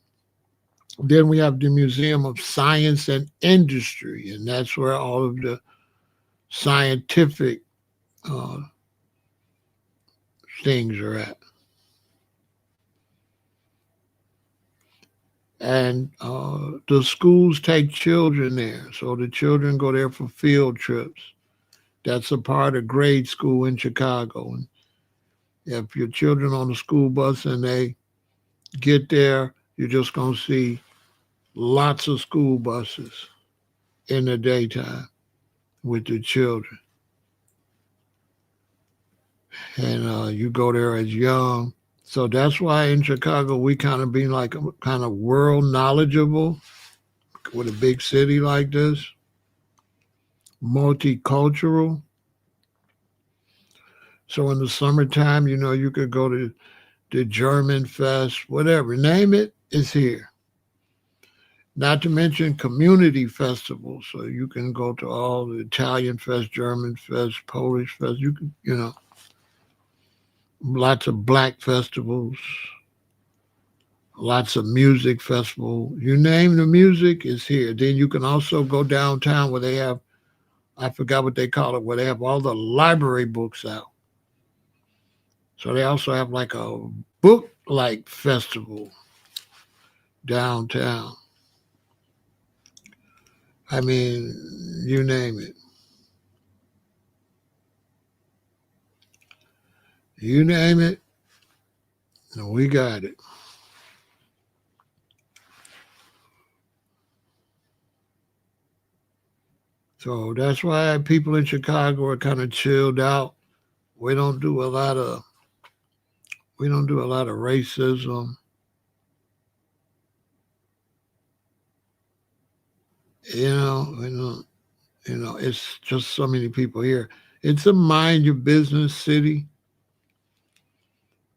Then we have the Museum of Science and Industry, and that's where all of the scientific uh, things are at. And the schools take children there. So the children go there for field trips. That's a part of grade school in Chicago. And if your children on the school bus and they get there, you're just going to see lots of school buses in the daytime with the children. And you go there as young. So that's why in Chicago we kind of being like kind of world knowledgeable with a big city like this. multicultural. So in the summertime, you could go to the German Fest, whatever, name it, it's here. Not to mention community festivals. So you can go to all the Italian Fest, German Fest, Polish Fest. You can, lots of black festivals, lots of music festivals. You name the music, it's here. Then you can also go downtown where they have, I forgot what they call it, where they have all the library books out. So they also have like a book like festival downtown. I mean, you name it. You name it, we got it. So that's why people in Chicago are kind of chilled out. We don't do a lot of we don't do a lot of racism. We don't, it's just so many people here. It's a mind your business city.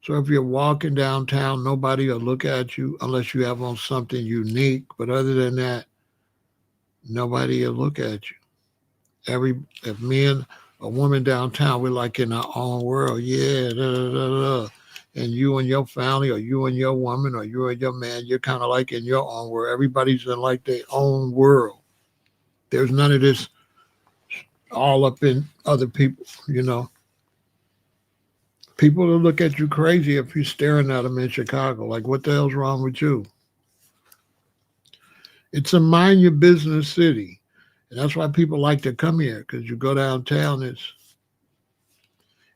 So if you're walking downtown, nobody will look at you unless you have on something unique. But other than that, nobody will look at you. If me and a woman downtown, we're like in our own world. Yeah, da, da, da, da. And you and your family, or you and your woman, or you and your man, you're kind of like in your own world. Everybody's in like their own world. There's none of this all up in other people. People will look at you crazy if you're staring at them in Chicago. Like, what the hell's wrong with you? It's a mind your business city. And that's why people like to come here, because you go downtown,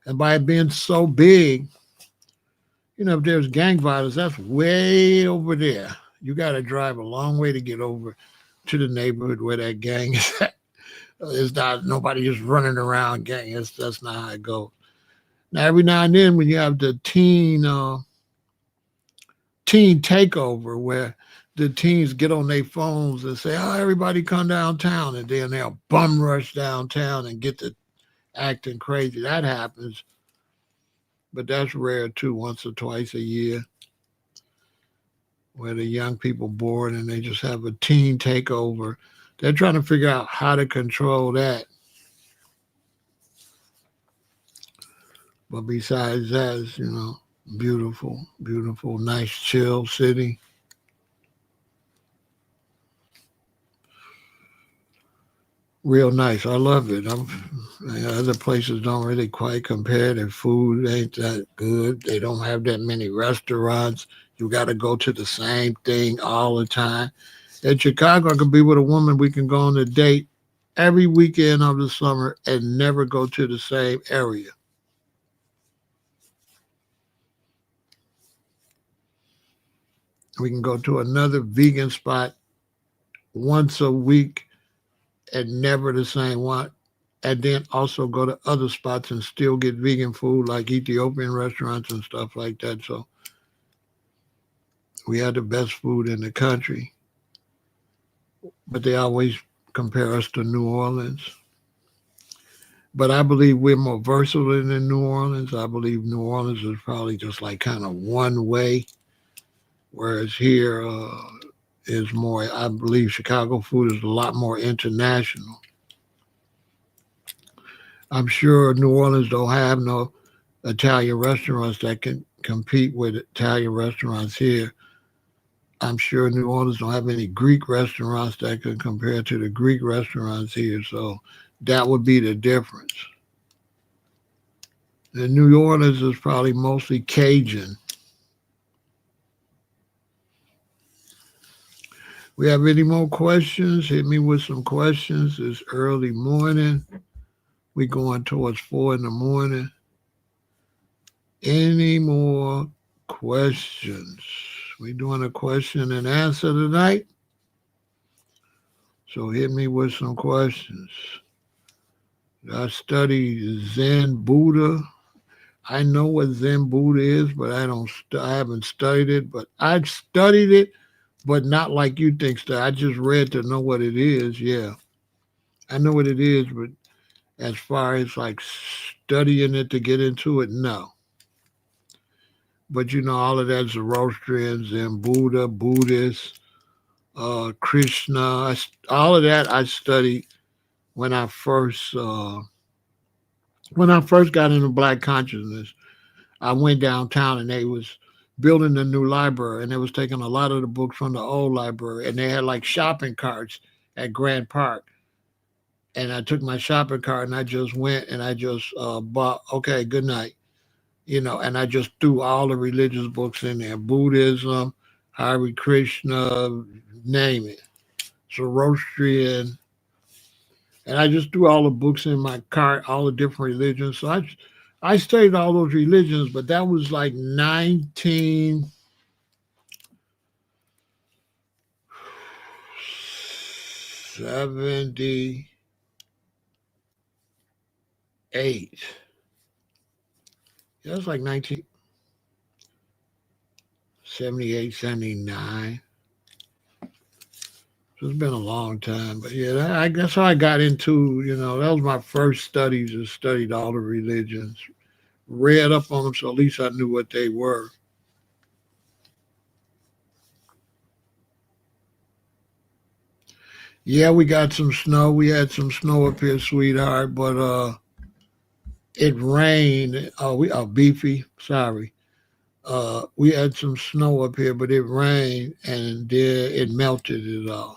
and by it being so big, if there's gang violence, that's way over there. You got to drive a long way to get over to the neighborhood where that gang is at. It's not, nobody is running around gang. That's not how it goes. Now, every now and then when you have the teen takeover where the teens get on their phones and say, "Oh, everybody come downtown," and then they'll bum rush downtown and get to acting crazy. That happens, but that's rare too. Once or twice a year, where the young people bored and they just have a teen takeover. They're trying to figure out how to control that. But besides that, it's, beautiful, beautiful, nice, chill city. Real nice. I love it. Other places don't really quite compare. Their food ain't that good. They don't have that many restaurants. You got to go to the same thing all the time. In Chicago, I could be with a woman. We can go on a date every weekend of the summer and never go to the same area. We can go to another vegan spot once a week and never the same one. And then also go to other spots and still get vegan food like Ethiopian restaurants and stuff like that. So we had the best food in the country. But they always compare us to New Orleans. But I believe we're more versatile than New Orleans. I believe New Orleans is probably just like kind of one way, whereas here is more. I believe Chicago food is a lot more international. I'm sure New Orleans don't have no Italian restaurants that can compete with Italian restaurants here. I'm sure New Orleans don't have any Greek restaurants that can compare to the Greek restaurants here. So that would be the difference. And New Orleans is probably mostly Cajun. We have any more questions? Hit me with some questions. It's early morning. We going towards 4 in the morning. Any more questions? We doing a question and answer tonight. So hit me with some questions. I study Zen Buddha. I know what Zen Buddha is, but I haven't studied it. But I've studied it, but not like you think. I just read to know what it is. Yeah, I know what it is, but as far as like studying it to get into it, no. But you know, all of that Zoroastrians and Buddha, Buddhists, Krishna, all of that I studied when I first got into Black consciousness. I went downtown and they was building a new library and they was taking a lot of the books from the old library and they had like shopping carts at Grant Park. And I took my shopping cart and I just went and I just bought, okay, good night, and I just threw all the religious books in there, Buddhism, Hare Krishna, name it, Zoroastrian, and I just threw all the books in my cart, all the different religions. So I studied all those religions, but that was like 1978. Yeah, it was like 1978, 79. So it's been a long time, but yeah, that's how I got into. That was my first studies. I studied all the religions, read up on them, so at least I knew what they were. Yeah, we got some snow. We had some snow up here, sweetheart, but it rained. Oh, beefy. Sorry. We had some snow up here, but it rained and then it melted it all.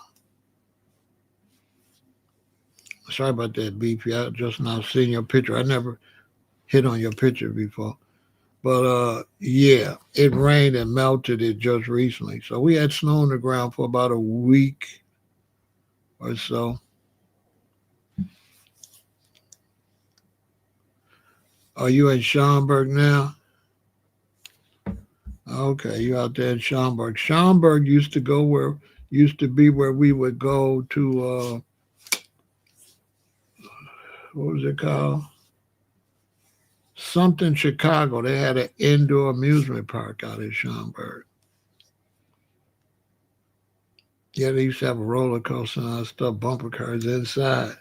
Sorry about that, beefy. I just now seen your picture. I never hit on your picture before. But yeah, it rained and melted it just recently. So we had snow on the ground for about a week or so. Are you in Schaumburg now? Okay, you out there in Schaumburg. Schaumburg used to be where we would go to what was it called? Something Chicago. They had an indoor amusement park out in Schaumburg. Yeah, they used to have a roller coaster and all stuff, bumper cars inside.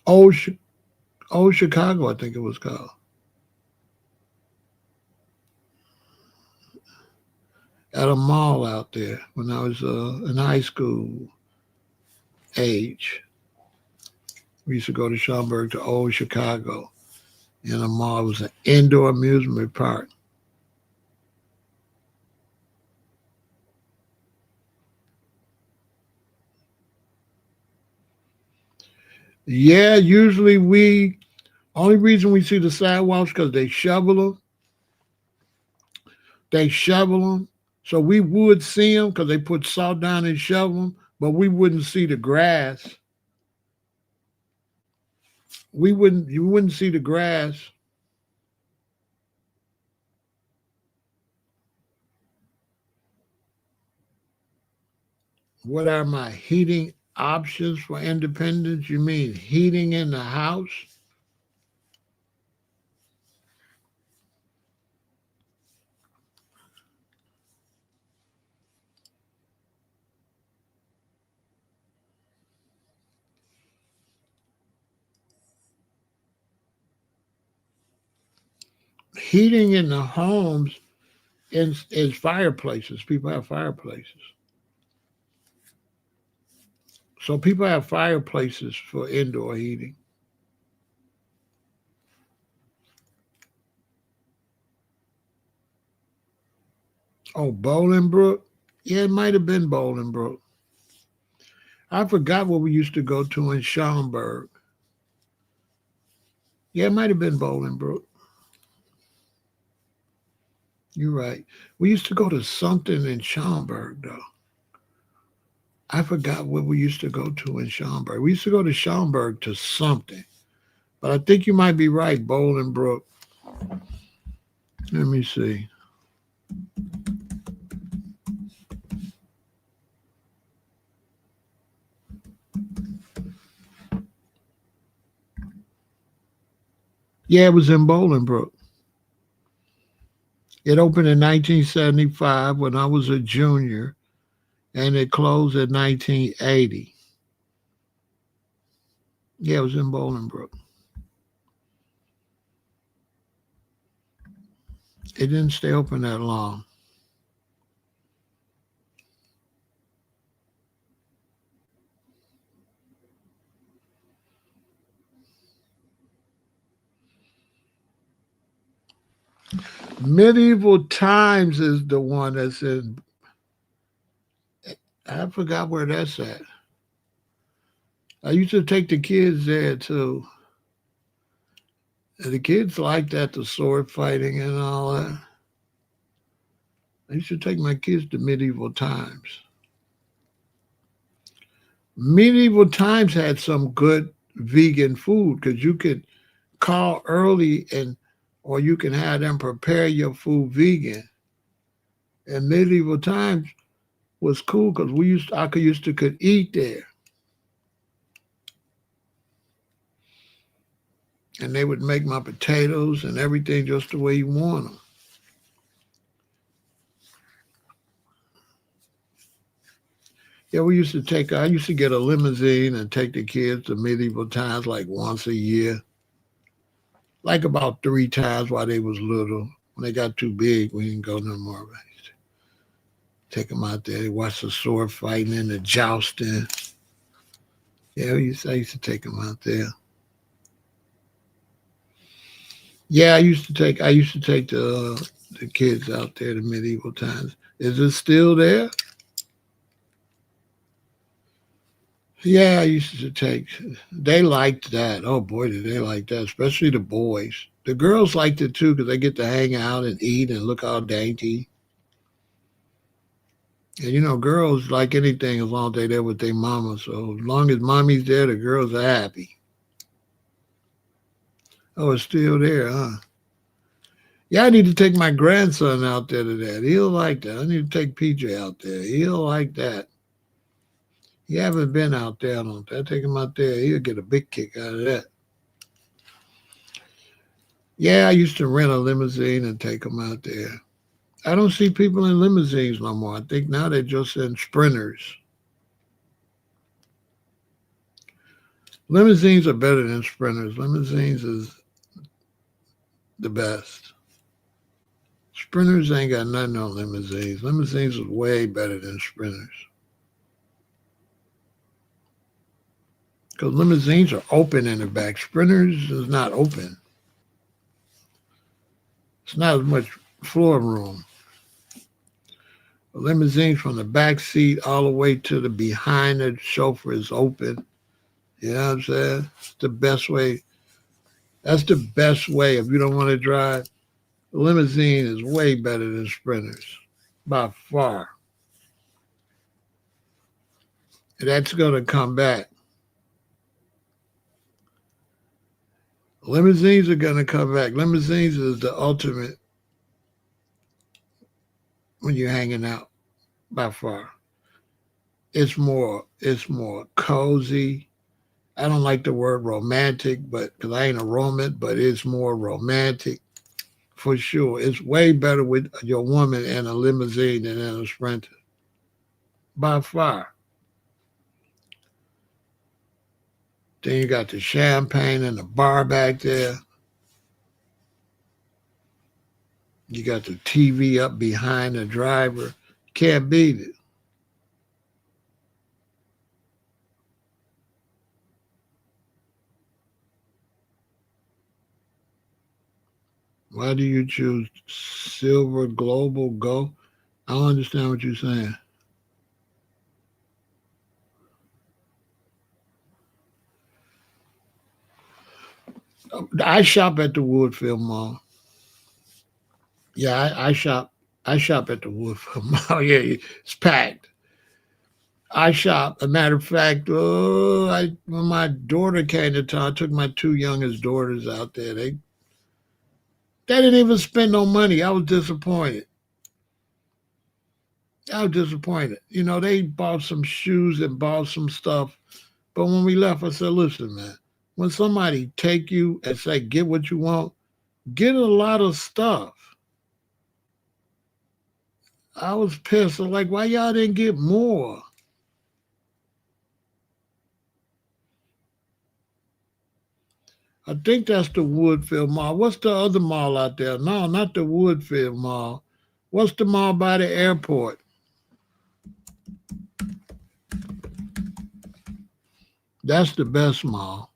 Old, Old Chicago, I think it was called. At a mall out there when I was in high school age. We used to go to Schaumburg to Old Chicago in a mall. It was an indoor amusement park. Yeah, usually only reason we see the sidewalks because they shovel them. They shovel them. So we would see them because they put salt down and shovel them, but we wouldn't see the grass. You wouldn't see the grass. What are my heating options for independence? You mean heating in the house? Heating in the homes is fireplaces. People have fireplaces. So people have fireplaces for indoor heating. Oh, Bolingbrook? Yeah, it might have been Bolingbrook. I forgot what we used to go to in Schaumburg. Yeah, it might have been Bolingbrook. You're right. We used to go to something in Schaumburg, though. I forgot what we used to go to in Schaumburg. We used to go to Schaumburg to something. But I think you might be right, Bolingbrook. Let me see. Yeah, it was in Bolingbrook. It opened in 1975 when I was a junior, and it closed in 1980. Yeah, it was in Bolingbrook. It didn't stay open that long. Medieval Times is the one that's in. I forgot where that's at. I used to take the kids there too. And the kids like that, the sword fighting and all that. I used to take my kids to Medieval Times. Medieval Times had some good vegan food because you could call early and or you can have them prepare your food vegan. And Medieval Times was cool because I could eat there, and they would make my potatoes and everything just the way you want them. Yeah, I used to get a limousine and take the kids to Medieval Times like once a year, like about 3 times while they was little. When they got too big, we didn't go no more. Take them out there. They watch the sword fighting and the jousting. Yeah, I used to take them out there. Yeah, I used to take the kids out there to Medieval Times. Is it still there? Yeah, I used to take. They liked that. Oh boy, did they like that, especially the boys. The girls liked it too because they get to hang out and eat and look all dainty. And girls like anything as long as they're there with their mama. So as long as mommy's there, the girls are happy. Oh, it's still there, huh? Yeah, I need to take my grandson out there to that. He'll like that. I need to take PJ out there. He'll like that. He haven't been out there, I don't think. I take him out there. He'll get a big kick out of that. Yeah, I used to rent a limousine and take him out there. I don't see people in limousines no more. I think now they're just in sprinters. Limousines are better than sprinters. Limousines is the best. Sprinters ain't got nothing on limousines. Limousines is way better than sprinters. Because limousines are open in the back. Sprinters is not open. It's not as much floor room. A limousine from the back seat all the way to the behind the chauffeur is open. You know what I'm saying? It's the best way. That's the best way if you don't want to drive. A limousine is way better than sprinters by far. And that's going to come back. Limousines are going to come back. Limousines is the ultimate when you're hanging out by far. It's more cozy. I don't like the word romantic, but because I ain't a roman, but it's more romantic for sure. It's way better with your woman in a limousine than in a sprinter by far. Then you got the champagne and the bar back there. You got the TV up behind the driver. Can't beat it. Why do you choose Silver Global Go? I don't understand what you're saying. I shop at the Woodfield Mall. Yeah, I shop. I shop at the Woodfield Mall. Yeah, it's packed. I shop. A matter of fact, when my daughter came to town, I took my 2 youngest daughters out there. They didn't even spend no money. I was disappointed. I was disappointed. They bought some shoes and bought some stuff. But when we left, I said, listen, man, when somebody take you and say, get what you want, get a lot of stuff. I was pissed. I'm like, why y'all didn't get more? I think that's the Woodfield Mall. What's the other mall out there? No, not the Woodfield Mall. What's the mall by the airport? That's the best mall.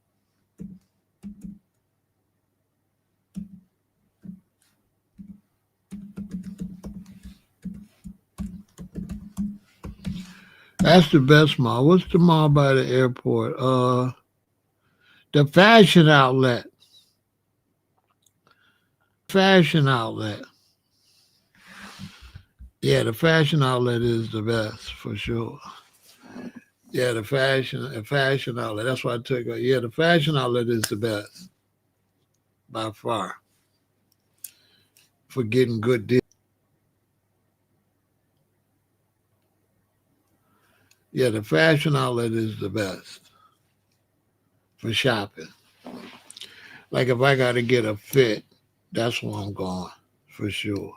That's the best mall. What's the mall by the airport? The fashion outlet. Fashion outlet. Yeah, the fashion outlet is the best for sure. Yeah, the fashion outlet. That's why I took it. Yeah, the fashion outlet is the best by far for getting good deals. Yeah, the fashion outlet is the best for shopping. Like if I got to get a fit, that's where I'm going for sure,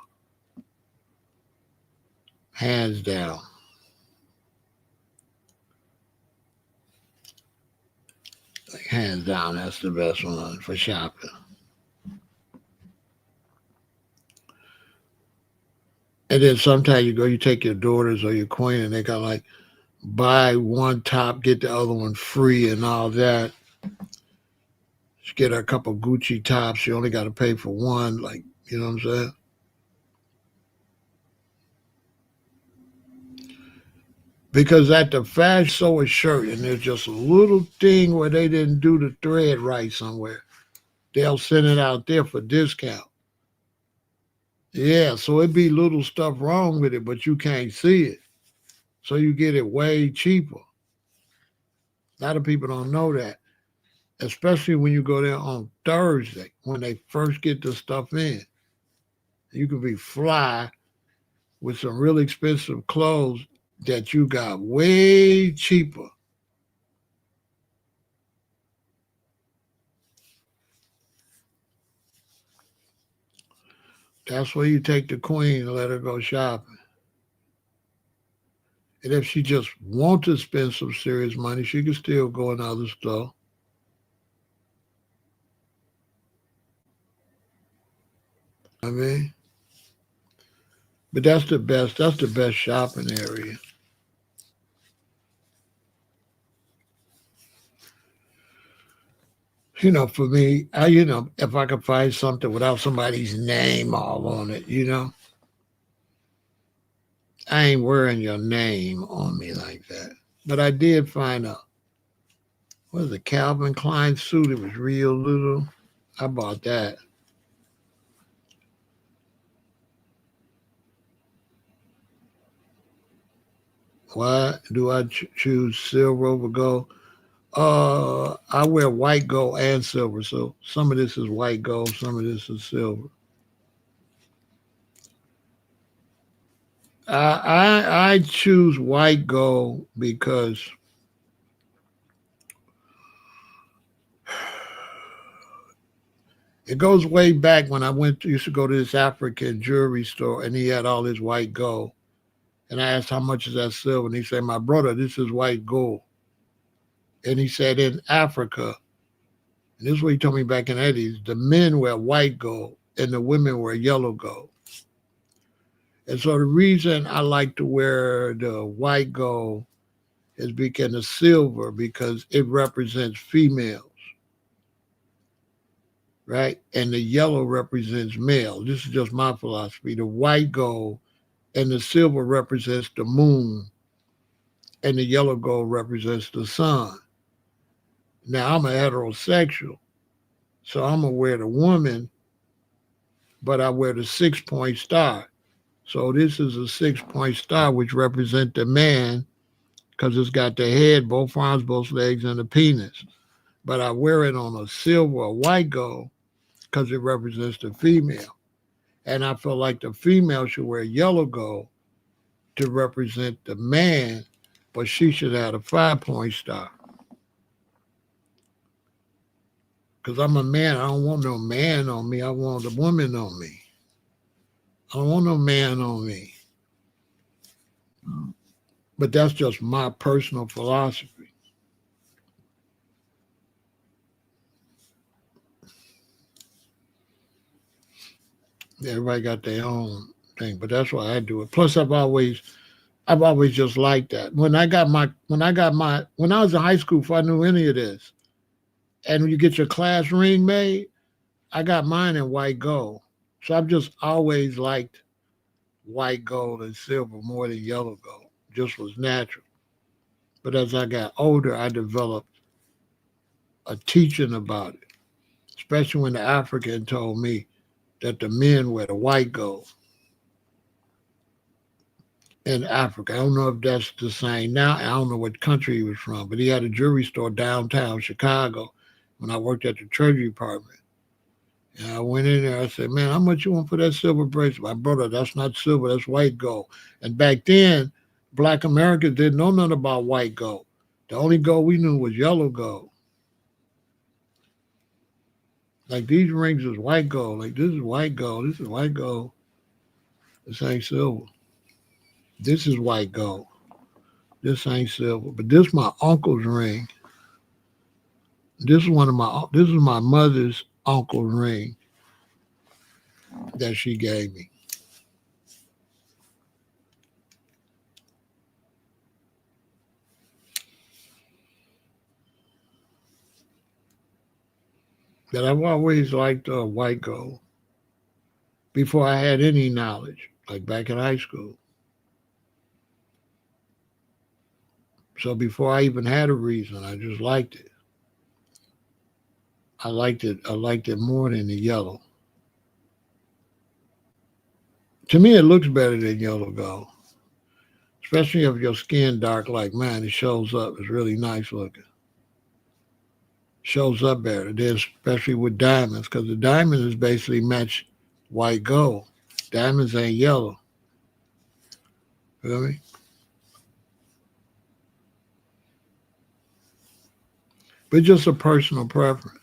hands down. Like hands down, that's the best one for shopping. And then sometimes you go, you take your daughters or your queen, and they got like buy one top, get the other one free, and all that. Just get her a couple Gucci tops. You only got to pay for one. Like, you know what I'm saying? Because at the fashion sew a shirt and there's just a little thing where they didn't do the thread right somewhere, they'll send it out there for discount. Yeah, so it be little stuff wrong with it, but you can't see it. So you get it way cheaper. A lot of people don't know that, especially when you go there on Thursday when they first get the stuff in. You can be fly with some really expensive clothes that you got way cheaper. That's where you take the queen and let her go shopping. And if she just wants to spend some serious money, she can still go in other stuff. I mean, but that's the best. That's the best shopping area. For me, if I could find something without somebody's name all on it, I ain't wearing your name on me like that. But I did find a what was it, Calvin Klein suit. It was real little. I bought that. Why do I choose silver over gold? I wear white gold and silver, so some of this is white gold, some of this is silver. I choose white gold because it goes way back when used to go to this African jewelry store, and he had all this white gold. And I asked how much is that silver, and he said, "My brother, this is white gold." And he said, in Africa, and this is what he told me back in the 80s, the men wear white gold and the women wear yellow gold. And so the reason I like to wear the white gold is because the silver, because it represents females, right? And the yellow represents male. This is just my philosophy. The white gold and the silver represents the moon, and the yellow gold represents the sun. Now I'm a heterosexual, so I'm gonna wear the woman, but I wear the 6 point star. So this is a 6 point star, which represents the man because it's got the head, both arms, both legs, and the penis. But I wear it on a silver or white gold because it represents the female. And I feel like the female should wear yellow gold to represent the man, but she should have a 5 point star. Because I'm a man, I don't want no man on me. I want a woman on me. I don't want no man on me. But that's just my personal philosophy. Everybody got their own thing, but that's why I do it. Plus, I've always just liked that. When I was in high school, before I knew any of this, and when you get your class ring made, I got mine in white gold. So I've just always liked white gold and silver more than yellow gold. Just was natural. But as I got older, I developed a teaching about it, especially when the African told me that the men wear the white gold in Africa. I don't know if that's the same now. I don't know what country he was from, but he had a jewelry store downtown Chicago when I worked at the Treasury Department. And I went in there. I said, "Man, how much you want for that silver bracelet?" My brother, that's not silver. That's white gold. And back then, Black Americans didn't know nothing about white gold. The only gold we knew was yellow gold. Like these rings is white gold. Like this is white gold. This is white gold. This ain't silver. This is white gold. This ain't silver. But this is my uncle's ring. This is my mother's uncle's ring that she gave me. That I've always liked white gold before I had any knowledge, like back in high school. So before I even had a reason, I just liked it. I liked it. I liked it more than the yellow. To me, it looks better than yellow gold, especially if your skin dark like mine. It shows up. It's really nice looking. Shows up better. Then especially with diamonds, because the diamond is basically match white gold. Diamonds ain't yellow. Feel me? But just a personal preference.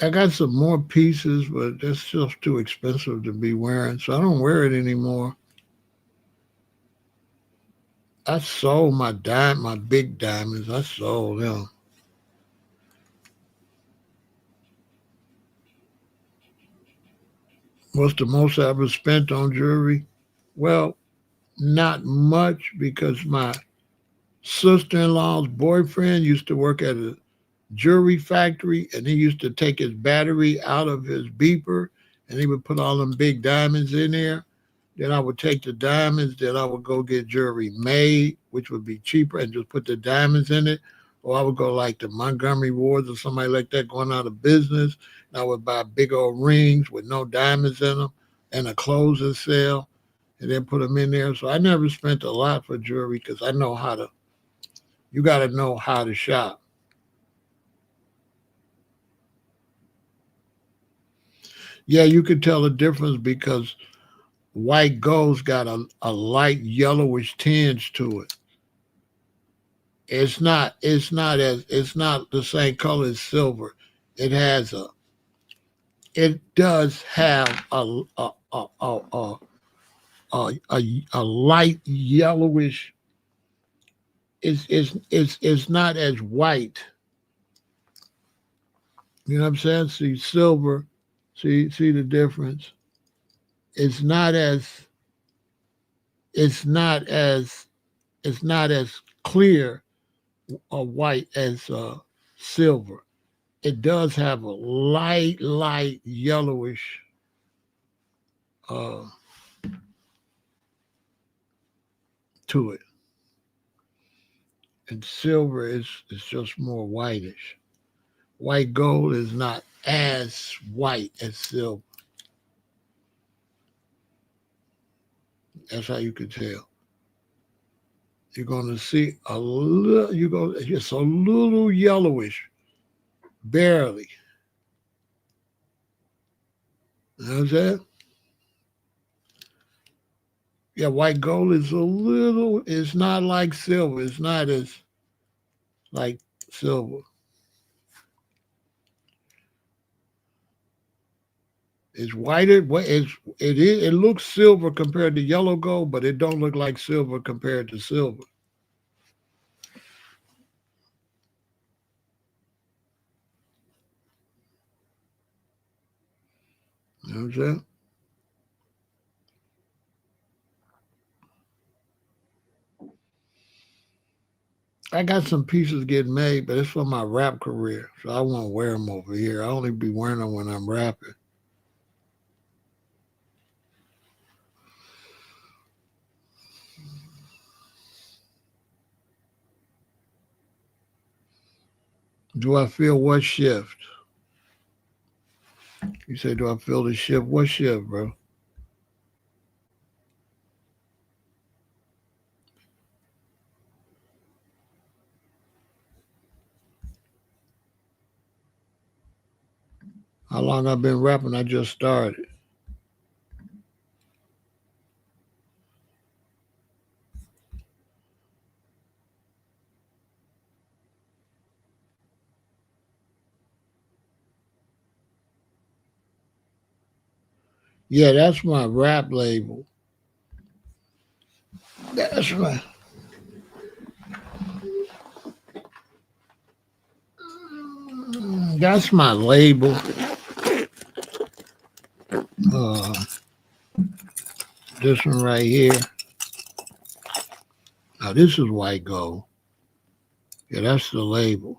I got some more pieces, but that's just too expensive to be wearing, so I don't wear it anymore. I sold my big diamonds. I sold them. What's the most I ever spent on jewelry? Well, not much because my sister-in-law's boyfriend used to work at a jewelry factory, and he used to take his battery out of his beeper, and he would put all them big diamonds in there. Then I would take the diamonds, then I would go get jewelry made, which would be cheaper, and just put the diamonds in it. Or I would go like the Montgomery Wards or somebody like that going out of business. And I would buy big old rings with no diamonds in them and a closing sale and then put them in there. So I never spent a lot for jewelry because I know how to, you got to know how to shop. Yeah, you could tell the difference because white gold's got a light yellowish tinge to it. It's not the same color as silver. It has a it does have a light yellowish. It's not as white. You know what I'm saying? See silver, see the difference. It's not as it's not as it's not as clear or white as silver. It does have a light yellowish uh, to it, and silver is just more whitish. White gold is not as white as silver. That's how you can tell. You're going to see a little. You go just a little yellowish, barely. You know what I'm saying? Yeah, white gold is a little. It's not like silver. It's not as like silver. It's whiter. It looks silver compared to yellow gold, but it don't look like silver compared to silver. You know what I'm saying? I got some pieces getting made, but it's for my rap career, so I won't wear them over here. I only be wearing them when I'm rapping. Do I feel what shift? You say, do I feel the shift? What shift, bro? How long I've been rapping? I just started. Yeah, that's my rap label. That's my that's my label. Uh, this one right here. Now this is white gold. Yeah, that's the label.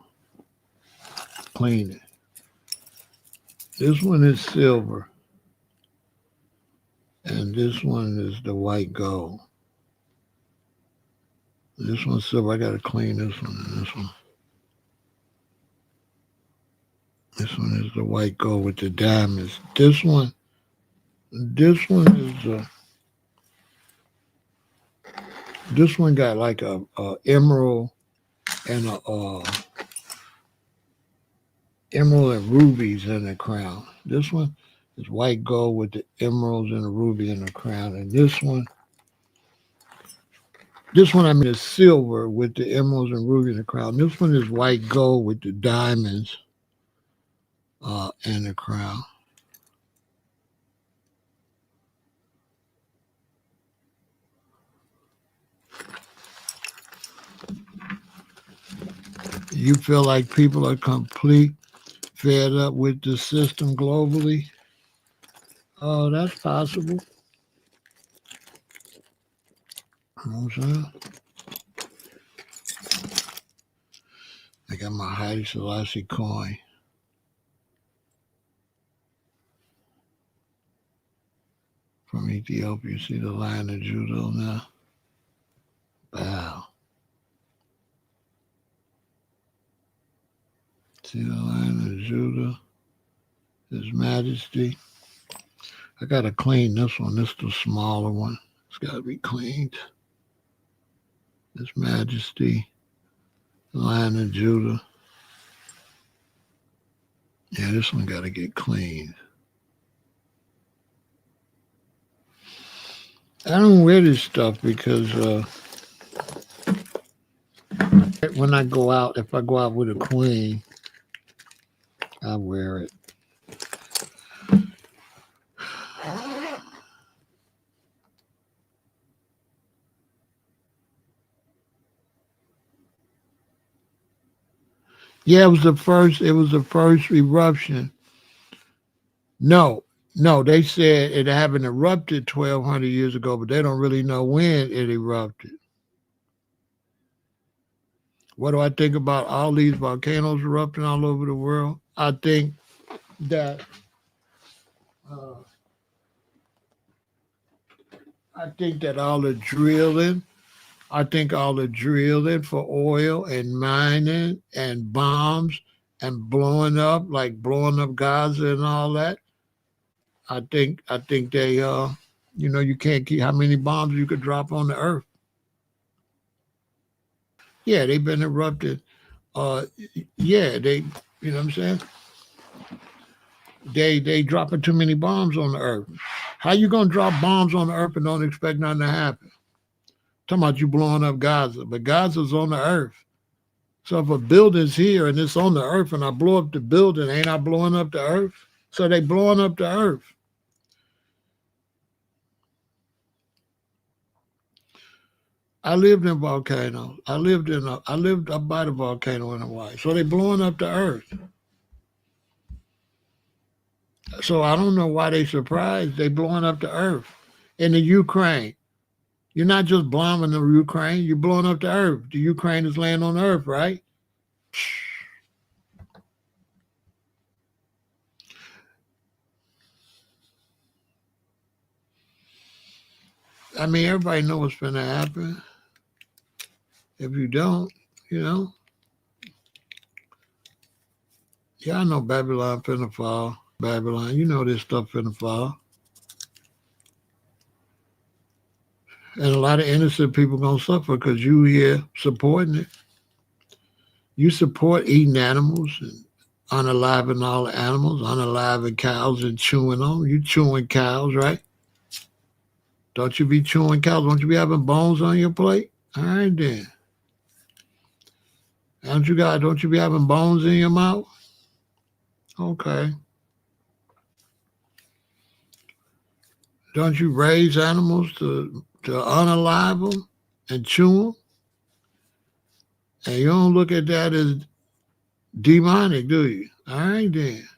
Clean it. This one is silver, and this one is the white gold. This one's silver. I gotta clean this one and this one. This one is the white gold with the diamonds. This one is this one got like a emerald and a emerald and rubies in the crown. This one is white gold with the emeralds and the ruby in the crown, and this one I mean is silver with the emeralds and ruby in the crown. This one is white gold with the diamonds in the crown. You feel like people are complete fed up with the system globally? Oh, that's possible. You know what I'm saying? I got my Haile Selassie coin. From Ethiopia. See the Lion of Judah now? Wow. See the Lion of Judah? His Majesty. I got to clean this one. This is the smaller one. It's got to be cleaned. His Majesty. The Lion of Judah. Yeah, this one got to get cleaned. I don't wear this stuff because when I go out, if I go out with a queen, I wear it. Yeah, it was the first eruption. No, they said it happened erupted 1,200 years ago, but they don't really know when it erupted. What do I think about all these volcanoes erupting all over the world? I think that uh, all the drilling, for oil and mining and bombs and blowing up, like blowing up Gaza and all that. I think they you can't keep how many bombs you could drop on the earth. Yeah, they've been erupted. Uh yeah, they you know what I'm saying? They dropping too many bombs on the earth. How you gonna drop bombs on the earth and don't expect nothing to happen? Talking about you blowing up Gaza, but Gaza's on the earth. So if a building's here and it's on the earth and I blow up the building, ain't I blowing up the earth? So they blowing up the earth. I lived in volcanoes. I lived up by the volcano in Hawaii. So they blowing up the earth. So I don't know why they surprised. They blowing up the earth. In the Ukraine. You're not just bombing the Ukraine, you're blowing up the earth. The Ukraine is laying on the earth, right? I mean, everybody knows what's going to happen. If you don't, you know, y'all know Babylon finna fall. Babylon, you know this stuff finna fall. And a lot of innocent people gonna suffer because you here supporting it. You support eating animals and unaliving all the animals, unaliving cows and chewing on. You chewing cows, right? Don't you be chewing cows? Don't you be having bones on your plate? All right then. Don't you be having bones in your mouth? Okay. Don't you raise animals to unalive them and chew them? And you don't look at that as demonic, do you? All right then.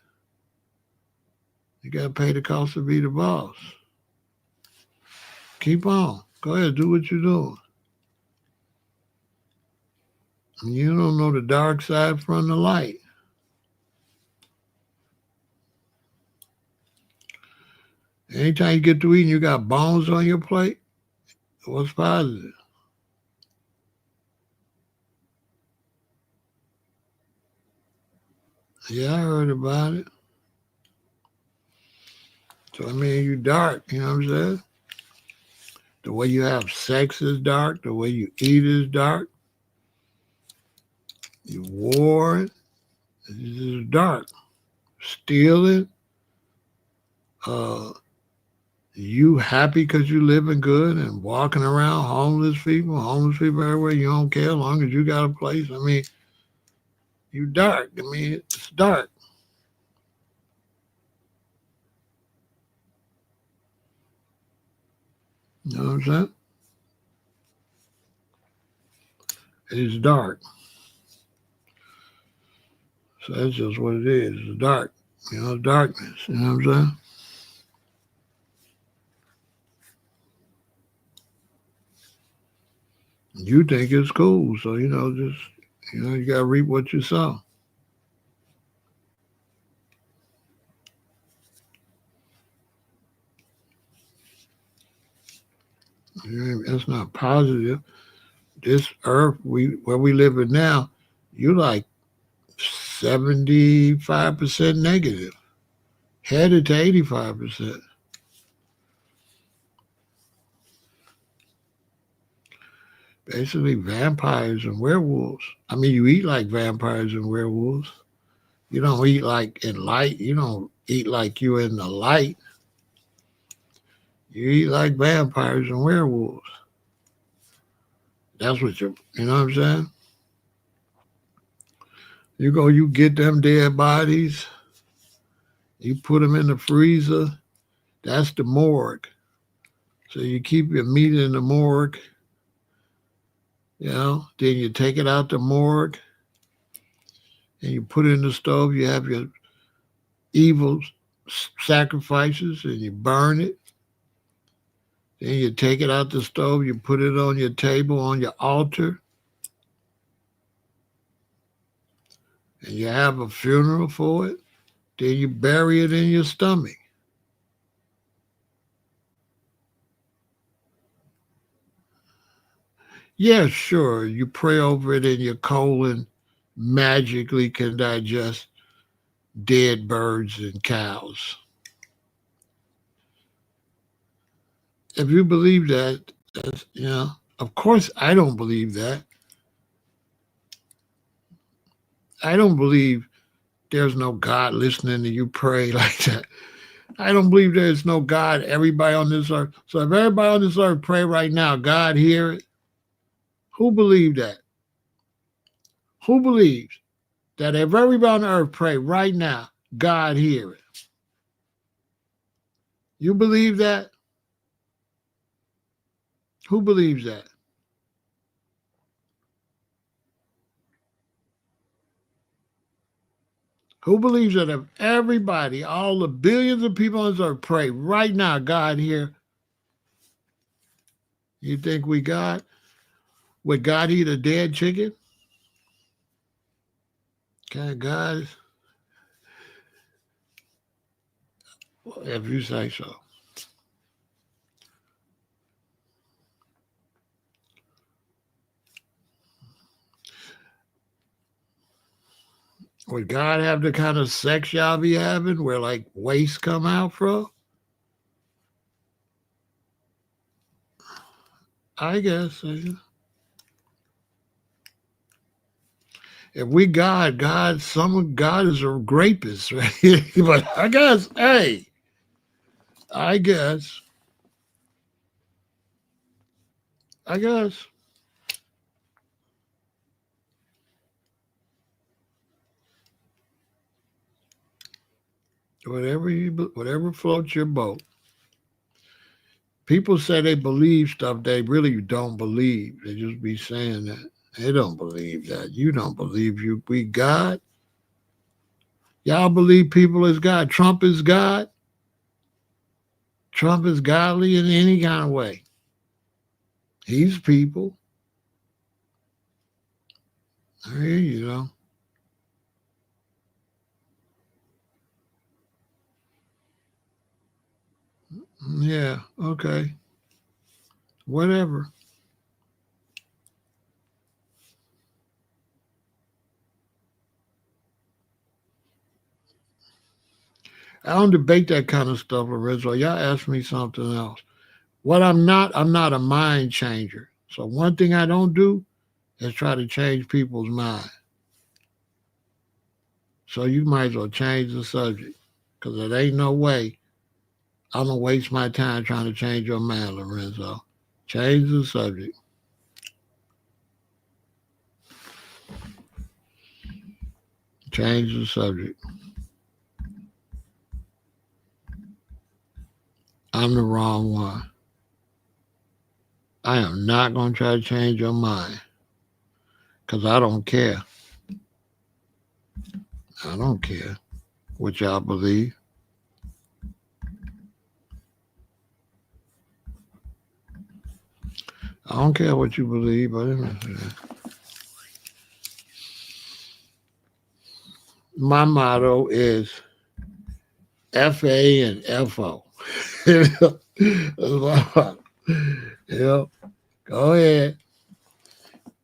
You got to pay the cost to be the boss. Keep on. Go ahead, do what you're doing. You don't know the dark side from the light. Anytime you get to eating, you got bones on your plate. What's positive? Yeah, I heard about it. So, I mean, you dark, you know what I'm saying? The way you have sex is dark. The way you eat is dark. You war, this is dark. Stealing, uh, you happy because you living good and walking around homeless people everywhere. You don't care as long as you got a place. I mean, you dark. I mean, it's dark. You know what I'm saying? It's dark. So that's just what it is. It's dark. You know, darkness. You know what I'm saying? You think it's cool. So, just, you got to reap what you sow. That's not positive. This earth, where we live in now, you like 75% negative, headed to 85%. Basically, vampires and werewolves. I mean, you eat like vampires and werewolves. You don't eat like in light. You don't eat like you in the light. You eat like vampires and werewolves. That's what you know what I'm saying? You get them dead bodies, you put them in the freezer. That's the morgue. So you keep your meat in the morgue, then you take it out the morgue and you put it in the stove. You have your evil sacrifices and you burn it. Then you take it out the stove, you put it on your table, on your altar, and you have a funeral for it. Then you bury it in your stomach. Yeah, sure, you pray over it and your colon magically can digest dead birds and cows. If you believe that, of course I don't believe that. I don't believe there's no God listening to you pray like that. I don't believe there's no God, everybody on this earth. So if everybody on this earth pray right now, God hear it. Who believes that? Who believes that if everybody on the earth pray right now, God hear it? You believe that? Who believes that? Who believes that if everybody, all the billions of people on this earth pray right now, God here, you think we God? Would God eat a dead chicken? Okay, God, if you say so. Would God have the kind of sex y'all be having where like waste come out from? I guess. If we God, God is a rapist, right? But I guess, hey, I guess, I guess. Whatever floats your boat. People say they believe stuff they really don't believe. They just be saying that. They don't believe that. You don't believe you be God. Y'all believe people is God. Trump is God. Trump is godly in any kind of way. He's people. You know. Yeah, okay. Whatever. I don't debate that kind of stuff, Lorenzo. Y'all ask me something else. What I'm not a mind changer. So one thing I don't do is try to change people's mind. So you might as well change the subject. Because it ain't no way I'm going to waste my time trying to change your mind, Lorenzo. Change the subject. Change the subject. I'm the wrong one. I am not going to try to change your mind. Because I don't care. I don't care what y'all believe. I don't care what you believe, but my motto is FA and FO. Yeah, go ahead.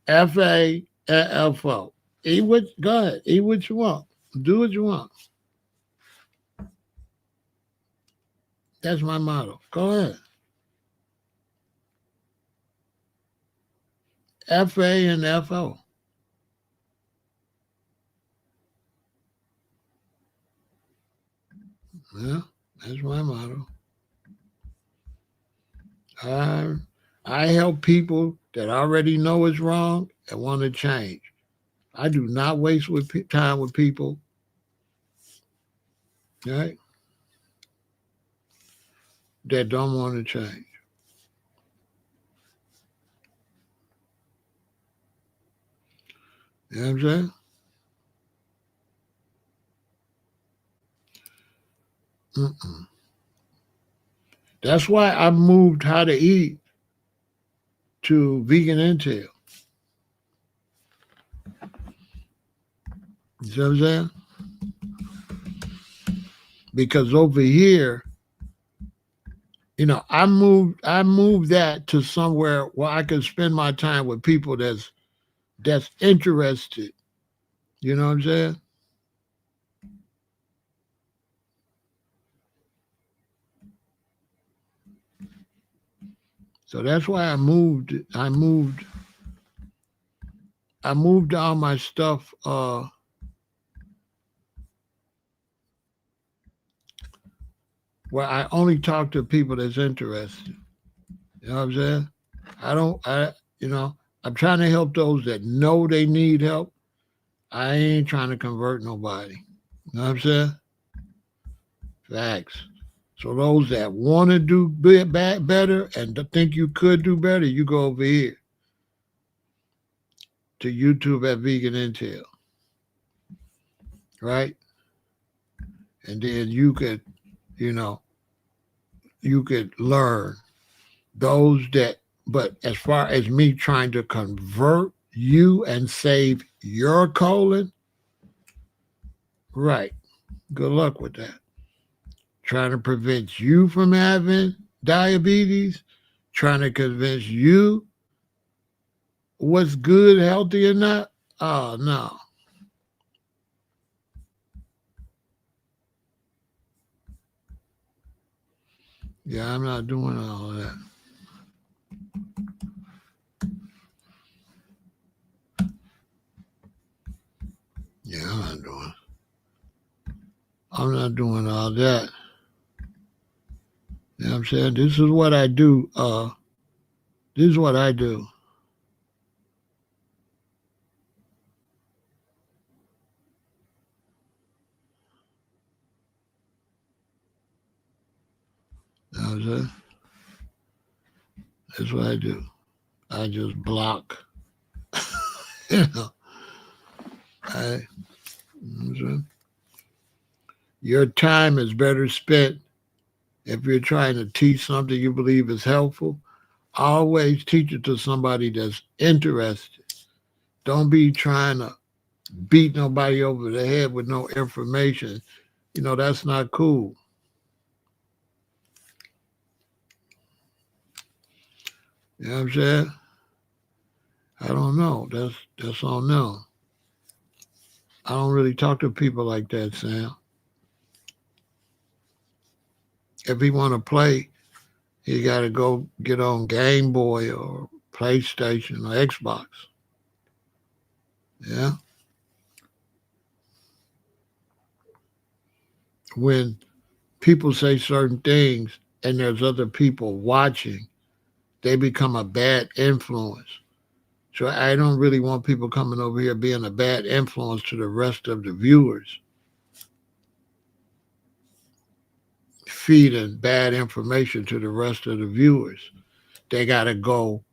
FA and FO. Go ahead. Eat what you want. Do what you want. That's my motto. Go ahead. FA and FO. Yeah, that's my motto. I, I help people that already know it's wrong and want to change. I do not waste time with people, right, that don't want to change. You know what I'm saying? Mm-mm. That's why I moved how to eat to vegan intel. You see what I'm saying? Because over here, I moved that to somewhere where I could spend my time with people that's interested. You know what I'm saying? So that's why I moved all my stuff where I only talk to people that's interested. You know what I'm saying? I don't I you know, I'm trying to help those that know they need help. I ain't trying to convert nobody. You know what I'm saying? Facts. So those that want to do better and think you could do better, you go over here to YouTube at Vegan Intel, right? and then you could, you know, you could learn those that. But as far as me trying to convert you and save your colon, right? Good luck with that. Trying to prevent you from having diabetes, trying to convince you what's good, healthy, or not. Oh no. Yeah, I'm not doing all of that. Yeah, I'm not doing all that. You know what I'm saying? This is what I do. This is what I do. You know what I'm saying? That's what I do. I just block. you know, I, you know your time is better spent if you're trying to teach something you believe is helpful. Always teach it to somebody that's interested. Don't be trying to beat nobody over the head with no information. That's not cool. You know what I'm saying? I don't know. That's on them. I don't really talk to people like that, Sam. If he want to play, he got to go get on Game Boy or PlayStation or Xbox. Yeah. When people say certain things and there's other people watching, they become a bad influence. So I don't really want people coming over here being a bad influence to the rest of the viewers, feeding bad information to the rest of the viewers. They got to go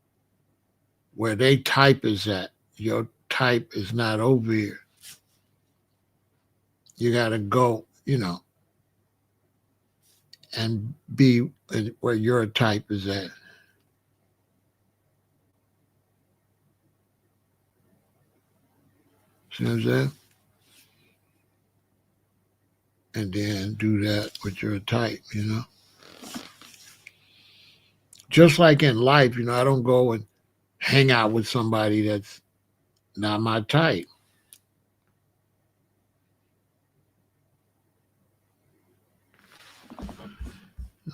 where they type is at. Your type is not over here. You got to go, and be where your type is at. See what I'm saying? And then do that with your type. Just like in life, I don't go and hang out with somebody that's not my type.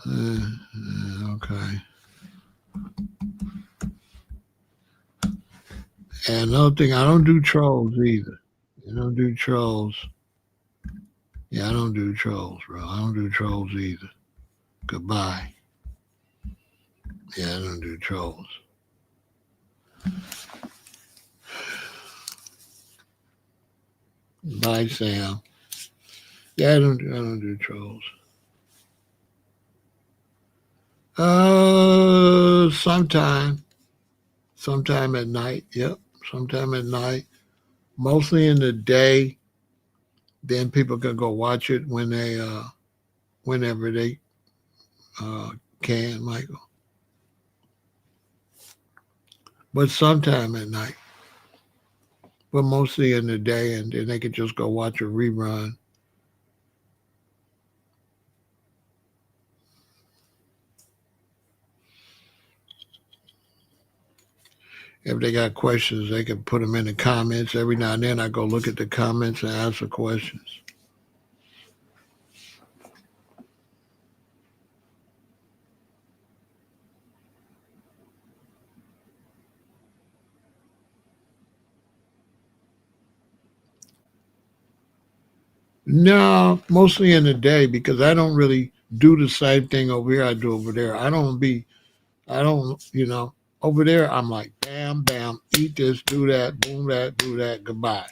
Okay. And another thing, I don't do trolls either. I don't do trolls. Yeah, I don't do trolls, bro. I don't do trolls either. Goodbye. Yeah, I don't do trolls. Bye, Sam. Yeah, I don't do trolls. Sometime at night. Yep, sometime at night. Mostly in the day. Then people can go watch it whenever they uh, can, Michael. But sometime at night. But mostly in the day, and then they can just go watch a rerun. If they got questions, they can put them in the comments. Every now and then, I go look at the comments and answer questions. No, mostly in the day because I don't really do the same thing over here I do over there. I don't, over there I'm like, bam, bam, eat this, do that, boom, that, do that, goodbye.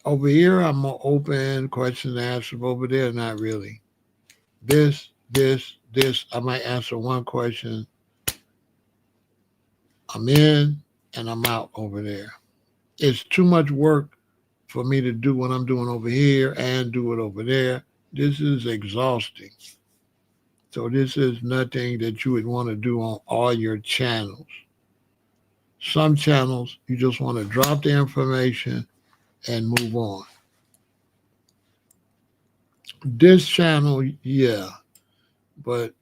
Over here I'm more open, question and answer. Over there, not really. This, I might answer one question. I'm in and I'm out over there. It's too much work for me to do what I'm doing over here and do it over there. This is exhausting. So this is nothing that you would want to do on all your channels. Some channels, you just want to drop the information and move on. This channel, yeah, but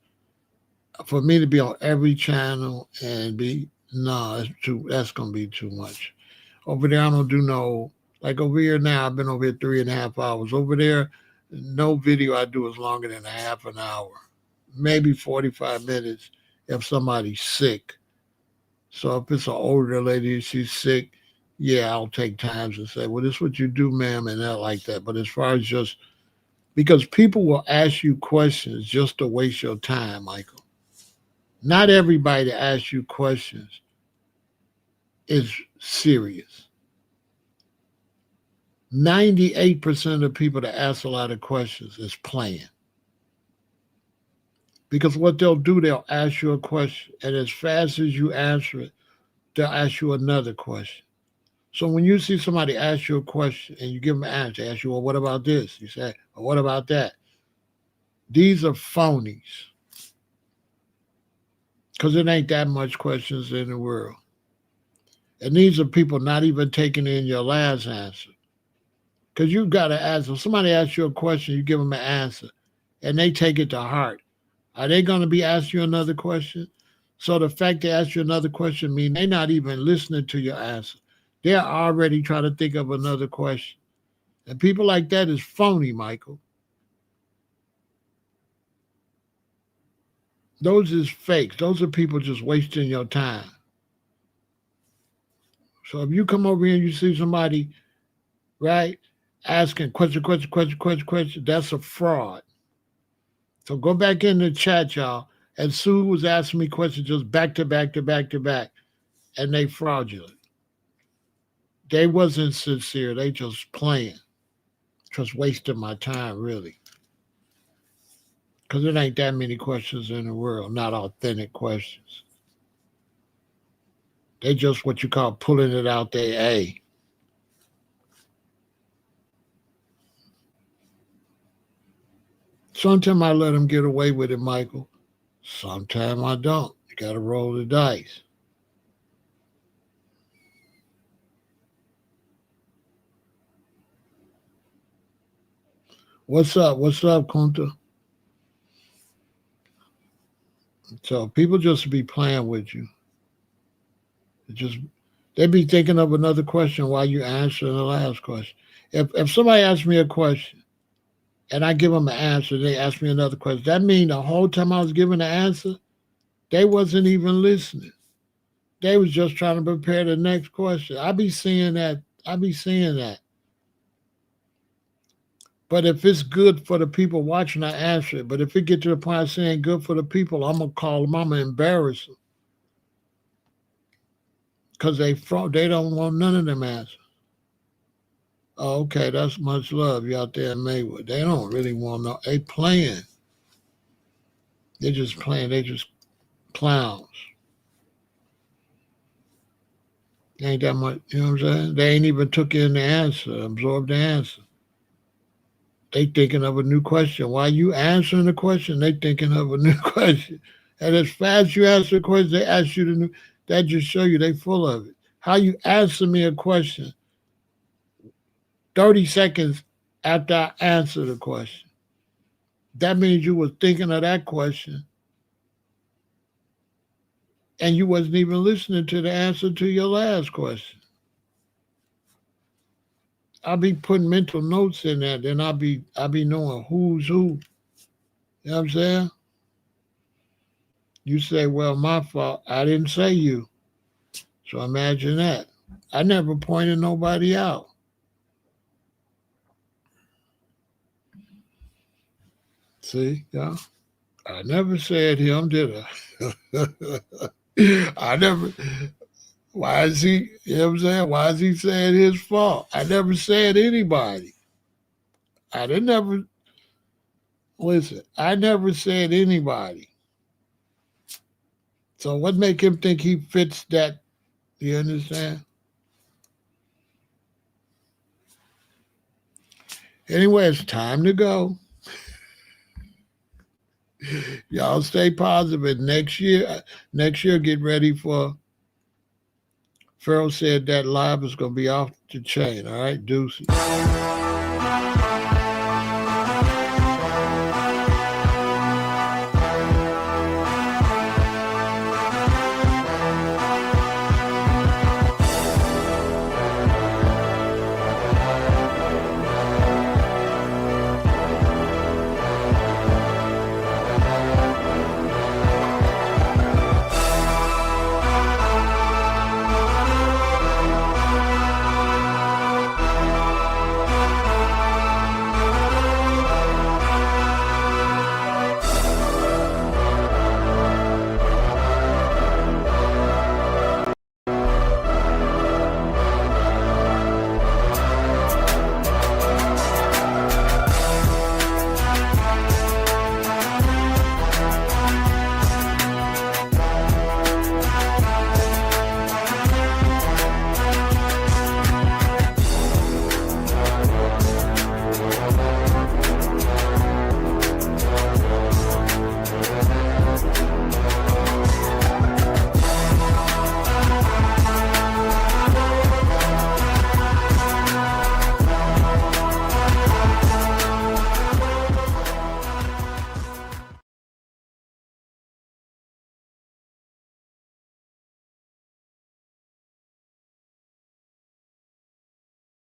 for me to be on every channel and be, no, that's gonna be too much. Over there, I don't do no, like over here now, I've been over here 3.5 hours. Over there, no video I do is longer than a half an hour, maybe 45 minutes if somebody's sick. So if it's an older lady and she's sick, yeah, I'll take times and say, well, this is what you do, ma'am, and that like that. But as far as just, because people will ask you questions just to waste your time, Michael. Not everybody that asks you questions is serious. 98% of the people that ask a lot of questions is playing. Because what they'll do, they'll ask you a question, and as fast as you answer it, they'll ask you another question. So when you see somebody ask you a question and you give them an answer, they ask you, well, what about this? You say, well, what about that? These are phonies. Because it ain't that much questions in the world. And these are people not even taking in your last answer. Because you got to ask them. Somebody asks you a question, you give them an answer, and they take it to heart. Are they going to be asking you another question? So the fact they ask you another question means they're not even listening to your answer. They're already trying to think of another question. And people like that is phony, Michael. Those is fakes. Those are people just wasting your time. So if you come over here and you see somebody, right, asking question, that's a fraud. So go back in the chat, y'all. And Sue was asking me questions just back to back to back to back, and they fraudulent. They wasn't sincere. They just playing, just wasting my time, really. Because it ain't that many questions in the world, not authentic questions. They just what you call pulling it out their A. Sometimes I let them get away with it, Michael. Sometimes I don't. You got to roll the dice. What's up? What's up, Kunta? So people just be playing with you. Just they be thinking of another question while you answering the last question. If somebody asks me a question and I give them an answer, they ask me another question. That means the whole time I was giving the answer, they wasn't even listening. They was just trying to prepare the next question. I be seeing that. I be seeing that. But if it's good for the people watching, I answer it. But if it get to the point of saying good for the people, I'm gonna call them. I'm gonna embarrass them because they fraud. They don't want none of them answers. Oh, okay, that's much love. You out there in Maywood. They don't really want no. They playing. They're just playing. They just clowns. Ain't that much. You know what I'm saying? They ain't even took in the answer, absorbed the answer. They thinking of a new question. While you answering the question, they thinking of a new question. And as fast as you answer the question, they ask you the new. That just show you they full of it. How you answer me a question 30 seconds after I answer the question. That means you was thinking of that question and you wasn't even listening to the answer to your last question. I'll be putting mental notes in that, then I'll be knowing who's who. You know what I'm saying? You say, well, my fault. I didn't say you. So imagine that. I never pointed nobody out. See, yeah. I never said him, did I? I never. Why is he, you know what I'm saying? Why is he saying his fault? I never said anybody. I didn't never, listen, I never said anybody. So what make him think he fits that? You understand? Anyway, it's time to go. Y'all stay positive. And next year, get ready for. Pharaoh said that live is going to be off the chain. All right, deuces.